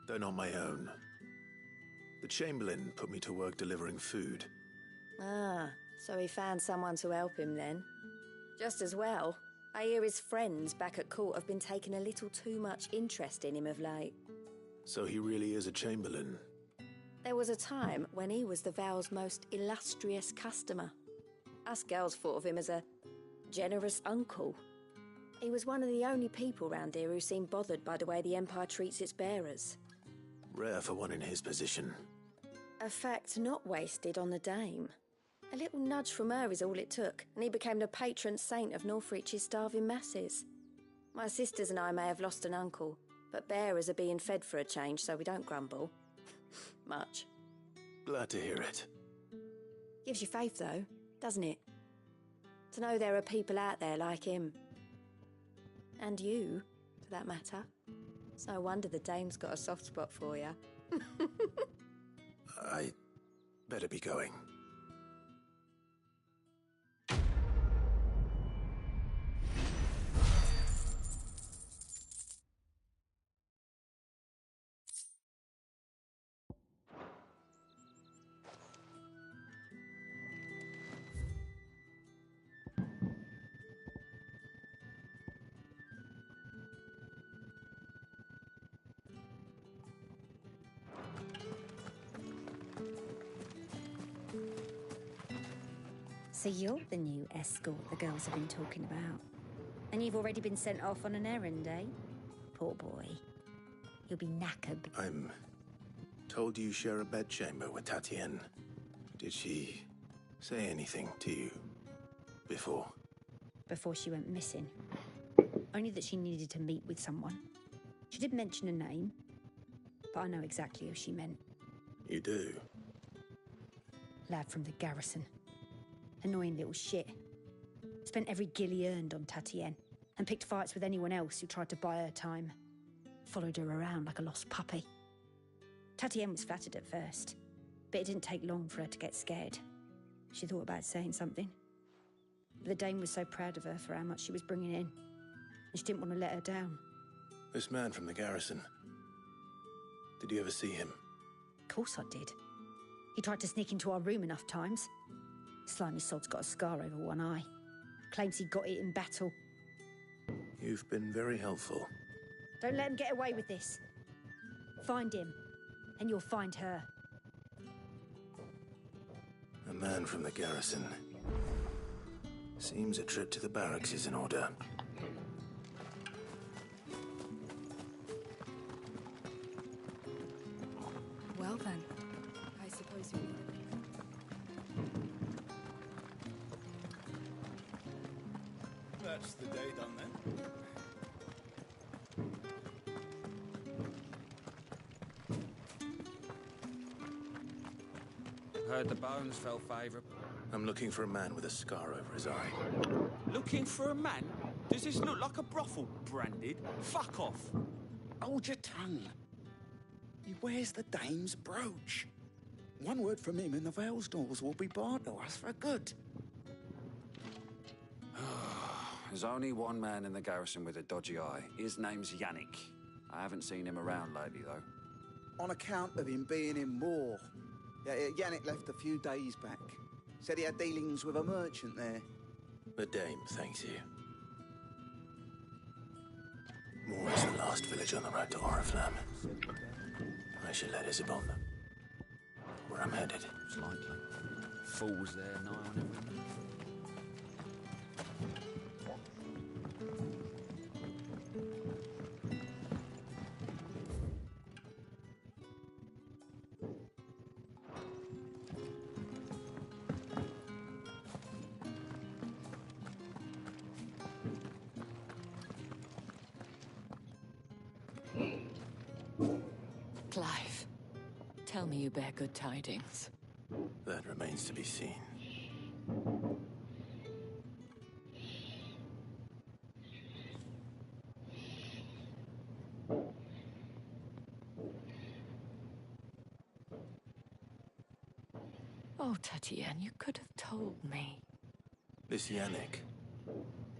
though not my own. The Chamberlain put me to work delivering food. Ah, so he found someone to help him then. Just as well. I hear his friends back at court have been taking a little too much interest in him of late. So he really is a Chamberlain? There was a time when he was the Vale's most illustrious customer. Us girls thought of him as a generous uncle. He was one of the only people round here who seemed bothered by the way the Empire treats its bearers. Rare for one in his position. A fact not wasted on the Dame. A little nudge from her is all it took, and he became the patron saint of Northreach's starving masses. My sisters and I may have lost an uncle, but bearers are being fed for a change, so we don't grumble. Much. Glad to hear it. Gives you faith, though, doesn't it? To know there are people out there like him. And you, for that matter. It's no wonder the Dame's got a soft spot for you. I better be going. So you're the new escort the girls have been talking about. And you've already been sent off on an errand, eh? Poor boy. You'll be knackered. I'm told you share a bedchamber with Tatienne. Did she say anything to you before? Before she went missing. Only that she needed to meet with someone. She did mention a name, but I know exactly who she meant. You do? Lad from the garrison. Annoying little shit. Spent every gil he earned on Tatienne, and picked fights with anyone else who tried to buy her time. Followed her around like a lost puppy. Tatienne was flattered at first, but it didn't take long for her to get scared. She thought about saying something. But the Dame was so proud of her for how much she was bringing in, and she didn't want to let her down. This man from the garrison. Did you ever see him? Of course I did. He tried to sneak into our room enough times. Slimy sod's got a scar over one eye. Claims he got it in battle. You've been very helpful. Don't let him get away with this. Find him, and you'll find her. A man from the garrison. Seems a trip to the barracks is in order. Well then, I suppose you need it. That's the day done then. Heard the bones fell favourable. I'm looking for a man with a scar over his eye. Looking for a man? Does this look like a brothel, Branded? Fuck off. Hold your tongue. He wears the Dame's brooch. One word from him and the Vale's doors will be barred to us for good. There's only one man in the garrison with a dodgy eye. His name's Yannick. I haven't seen him around lately, though. On account of him being in war. Yeah, Yannick left a few days back. Said he had dealings with a merchant there. The Dame thanks you. Moore is the last village on the road to Oriflamme. I should let Isabel know where I'm headed. It's likely. Fools there, nigh on every minute. Clive, tell me you bear good tidings. That remains to be seen. Oh, Tatienne, you could have told me. This Yannick.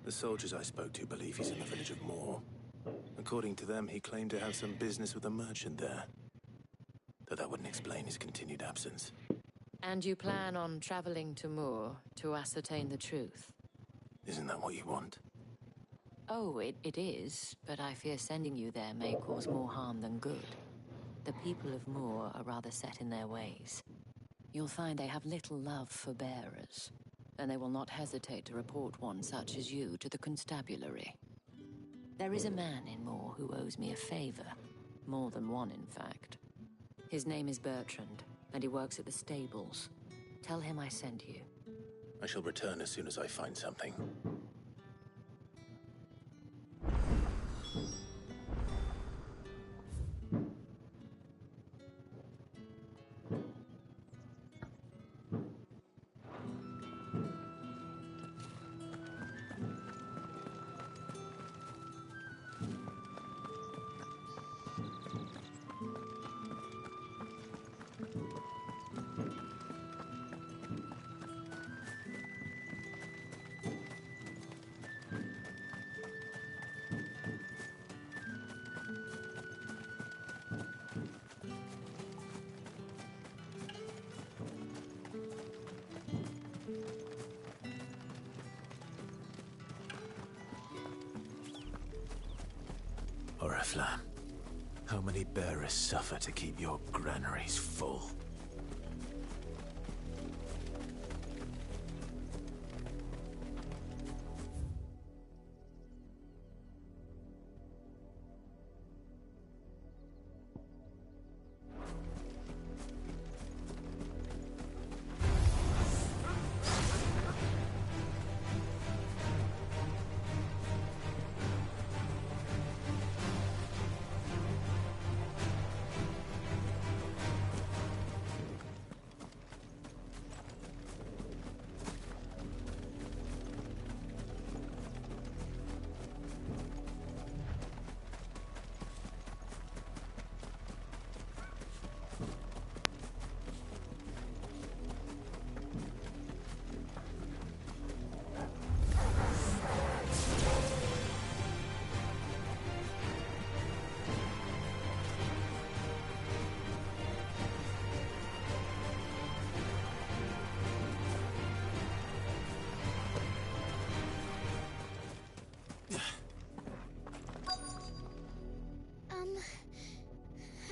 The soldiers I spoke to believe he's in the village of Moore. A According to them, he claimed to have some business with a merchant there. Though that wouldn't explain his continued absence. And you plan on traveling to Moor to ascertain the truth? Isn't that what you want? Oh, it is, but I fear sending you there may cause more harm than good. The people of Moor are rather set in their ways. You'll find they have little love for bearers, and they will not hesitate to report one such as you to the constabulary. There is a man in Moor who owes me a favor. More than one, in fact. His name is Bertrand, and he works at the stables. Tell him I sent you. I shall return as soon as I find something. Oriflamme, how many bearers suffer to keep your granaries full?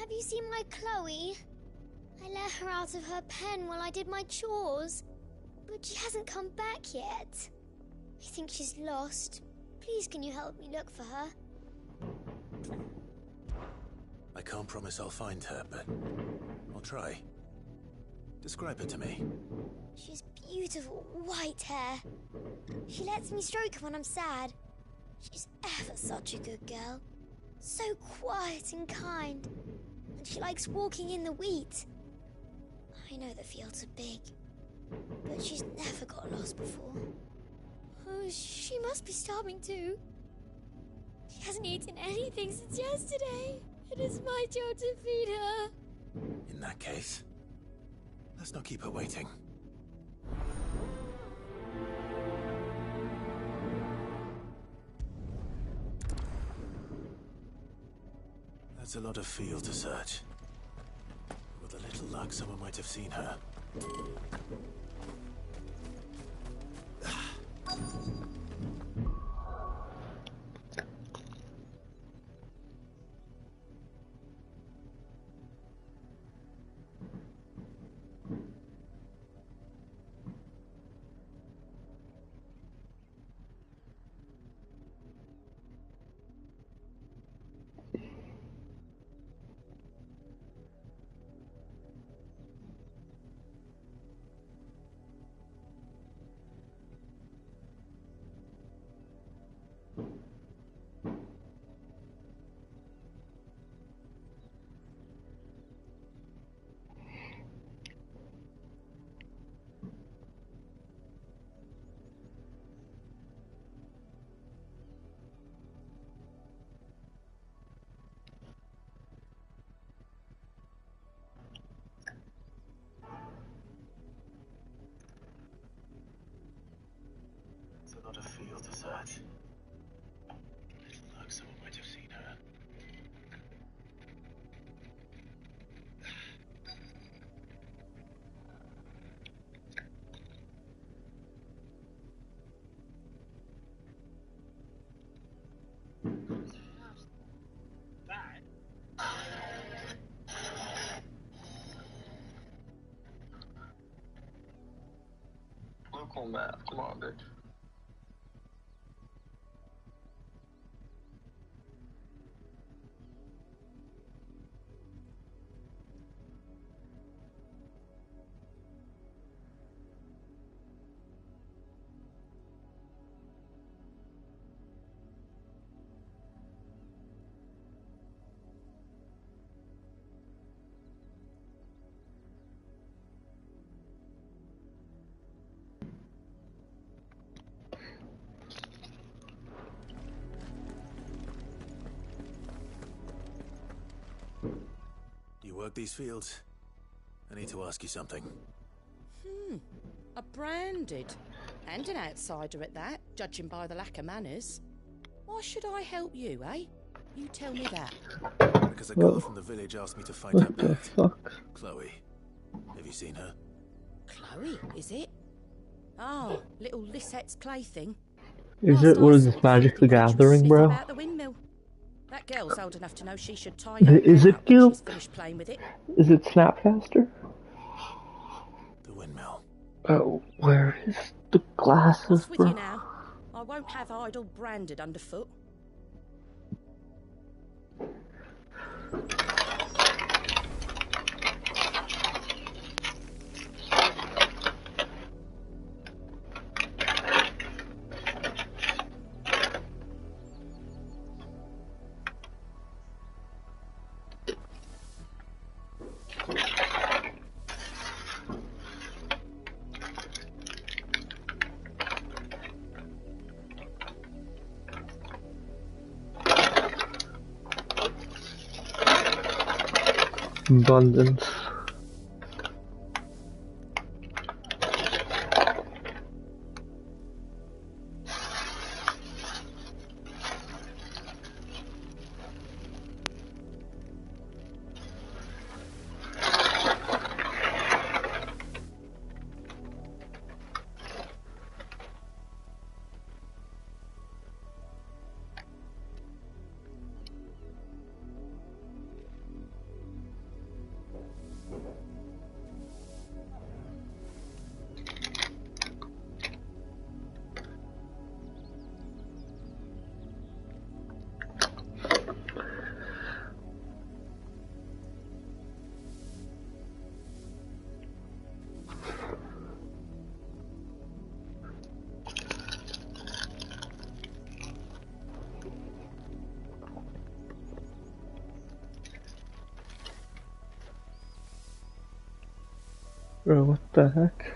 Have you seen my Chloe? I let her out of her pen while I did my chores, but she hasn't come back yet. I think she's lost. Please, can you help me look for her? I can't promise I'll find her, but I'll try. Describe her to me. She's beautiful white hair. She lets me stroke her when I'm sad. She's ever such a good girl. So quiet and kind. And she likes walking in the wheat. I know the fields are big, but she's never got lost before. Oh, she must be starving too. She hasn't eaten anything since yesterday. It is my job to feed her. In that case, let's not keep her waiting. That's a lot of field to search. With a little luck, someone might have seen her. whole map. Come on, bitch. You work these fields? I need to ask you something. A branded. And an outsider at that, judging by the lack of manners. Why should I help you, eh? You tell me that. Because a girl from the village asked me to find her What the pet. fuck? Chloe. Have you seen her? Chloe, is it? Oh, little Lisette's plaything. Is it, what is this, Magic the Gathering, bro? About the windmill. That girl's old enough to know she should tie Is her it Gil? she's finished playing with it. Is it Snapcaster? The windmill. Oh, where is the glasses, What's with bro? you now? I won't have idle branded underfoot. Abundance. Bro, what the heck?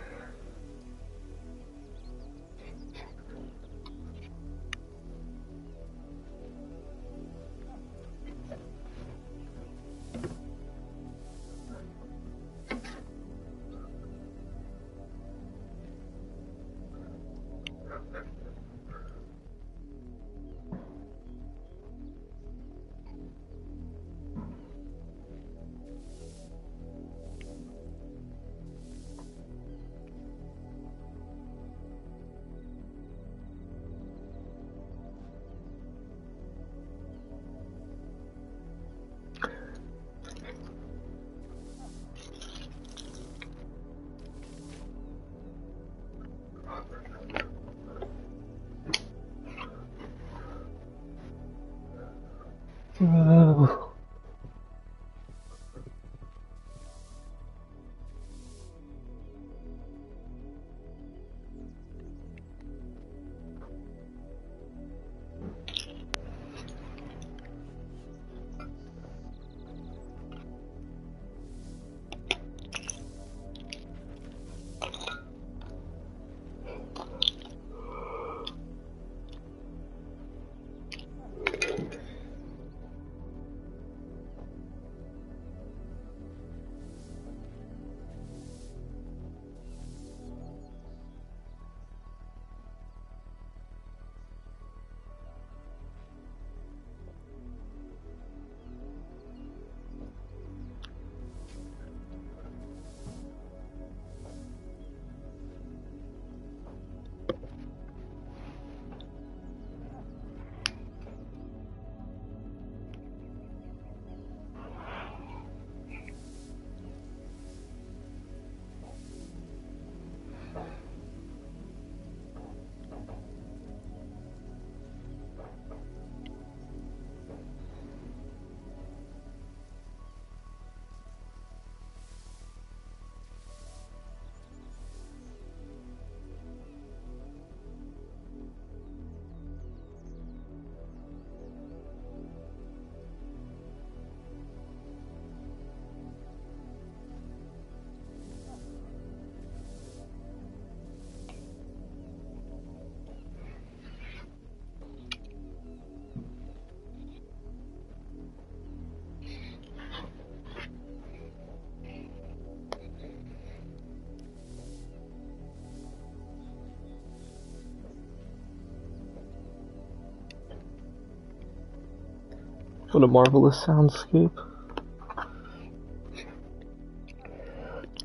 What a marvelous soundscape.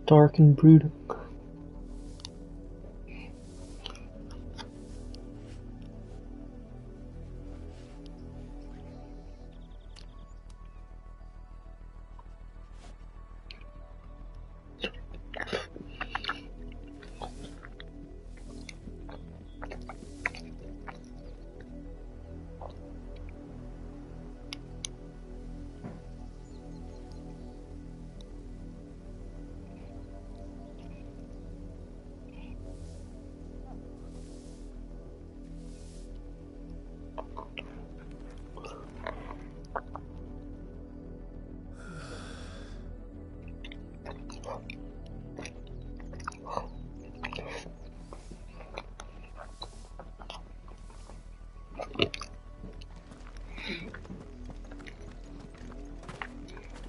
Dark and brooding.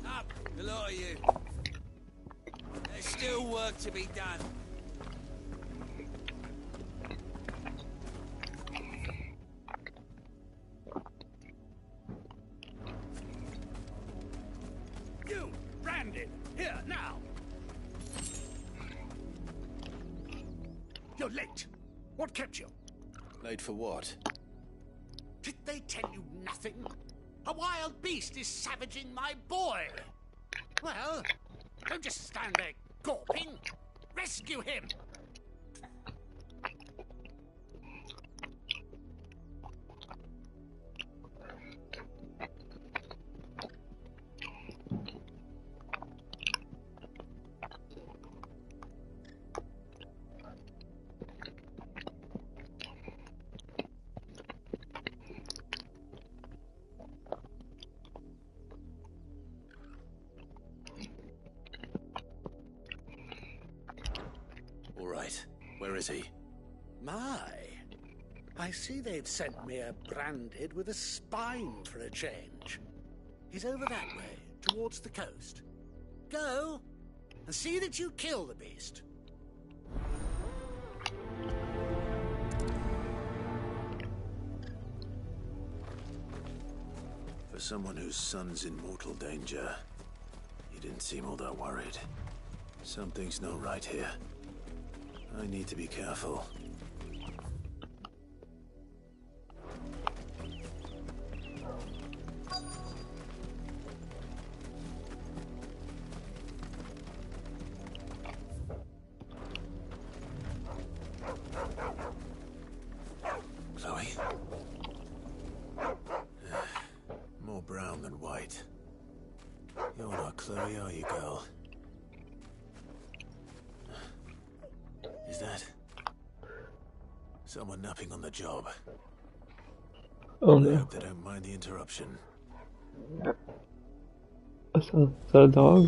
Up, the lot of you. There's still work to be done. You, Brandon, here, now! You're late. What kept you? Late for what? Did they tell you nothing? A wild beast is savaging my boy. Well, don't just stand there gawping. Rescue him! All right. Where is he? My, I see they've sent me a branded with a spine for a change. He's over that way, towards the coast. Go, and see that you kill the beast. For someone whose son's in mortal danger, he didn't seem all that worried. Something's not right here. I need to be careful. Chloe? More brown than white. You're not Chloe, are you, girl? Is that someone napping on the job? Oh I no. hope they don't mind the interruption. Is that a dog?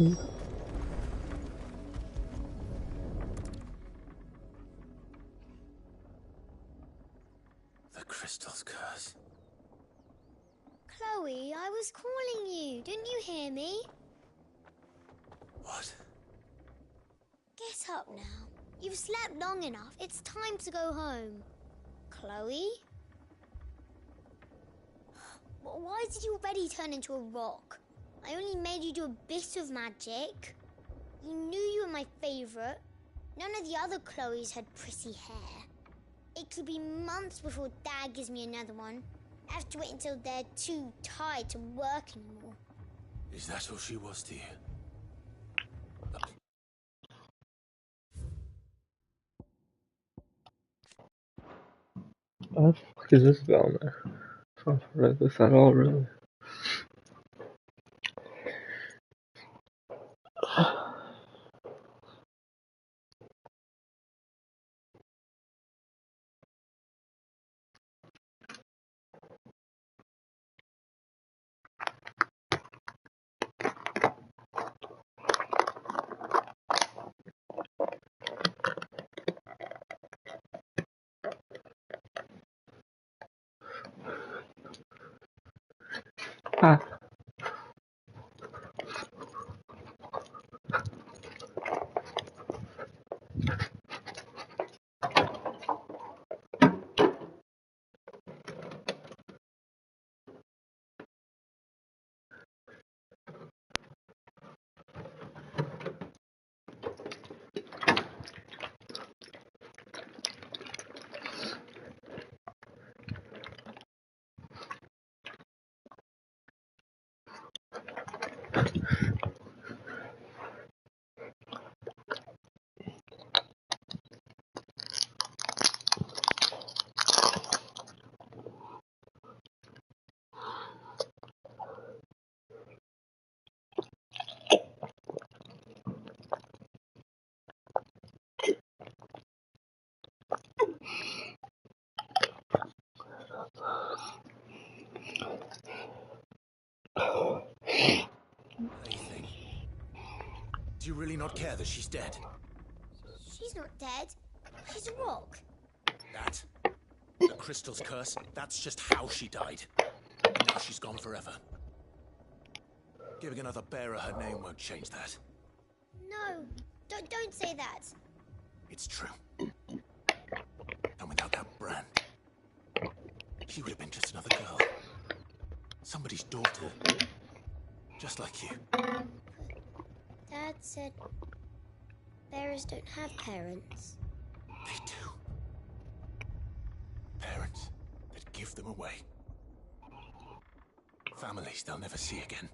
The crystal's curse. Chloe, I was calling you. Didn't you hear me? What? Get up now. You've slept long enough. It's time to go home. Chloe? Why did you already turn into a rock? I only made you do a bit of magic. You knew you were my favourite. None of the other Chloes had pretty hair. It could be months before Dad gives me another one. I have to wait until they're too tired to work anymore. Is that all she was to you? What the fuck is this down there? I don't read this at all, really. Ah. you really not care that she's dead? She's not dead. She's a rock. That? The crystal's curse? That's just how she died. Now she's gone forever. Giving another bearer her name won't change that. No, don't say that. It's true. And without that brand, she would have been just another girl. Somebody's daughter. Just like you. Dad said bearers don't have parents. They do. Parents that give them away. Families they'll never see again.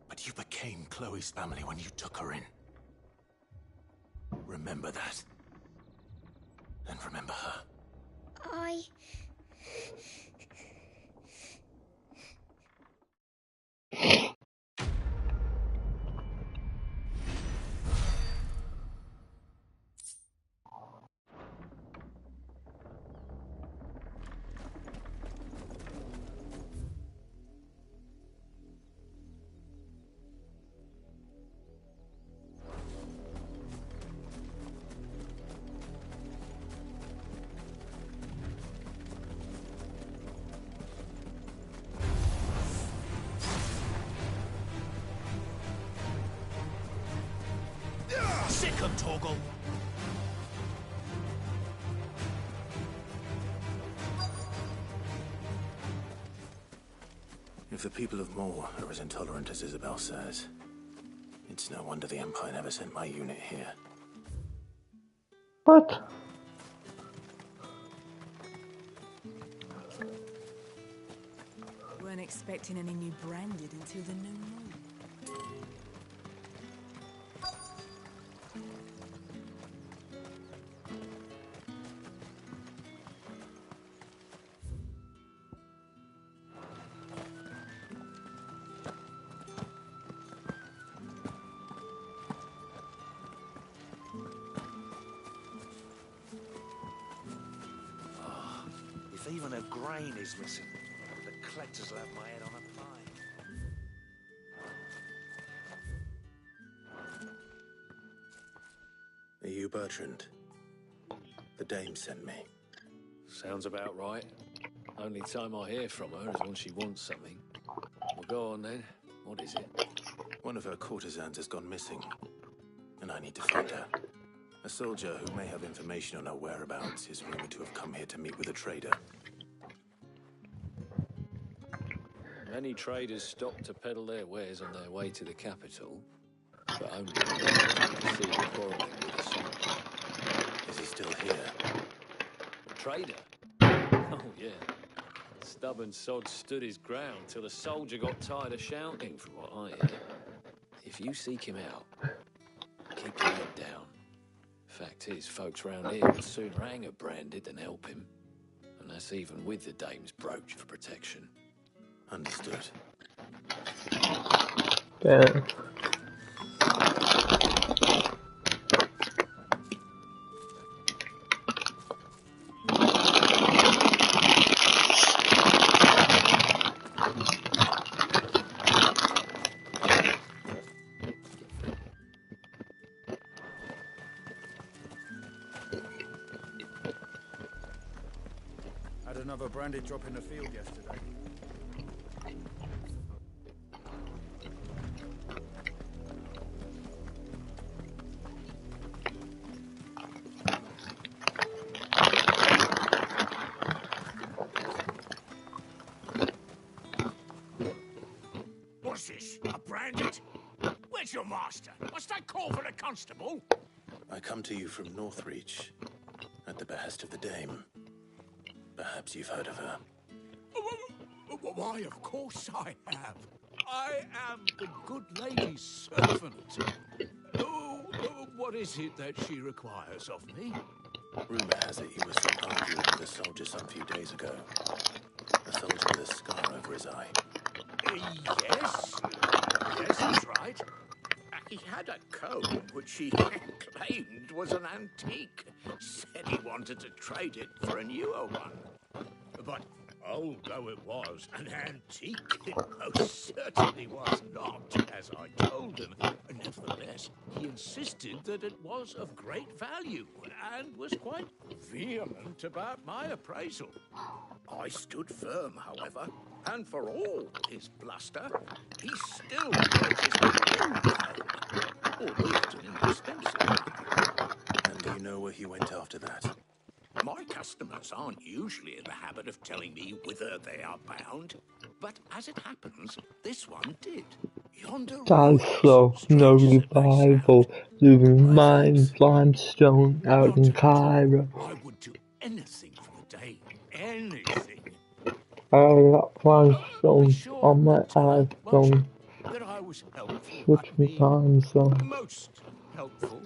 But you became Chloe's family when you took her in. Remember that. And remember her. Sick of Torgal! If the people of Moor are as intolerant as Isabel says, it's no wonder the Empire never sent my unit here. What? Weren't expecting any new branded until the new moon. If even a grain is missing, the collectors will have my head on a pike. Are you Bertrand? The dame sent me. Sounds about right. Only time I hear from her is when she wants something. Well, go on then. What is it? One of her courtesans has gone missing, and I need to find her. A soldier who may have information on her whereabouts is rumored to have come here to meet with a trader. Many traders stop to peddle their wares on their way to the capital, but only when they see the quarrelling with the soldier. Is he still here? The trader? Oh, yeah. Stubborn sod stood his ground till the soldier got tired of shouting, from what I hear. If you seek him out, keep your head down. Fact is, folks round here would sooner hang a branded than help him. And that's even with the dame's brooch for protection. Understood. Damn. Had another branded drop in the field yesterday. What's this? A branded? Where's your master? Must I call for a constable? I come to you from Northreach, at the behest of the dame. Perhaps you've heard of her. Why, of course I have. I am the good lady's servant. What is it that she requires of me? Rumor has it you were seen arguing with a soldier some few days ago. A soldier with a scar over his eye. Yes. Yes, that's right. He had a comb which he claimed was an antique. Said he wanted to trade it for a newer one. But Old though it was, an antique it most certainly was not, as I told him. Nevertheless, he insisted that it was of great value, and was quite vehement about my appraisal. I stood firm, however, and for all his bluster, he still purchased a new comb, albeit an inexpensive one. And do you know where he went after that? My customers aren't usually in the habit of telling me whither they are bound, but as it happens, this one did. Yonder That's so no revival. Living mine, limestone out in Cairo. I would do anything for the day, anything. I got limestone on my iPhone. That I was helpful. Switch me time zone. Most helpful.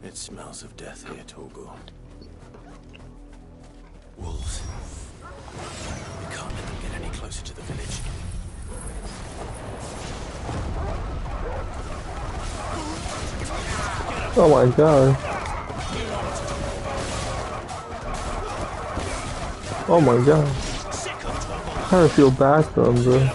It smells of death here, Torgal. Wolves. We can't let them get any closer to the village. Oh my god. Oh my god. I kind of feel bad for him, bro.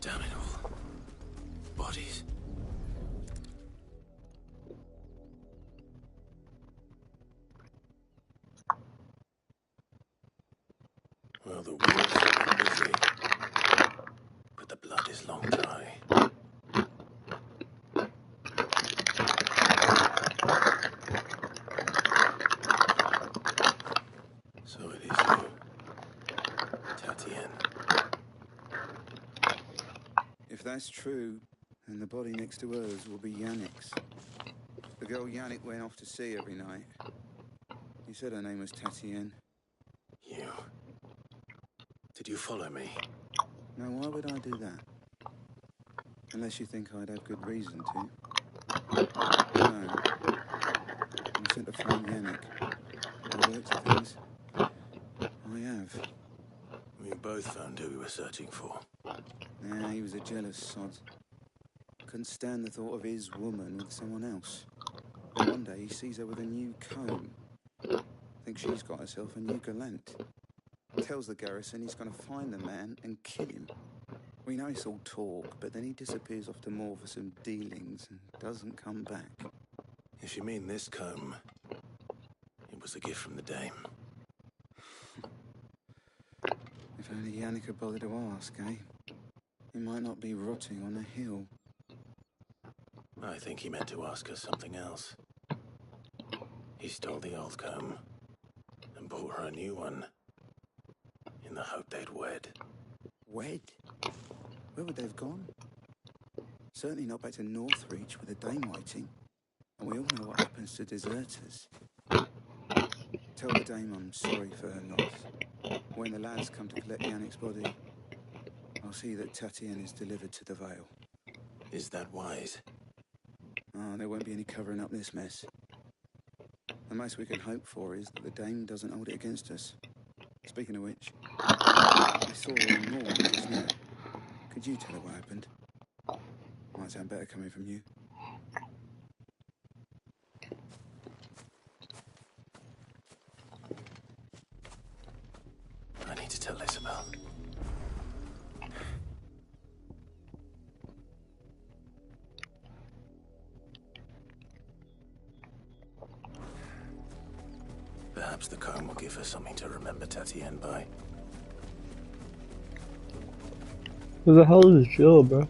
Damn it all. Bodies. Well, the wolves are busy, but the blood is long dry. So it is you, Tatienne. If that's true, then the body next to hers will be Yannick's. The girl Yannick went off to see every night. He said her name was Tatienne. You. Did you follow me? Now, why would I do that? Unless you think I'd have good reason to. No. I'm sent to find Yannick. By the looks of things, I have. We both found who we were searching for. Nah, he was a jealous sod. Couldn't stand the thought of his woman with someone else. Then one day he sees her with a new comb. Thinks she's got herself a new gallant. Tells the garrison he's going to find the man and kill him. We know it's all talk, but then he disappears off to Moor for some dealings and doesn't come back. If you mean this comb, it was a gift from the dame. If only Yannick had bothered to ask, eh? He might not be rotting on a hill. I think he meant to ask us something else. He stole the old comb and bought her a new one in the hope they'd wed. Wed? Where would they have gone? Certainly not back to Northreach with a dame waiting. And we all know what happens to deserters. Tell the dame I'm sorry for her loss. When the lads come to collect Yannick's body, I'll see that Tatienne is delivered to the Vale. Is that wise? Oh, there won't be any covering up this mess. The most we can hope for is that the dame doesn't hold it against us. Speaking of which, I saw her in Moor just now. Could you tell her what happened? Might sound better coming from you. I need to tell Isabel. Perhaps the comb will give her something to remember Tatienne by. Who the hell is Jill, bro?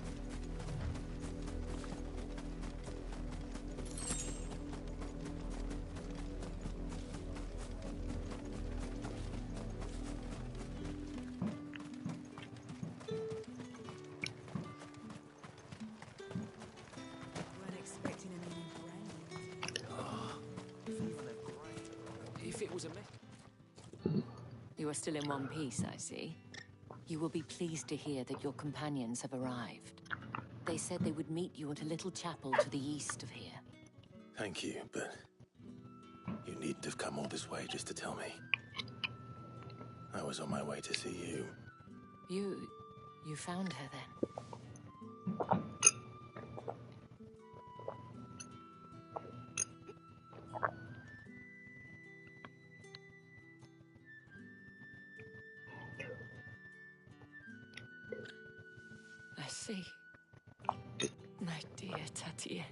If it was a mech. You are still in one piece, I see. You will be pleased to hear that your companions have arrived. They said they would meet you at a little chapel to the east of here. Thank you, but you needn't have come all this way just to tell me. I was on my way to see you. You found her then? I see. My dear Tatienne.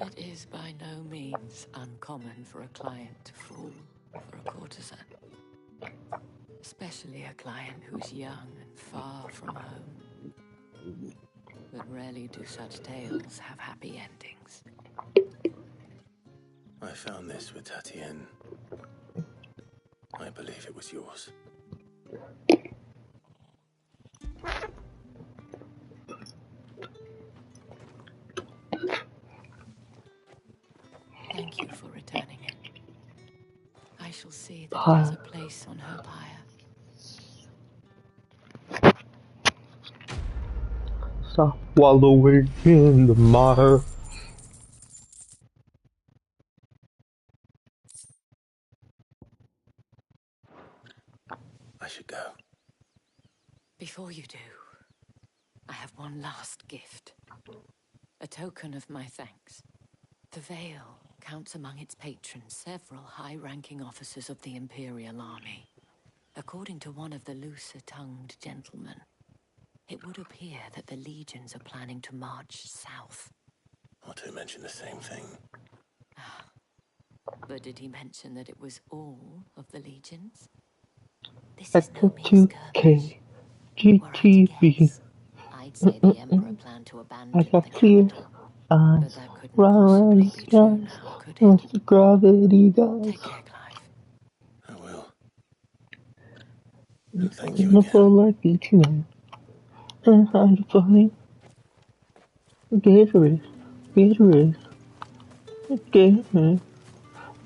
It is by no means uncommon for a client to fall for a courtesan. Especially a client who's young and far from home. But rarely do such tales have happy endings. I found this with Tatienne. I believe it was yours. Thank you for returning it. I shall see that it has a place on her pyre. Stop wallowing in the mire. I should go. Before you do, I have one last gift. A token of my thanks. The Vale counts among its patrons several high-ranking officers of the Imperial Army. According to one of the looser-tongued gentlemen, it would appear that the legions are planning to march south. Otto mentioned the same thing. But did he mention that it was all of the legions? This is no mere skirmish. GTV. I'd say the Emperor planned to abandon I got the tears, capital. eyes, round the skies, once the gravity dies. Take care, Clive. I will. And thank you I again. feel like eating man. And I'm funny. Gatorade, Gatorade, Gatorade.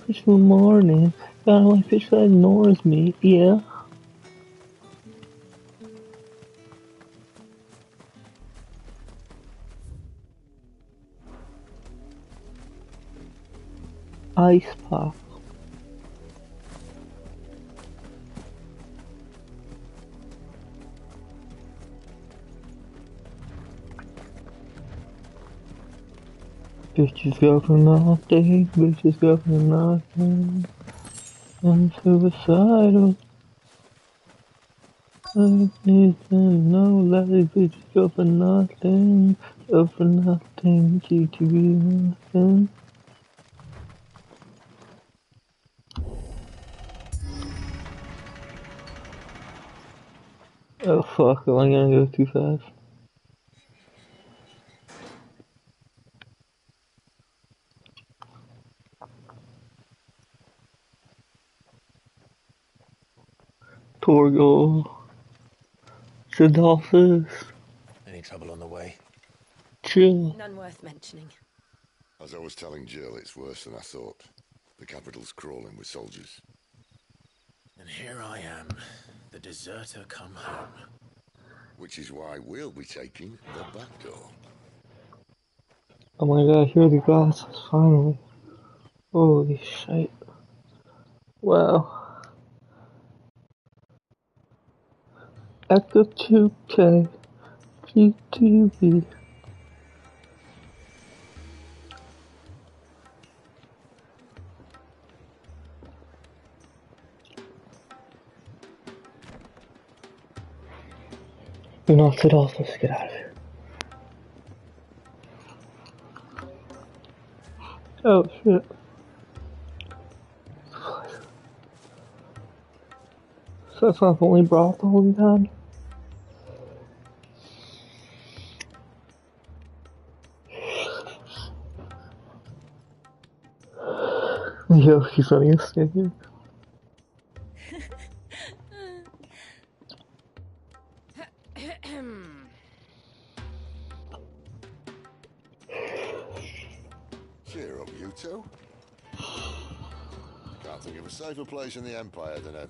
Fish in the morning, got my fish that ignores me, yeah. Ice pop. Bitches go for nothing, bitches go for nothing. I'm suicidal. I need to know that these bitches go for nothing. Go for nothing, GTV nothing. Oh fuck, am I gonna go too fast? Torgal. Sidolphus. Any trouble on the way? Chill. None worth mentioning. As I was telling Jill, it's worse than I thought. The capital's crawling with soldiers. And here I am, the deserter come home. Which is why we'll be taking the back door. Oh my god, I hear the glasses, finally. Holy shit. Wow. Echo 2K. GTV. You're not Sidolphus, get out of here. Oh shit. So that's not the only brothel in town. Yo, he's running a stadium. Cheer up, you two. Can't think of a safer place in the Empire than a...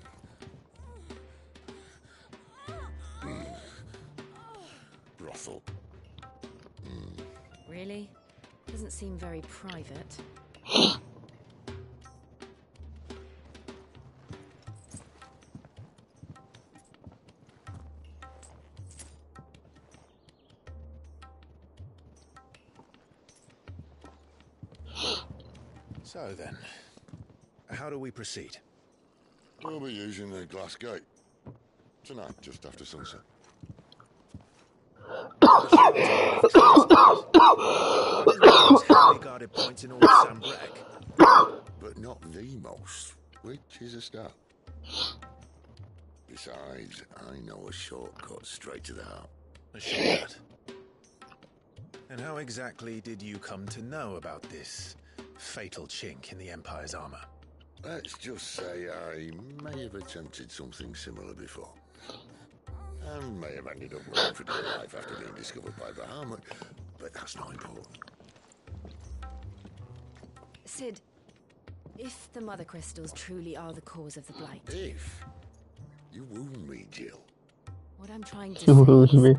brothel. Really? Doesn't seem very private. So then, how do we proceed? We'll be using the glass gate. Tonight, just after sunset. Heavily guarded points in all of Sambrek. But not the most, which is a start. Besides, I know a shortcut straight to the heart. A shortcut? And how exactly did you come to know about this fatal chink in the Empire's armor? Let's just say I may have attempted something similar before. And may have ended up running for dear life after being discovered by Bahamut, but that's not important. Sid, if the Mother Crystals truly are the cause of the Blight... If? You wound me, Jill. What I'm trying to You say is, me.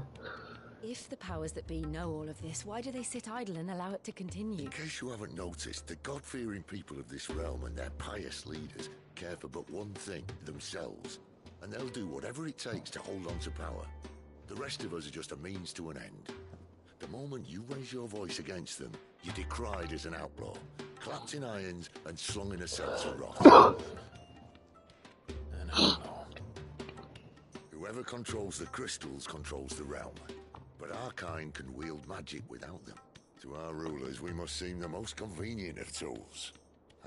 if the powers that be know all of this, why do they sit idle and allow it to continue? In case you haven't noticed, the God-fearing people of this realm and their pious leaders care for but one thing, themselves. And they'll do whatever it takes to hold on to power. The rest of us are just a means to an end. The moment you raise your voice against them, you're decried as an outlaw, clapped in irons and slung in a cell to rot. An outlaw. Whoever controls the crystals controls the realm. But our kind can wield magic without them. To our rulers, we must seem the most convenient of tools.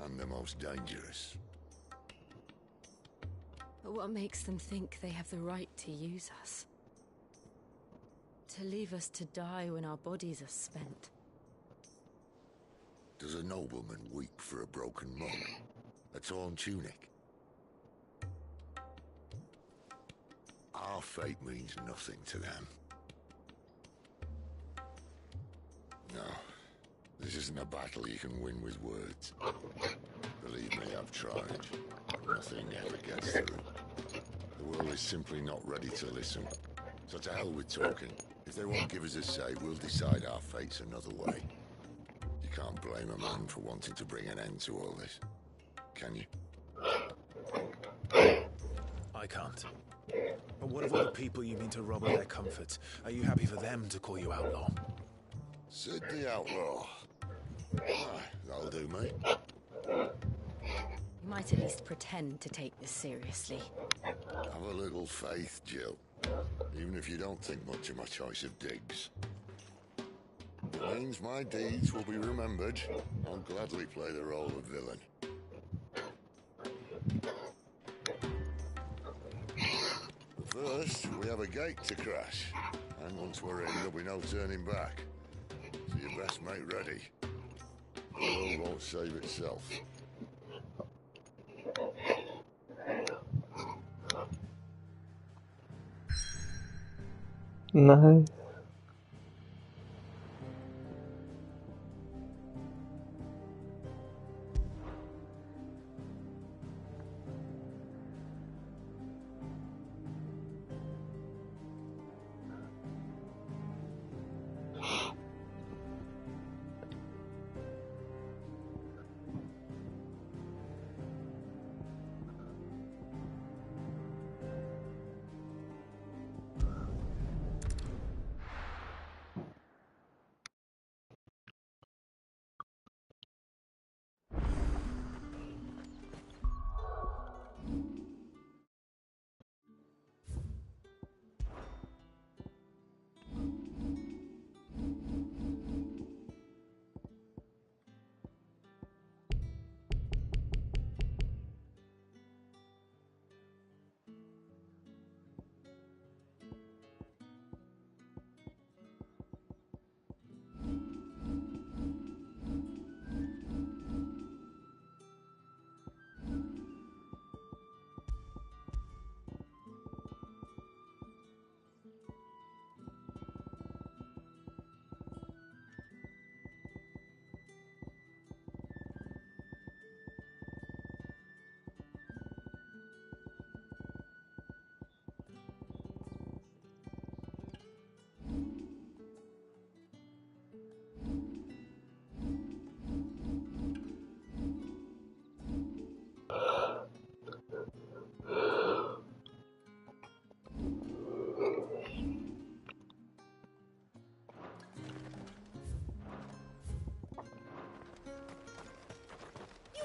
And the most dangerous. But what makes them think they have the right to use us? To leave us to die when our bodies are spent? Does a nobleman weep for a broken monk? A torn tunic? Our fate means nothing to them. No, this isn't a battle you can win with words. Believe me, I've tried. Nothing ever gets through. The world is simply not ready to listen. So to hell with talking. If they won't give us a say, we'll decide our fates another way. You can't blame a man for wanting to bring an end to all this, can you? I can't. But what of all the people you mean to rob of their comforts? Are you happy for them to call you outlaw? Sid the Outlaw. That'll do, mate. You might at least pretend to take this seriously. Have a little faith, Jill. Even if you don't think much of my choice of digs. It means my deeds will be remembered. I'll gladly play the role of villain. But first, we have a gate to crash. And once we're in, there'll be no turning back. So you best make ready. The world won't save itself. Nice.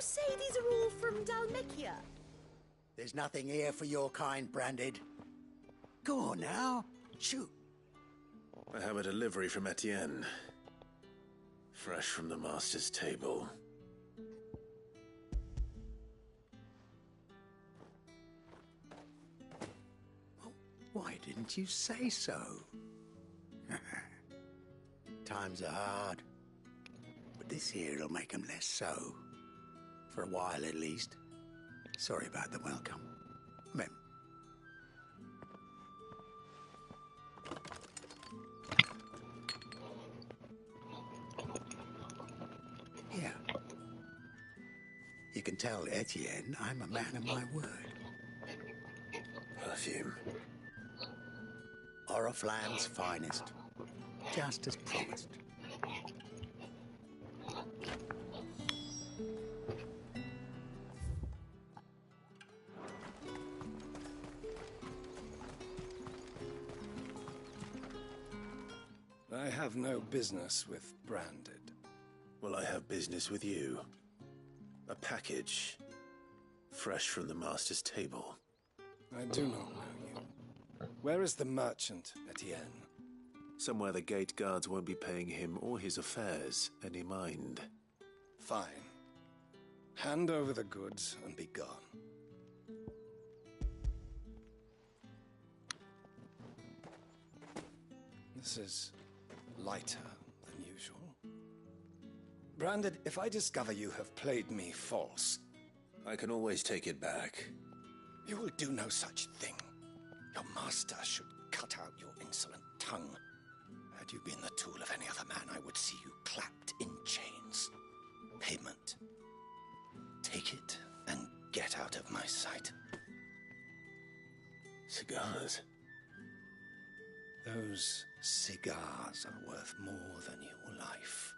you say these are all from Dalmekia? There's nothing here for your kind, Branded. Go on now, shoot. I have a delivery from Etienne. Fresh from the master's table. Why didn't you say so? Times are hard. But this here'll make 'em less so. For a while, at least. Sorry about the welcome. Mem. Yeah. You can tell Etienne I'm a man of my word. Perfume. Oriflamme's finest. Just as promised. I have no business with Branded. Well, I have business with you. A package. Fresh from the master's table. I do not know you. Where is the merchant, Etienne? Somewhere the gate guards won't be paying him or his affairs any mind. Fine. Hand over the goods and be gone. This is lighter than usual. Branded, if I discover you have played me false... I can always take it back. You will do no such thing. Your master should cut out your insolent tongue. Had you been the tool of any other man, I would see you clapped in chains. Payment. Take it and get out of my sight. Cigars? Those cigars are worth more than your life.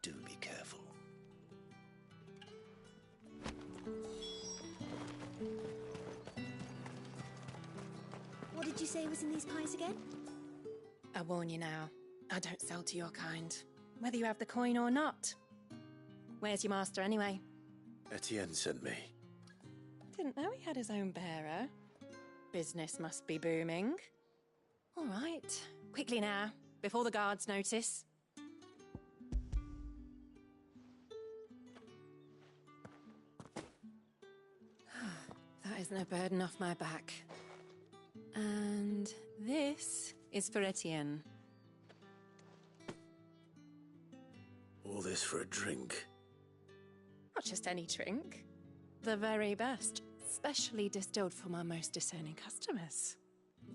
Do be careful. What did you say was in these pies again? I warn you now, I don't sell to your kind, whether you have the coin or not. Where's your master anyway? Etienne sent me. Didn't know he had his own bearer. Business must be booming. All right, quickly now, before the guards notice. That is no burden off my back. And this is for Etienne. All this for a drink? Not just any drink. The very best, specially distilled for my most discerning customers.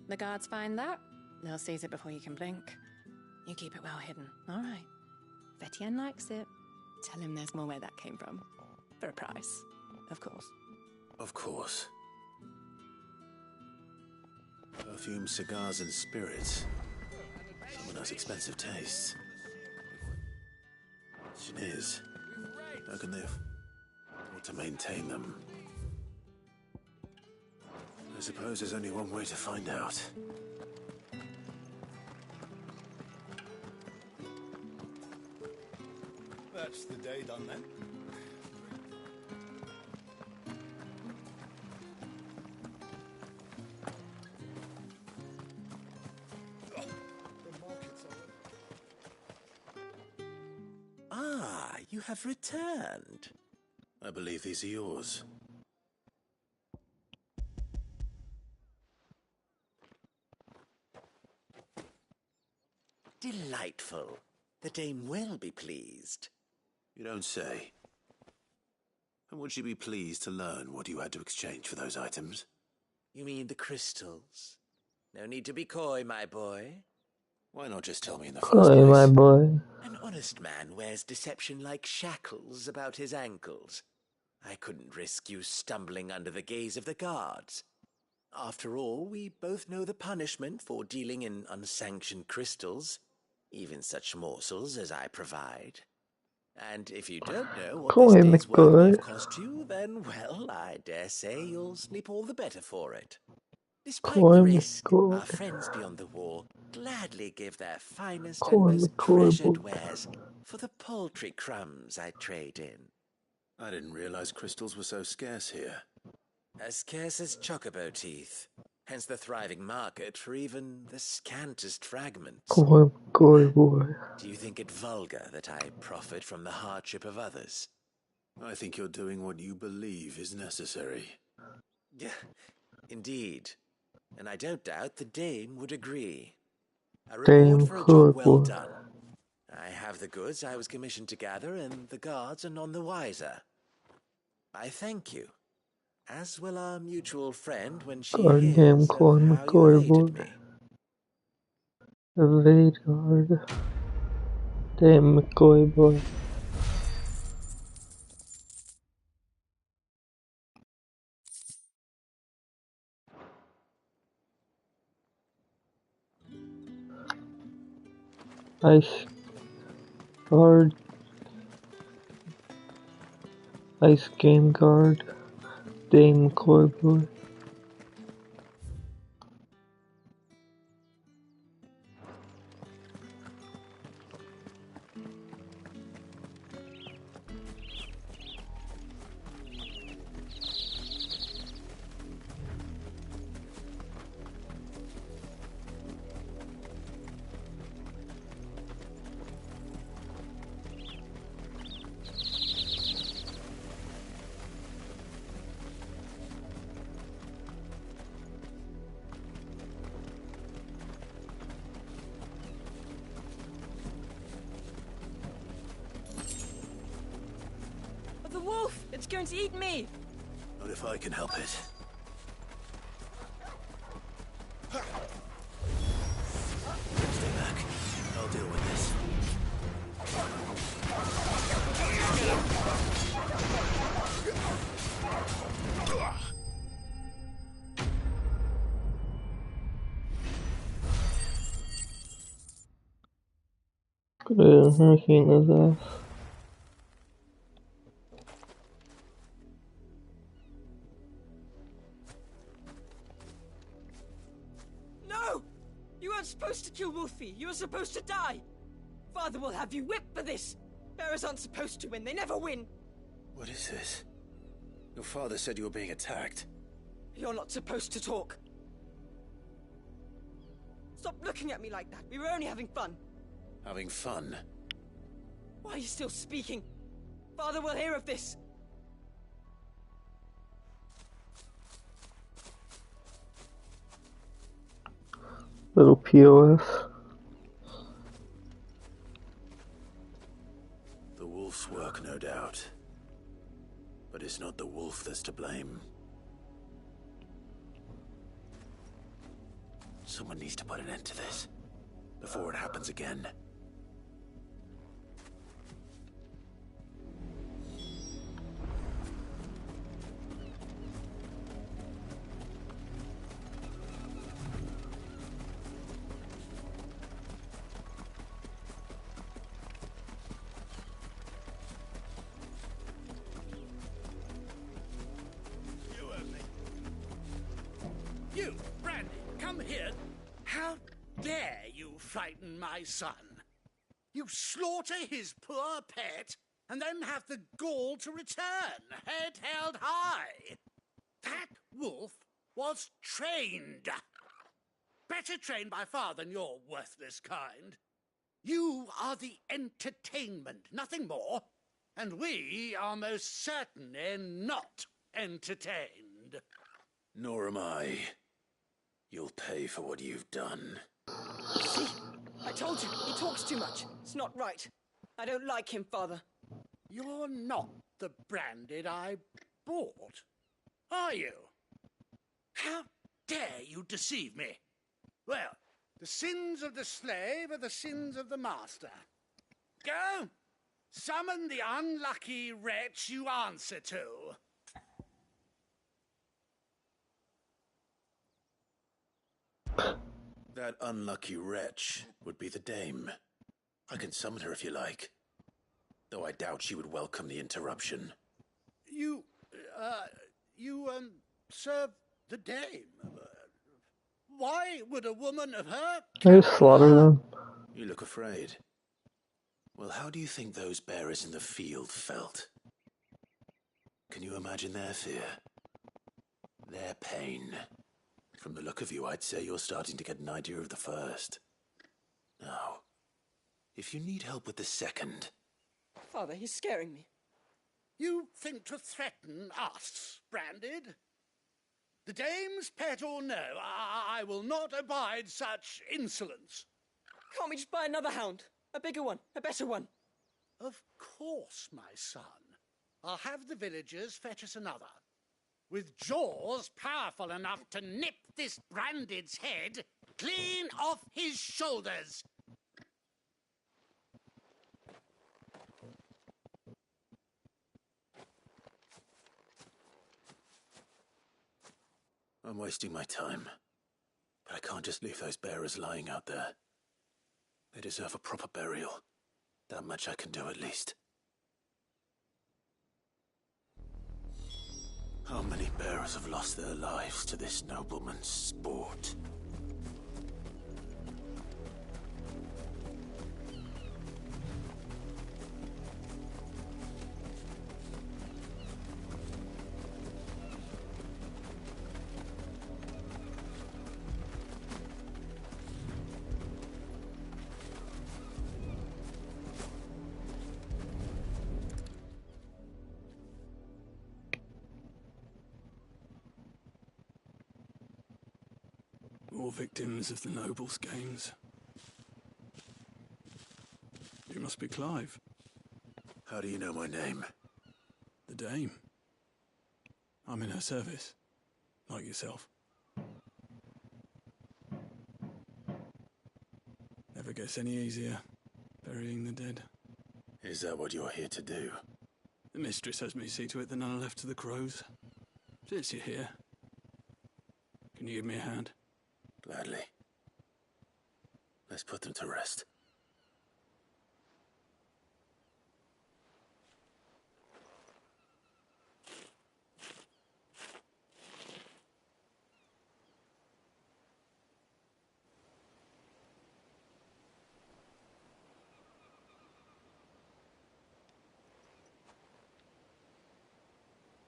The guards find that, they'll seize it before you can blink. You keep it well hidden, all right? If Etienne likes it, tell him there's more where that came from. For a price, of course. Of course. Perfume, cigars, and spirits. Someone has expensive tastes. Engineers. How can they afford to maintain them? I suppose there's only one way to find out. That's the day done then. Ah, you have returned. I believe these are yours. Delightful. The dame will be pleased. You don't say. And would she be pleased to learn what you had to exchange for those items? You mean the crystals? No need to be coy, my boy. Why not just tell me in the Coy, first place? my boy. An honest man wears deception like shackles about his ankles. I couldn't risk you stumbling under the gaze of the guards. After all, we both know the punishment for dealing in unsanctioned crystals, even such morsels as I provide. And if you don't know what Coy, this my day's work may have boy. cost you, then, well, I dare say you'll sleep all the better for it. Despite Coy, the my risk, boy. our friends beyond the wall gladly give their finest Coy, and my most coy treasured boy. wares for the paltry crumbs I trade in. I didn't realize crystals were so scarce here. As scarce as chocobo teeth. Hence the thriving market for even the scantest fragments. Goy boy. Do you think it vulgar that I profit from the hardship of others? I think you're doing what you believe is necessary. Yeah, indeed. And I don't doubt the dame would agree. A reward for a job well done. I have the goods I was commissioned to gather, and the guards are none the wiser. I thank you, as will our mutual friend when she Goddamn hears of how you Goy evaded boy. me. Evade guard. Damn McCoy boy. Ice guard. Ice game guard. Dame McCoy boy. The wolf! It's going to eat me! Not if I can help it. Stay back. I'll deal with this. Good hurricane his ass. No! You weren't supposed to kill Wolfie. You were supposed to die. Father will have you whipped for this. Bearers aren't supposed to win. They never win. What is this? Your father said you were being attacked. You're not supposed to talk. Stop looking at me like that. We were only having fun. Having fun? Why are you still speaking? Father will hear of this. Little POS. The wolf's work, no doubt. But it's not the wolf that's to blame. Someone needs to put an end to this, before it happens again. You, Brandy, come here. How dare you frighten my son? You slaughter his poor pet, and then have the gall to return, head held high. That wolf was trained. Better trained by far than your worthless kind. You are the entertainment, nothing more. And we are most certainly not entertained. Nor am I. You'll pay for what you've done. See? I told you. He talks too much. It's not right. I don't like him, Father. You're not the Branded I bought, are you? How dare you deceive me? Well, the sins of the slave are the sins of the master. Go, summon the unlucky wretch you answer to. That unlucky wretch would be the dame. I can summon her if you like. Though I doubt she would welcome the interruption. You serve the dame. Why would a woman of her... I just slaughter them. You look afraid. Well, how do you think those bearers in the field felt? you imagine their fear? Their pain? From the look of you, I'd say you're starting to get an idea of the first. Now, if you need help with the second... Father, he's scaring me. You think to threaten us, Branded? The dame's pet or no, I will not abide such insolence. Can't we just buy another hound? A bigger one, a better one. Of course, my son. I'll have the villagers fetch us another. With jaws powerful enough to nip this Branded's head clean off his shoulders. I'm wasting my time. But I can't just leave those bearers lying out there. They deserve a proper burial. That much I can do at least. How many bearers have lost their lives to this nobleman's sport? More victims of the nobles' games. You must be Clive. How do you know my name? The Dame. I'm in her service, like yourself. Never gets any easier, burying the dead. Is that what you're here to do? The mistress has me see to it that none are left to the crows. Since you're here, can you give me a hand? Gladly. Let's put them to rest.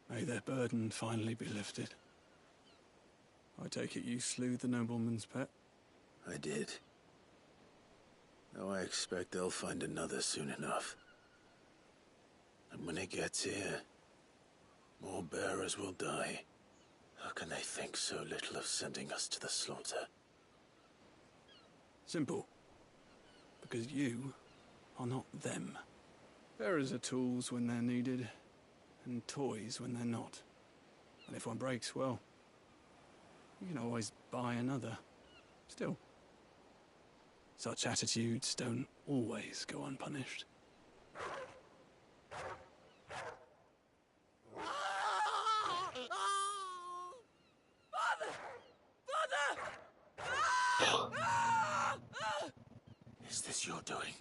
May their burden finally be lifted. I take it you slew the nobleman's pet? I did. Now I expect they'll find another soon enough. And when it gets here, more bearers will die. How can they think so little of sending us to the slaughter? Simple. Because you are not them. Bearers are tools when they're needed, and toys when they're not. And if one breaks, well, you can always buy another. Still, such attitudes don't always go unpunished. Father! Father! Is this your doing?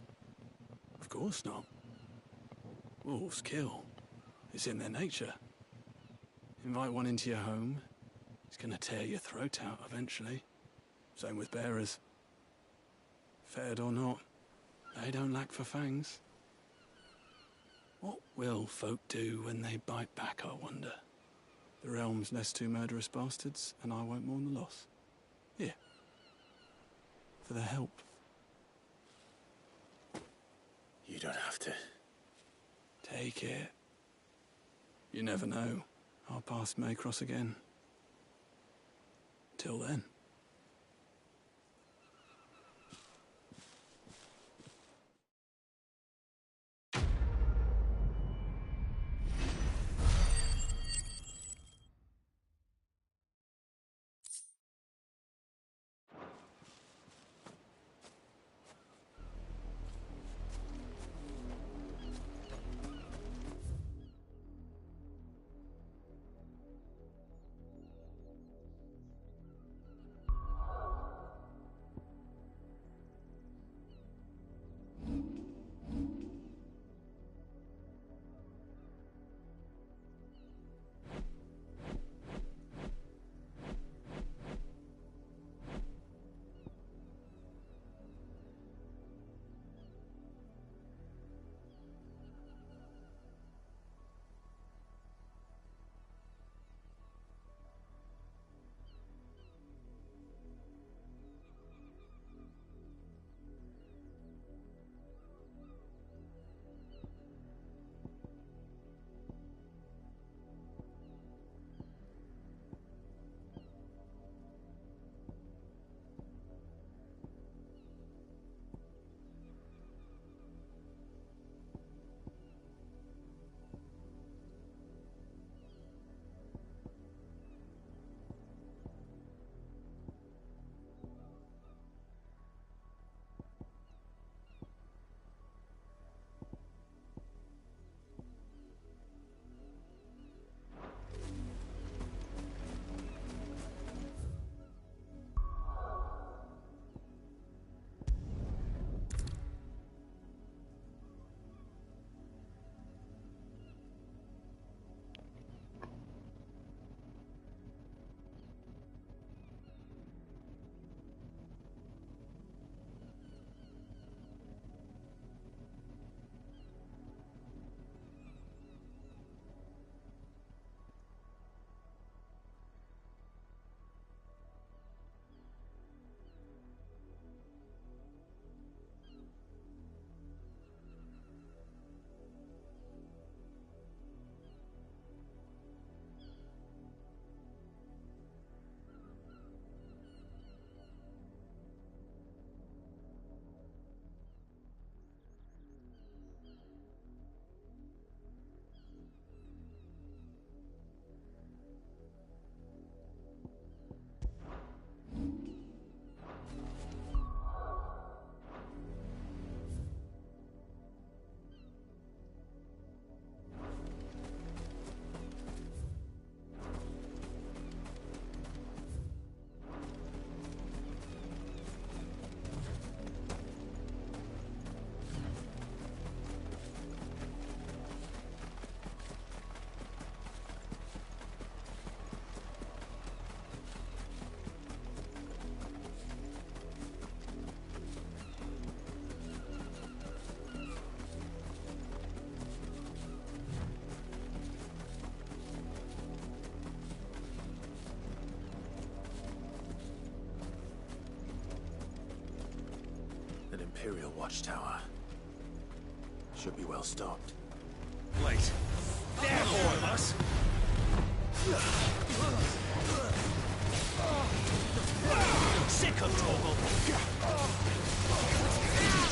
Of course not. Wolves kill. It's in their nature. Invite one into your home, he's gonna tear your throat out eventually. Same with bearers. Fed or not, they don't lack for fangs. What will folk do when they bite back, I wonder? The realm's less two murderous bastards, and I won't mourn the loss. Here. For their help. You don't have to. Take it. You never know. Our paths may cross again. Till then. Imperial Watchtower. Should be well stocked. Wait. There, all of us! Sick of Torgal!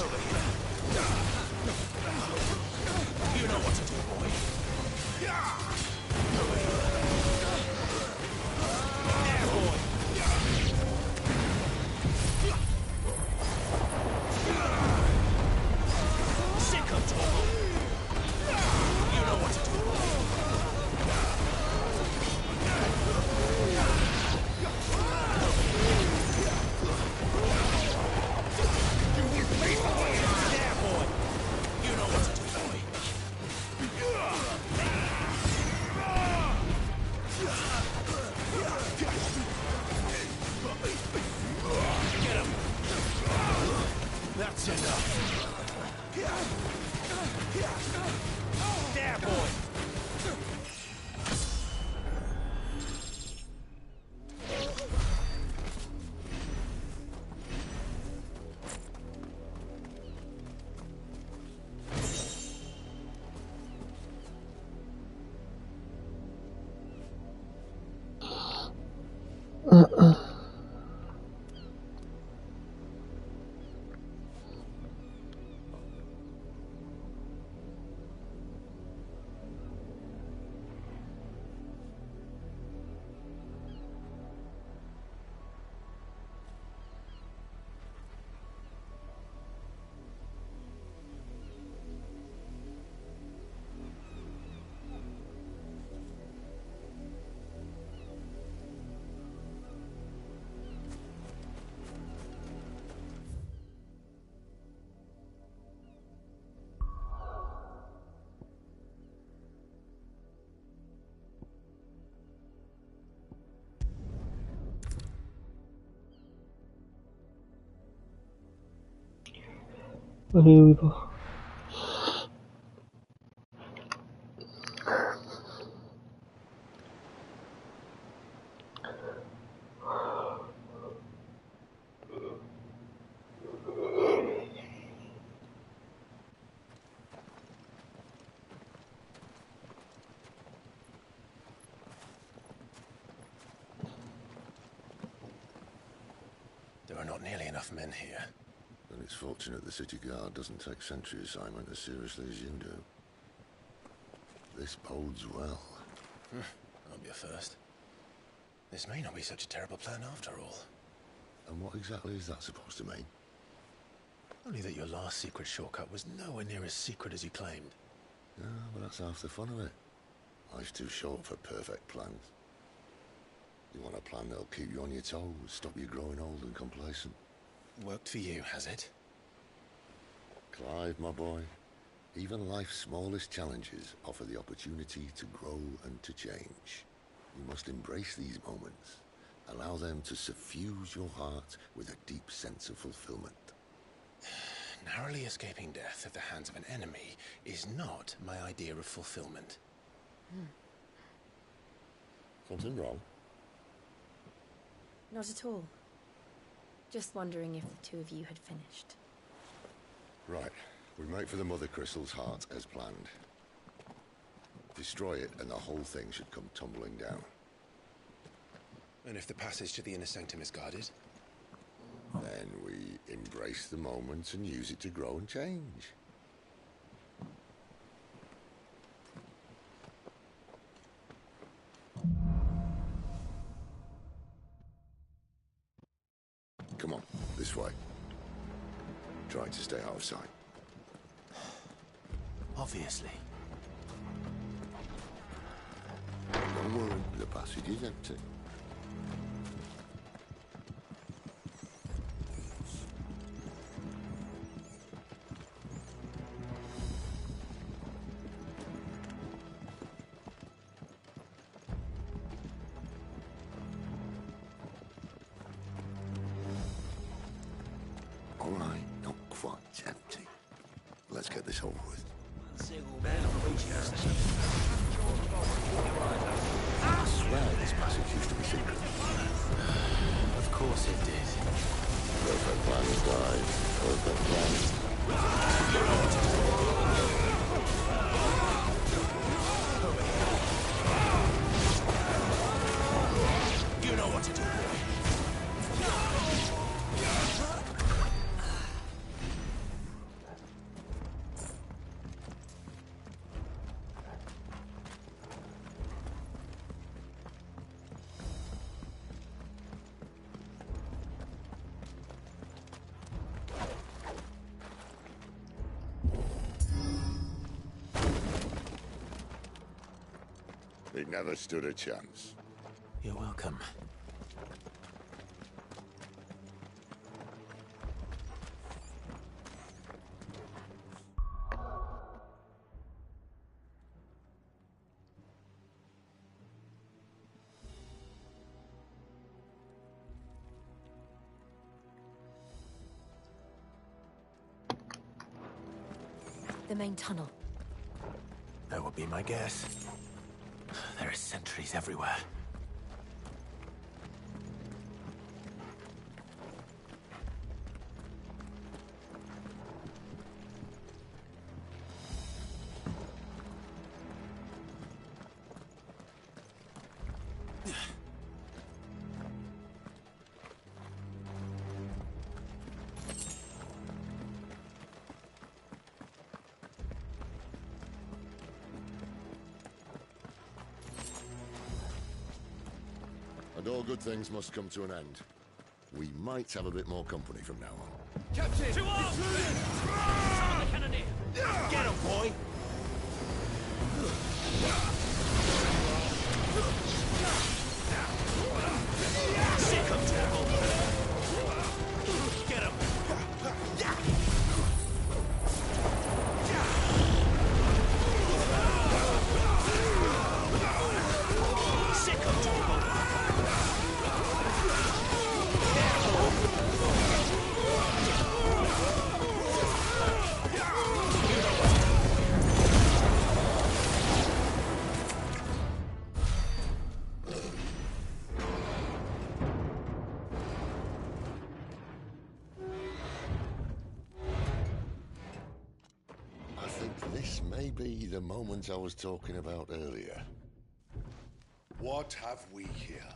Over here. You know what to do, boy. Over here. There, boy! Sick of Torgal! You know what to do. There, boy! You know what to do, boy. Get him! That's enough. There, boy! Unbelievable. There are not nearly enough men here. And it's fortunate the city guard doesn't take sentry assignment as seriously as you do. This bodes well. I'll be a first. This may not be such a terrible plan after all. And what exactly is that supposed to mean? Only that your last secret shortcut was nowhere near as secret as you claimed. Yeah, but that's half the fun of it. Life's too short for perfect plans. You want a plan that'll keep you on your toes, stop you growing old and complacent. Worked for you, has it? Clive, my boy, even life's smallest challenges offer the opportunity to grow and to change. You must embrace these moments. Allow them to suffuse your heart with a deep sense of fulfillment. Narrowly escaping death at the hands of an enemy is not my idea of fulfillment. Something wrong? Not at all. Just wondering if the two of you had finished. Right. We make for the Mother Crystal's heart as planned. Destroy it and the whole thing should come tumbling down. And if the passage to the inner sanctum is guarded? Then we embrace the moment and use it to grow and change. Come on, this way. Try to stay out of sight. Obviously. Don't worry, the passage is empty. All right, not quite empty. Let's get this over with. I swear this passage used to be secret. Of course it did. Perfect plans die. Perfect plans It never stood a chance. You're welcome. The main tunnel. That would be my guess. There are sentries everywhere. And all good things must come to an end. We might have a bit more company from now on. Captain! To arms! Summon the cannoneer! Get him, boy! Sick of trouble! Get him! Sick of trouble! I think this may be the moment I was talking about earlier. What have we here?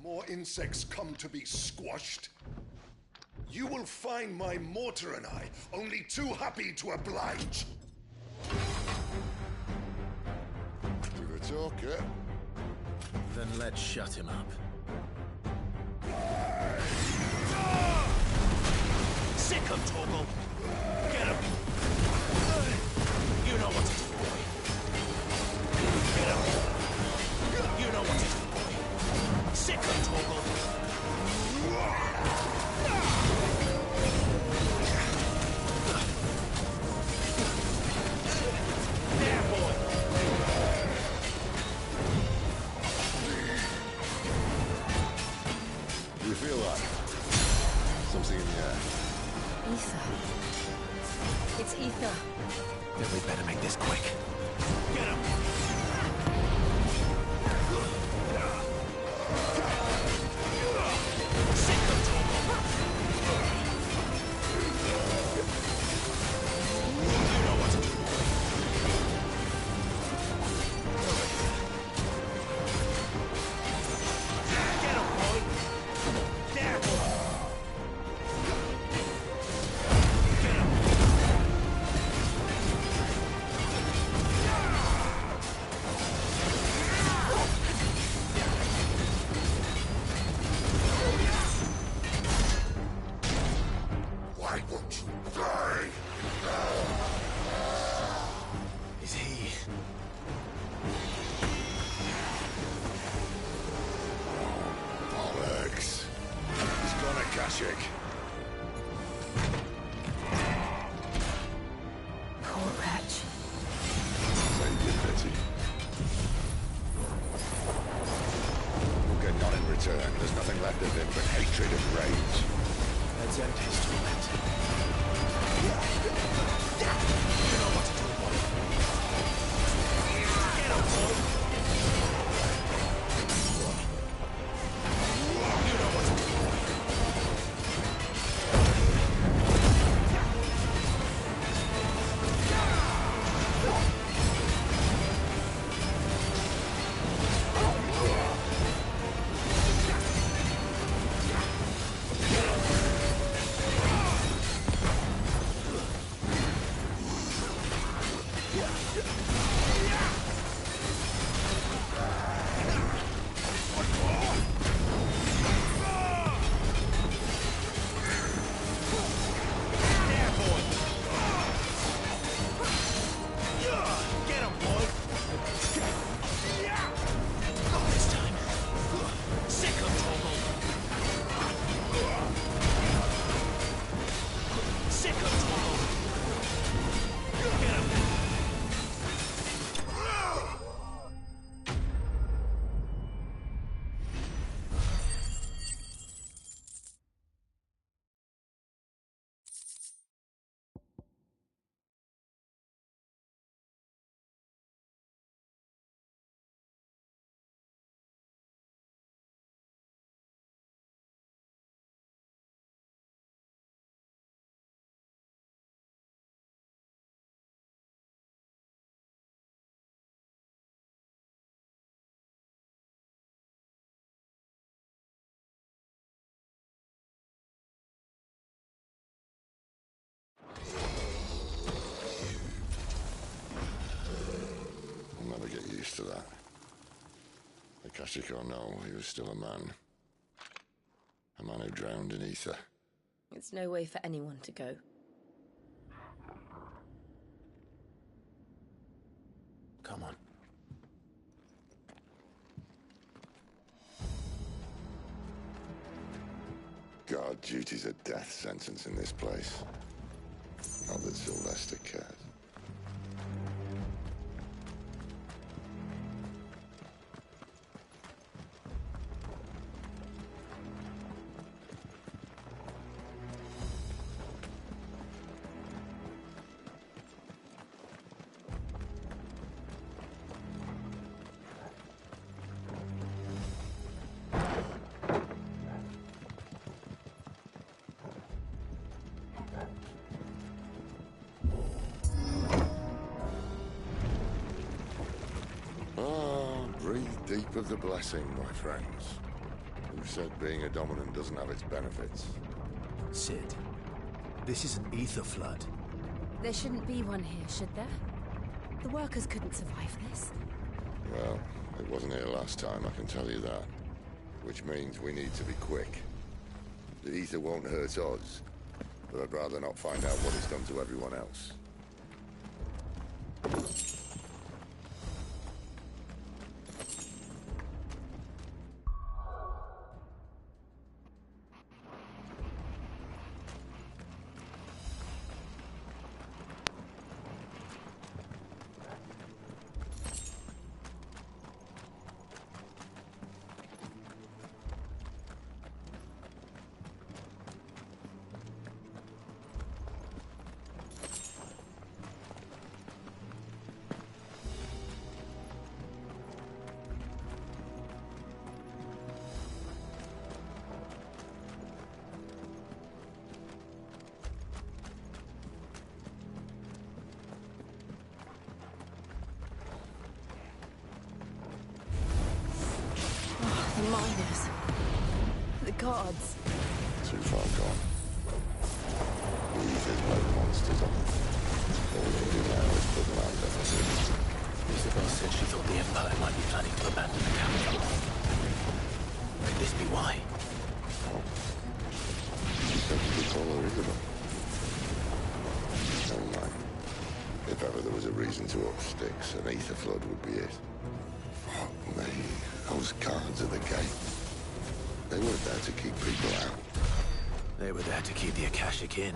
More insects come to be squashed? You will find my mortar and I only too happy to oblige. To the talker. Then let's shut him up. Sick of Torgal! Get him! You know what to do, boy. Get him! You know what to do, boy. Sick of Torgal! There, boy! You feel that? Something in the air. Ether. It's ether. Then we better make this quick. Get him! Sick of Torgal! You know what to do, boy. Get him, boy! There, boy! Get him! Why won't you die? Is he... Bollocks. He's gone Akashic. Poor wretch. Save your pity. We'll get none in return. There's nothing left of him but hatred and rage. Let's end his torment. You know what to do, boy. Get him, boy! You know what to do, boy. to that. Akashic or no, he was still a man. A man who drowned in ether. It's no way for anyone to go. Come on. Guard duty's a death sentence in this place. Not that Sylvester cares. Deep of the blessing, my friends. Who said being a dominant doesn't have its benefits? Sid, this is an ether flood. There shouldn't be one here, should there? The workers couldn't survive this. Well, it wasn't here last time, I can tell you that. Which means we need to be quick. The ether won't hurt us, but I'd rather not find out what it's done to everyone else. The miners. The gods. Too far gone. The ether's made monsters of them. All we can do now is put them out there for safety. Isabel said she thought the Empire might be planning to abandon the capital. Could this be why? She said you could call her Isabel. Never mind. If ever there was a reason to up sticks, an ether flood would be it. Fuck me. Those guards at the gate. They weren't there to keep people out. They were there to keep the Akashic in.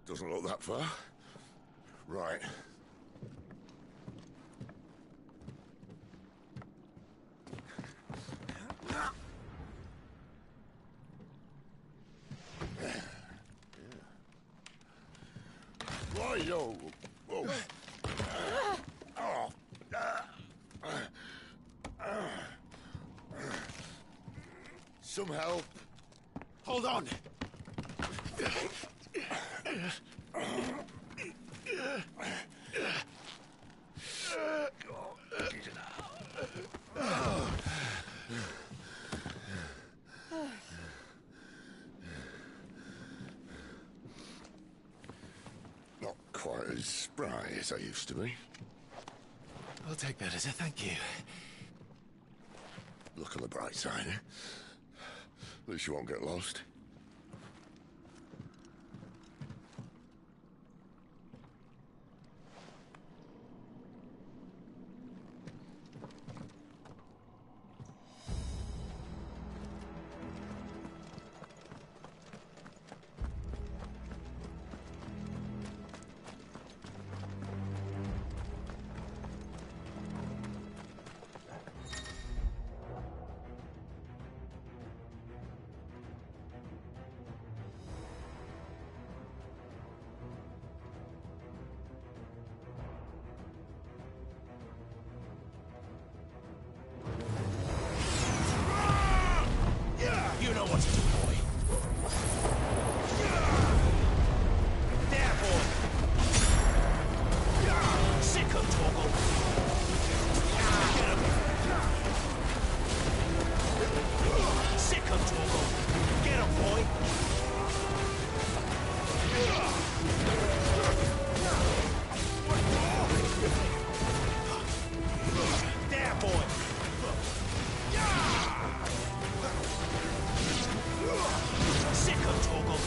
Doesn't look that far. Right. yo. Oh. Some help. Hold on. Not quite as spry as I used to be. I'll take that as a thank you. Look on the bright side, eh? At least you won't get lost. You know what to do, boy. There, boy. Sick of Torgal. Get him. Sick of Torgal. Get him, boy. There, boy. Sick of Torgal.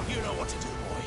You know what to do, boy.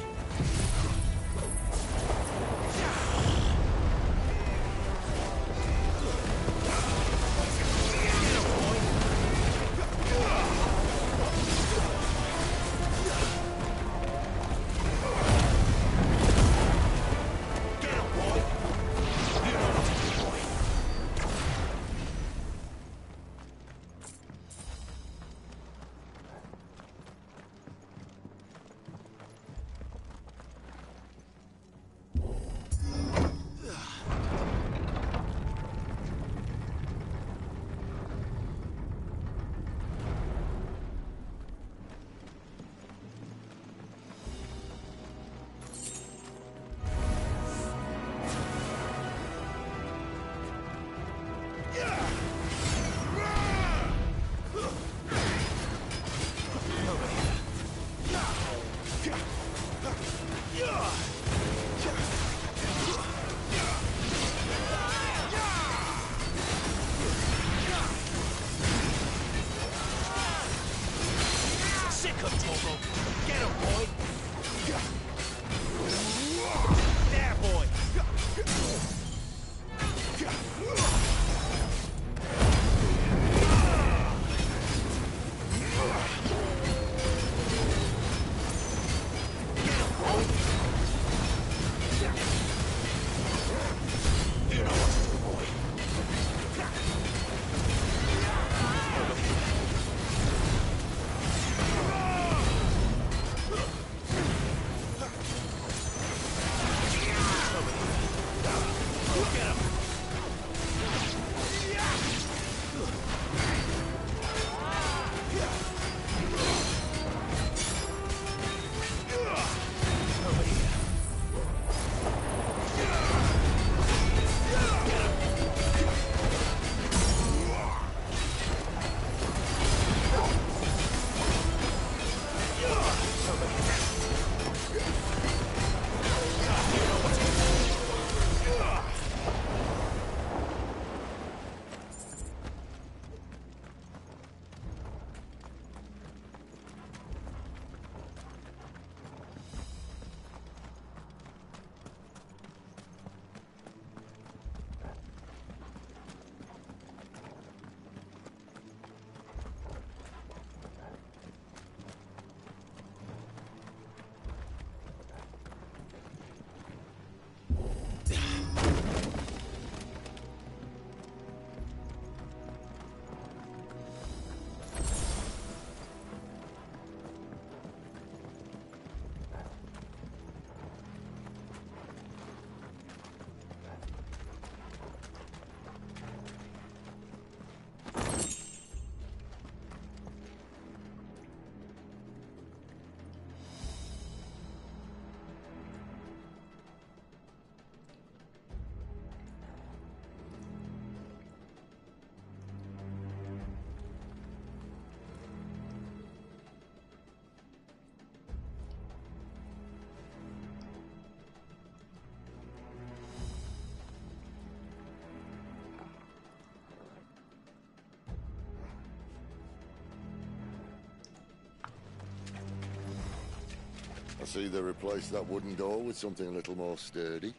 see they replaced that wooden door with something a little more sturdy.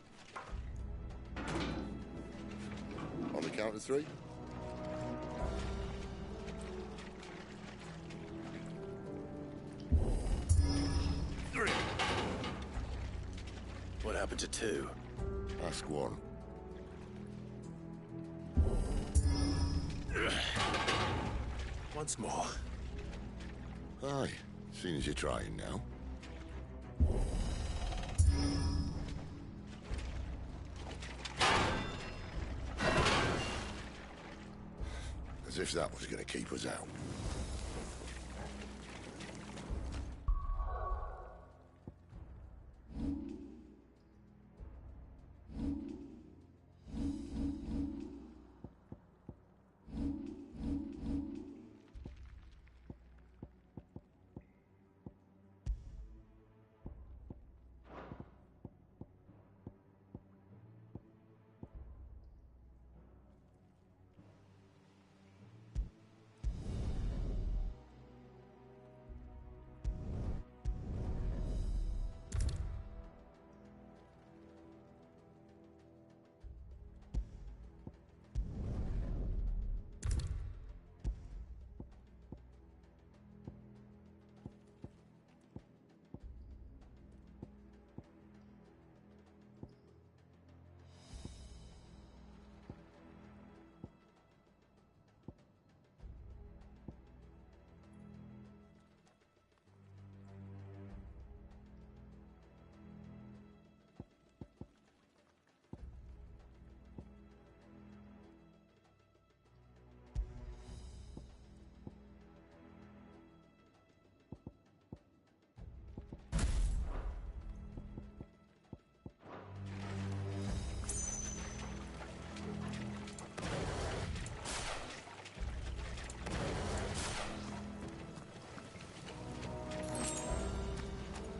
On the count of 3. What happened to 2? Ask 1. Once more. Aye, seeing as you're trying now. As if that was going to keep us out.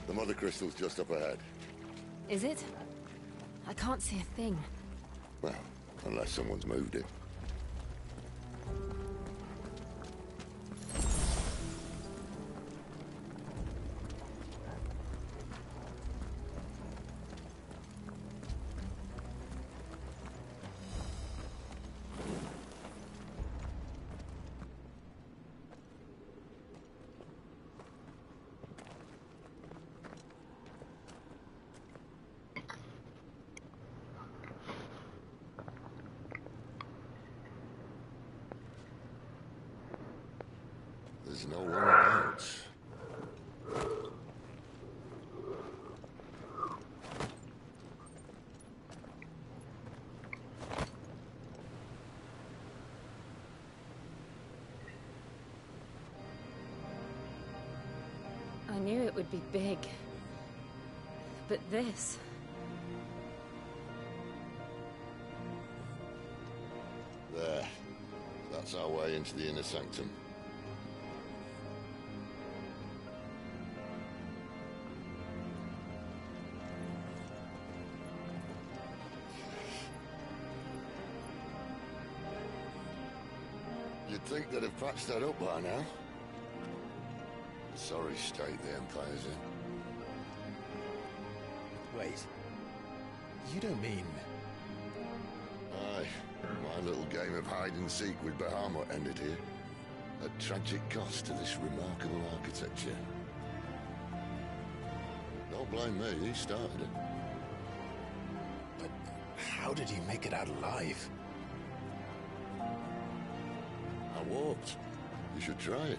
The mother crystal's just up ahead. Is it? I can't see a thing. Well, unless someone's moved it. There's no one about. I knew it would be big. But this... There. That's our way into the inner sanctum. You'd think they'd have patched that up by now. Sorry state the Empire's in. Wait. You don't mean... Aye. My little game of hide-and-seek with Bahamut ended here. At tragic cost to this remarkable architecture. Don't blame me, he started it. But how did he make it out alive? I walked. You should try it.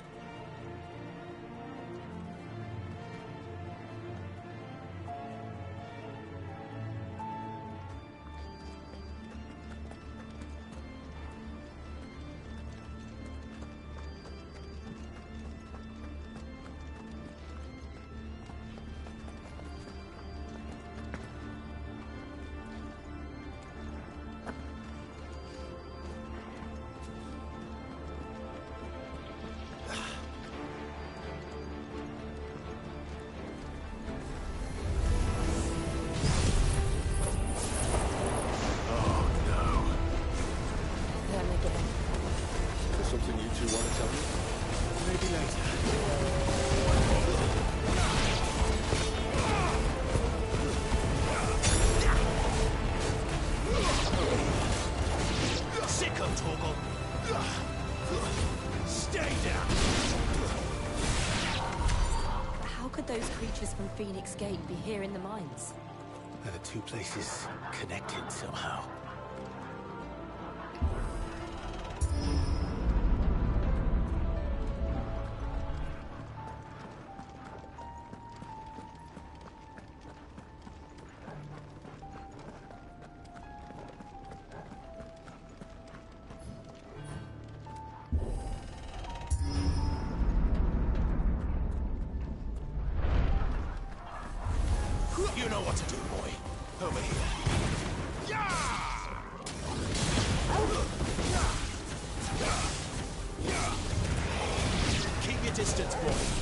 workers from Phoenix Gate be here in the mines? Are the two places connected somehow? You know what to do, boy. Over here. Keep your distance, boy.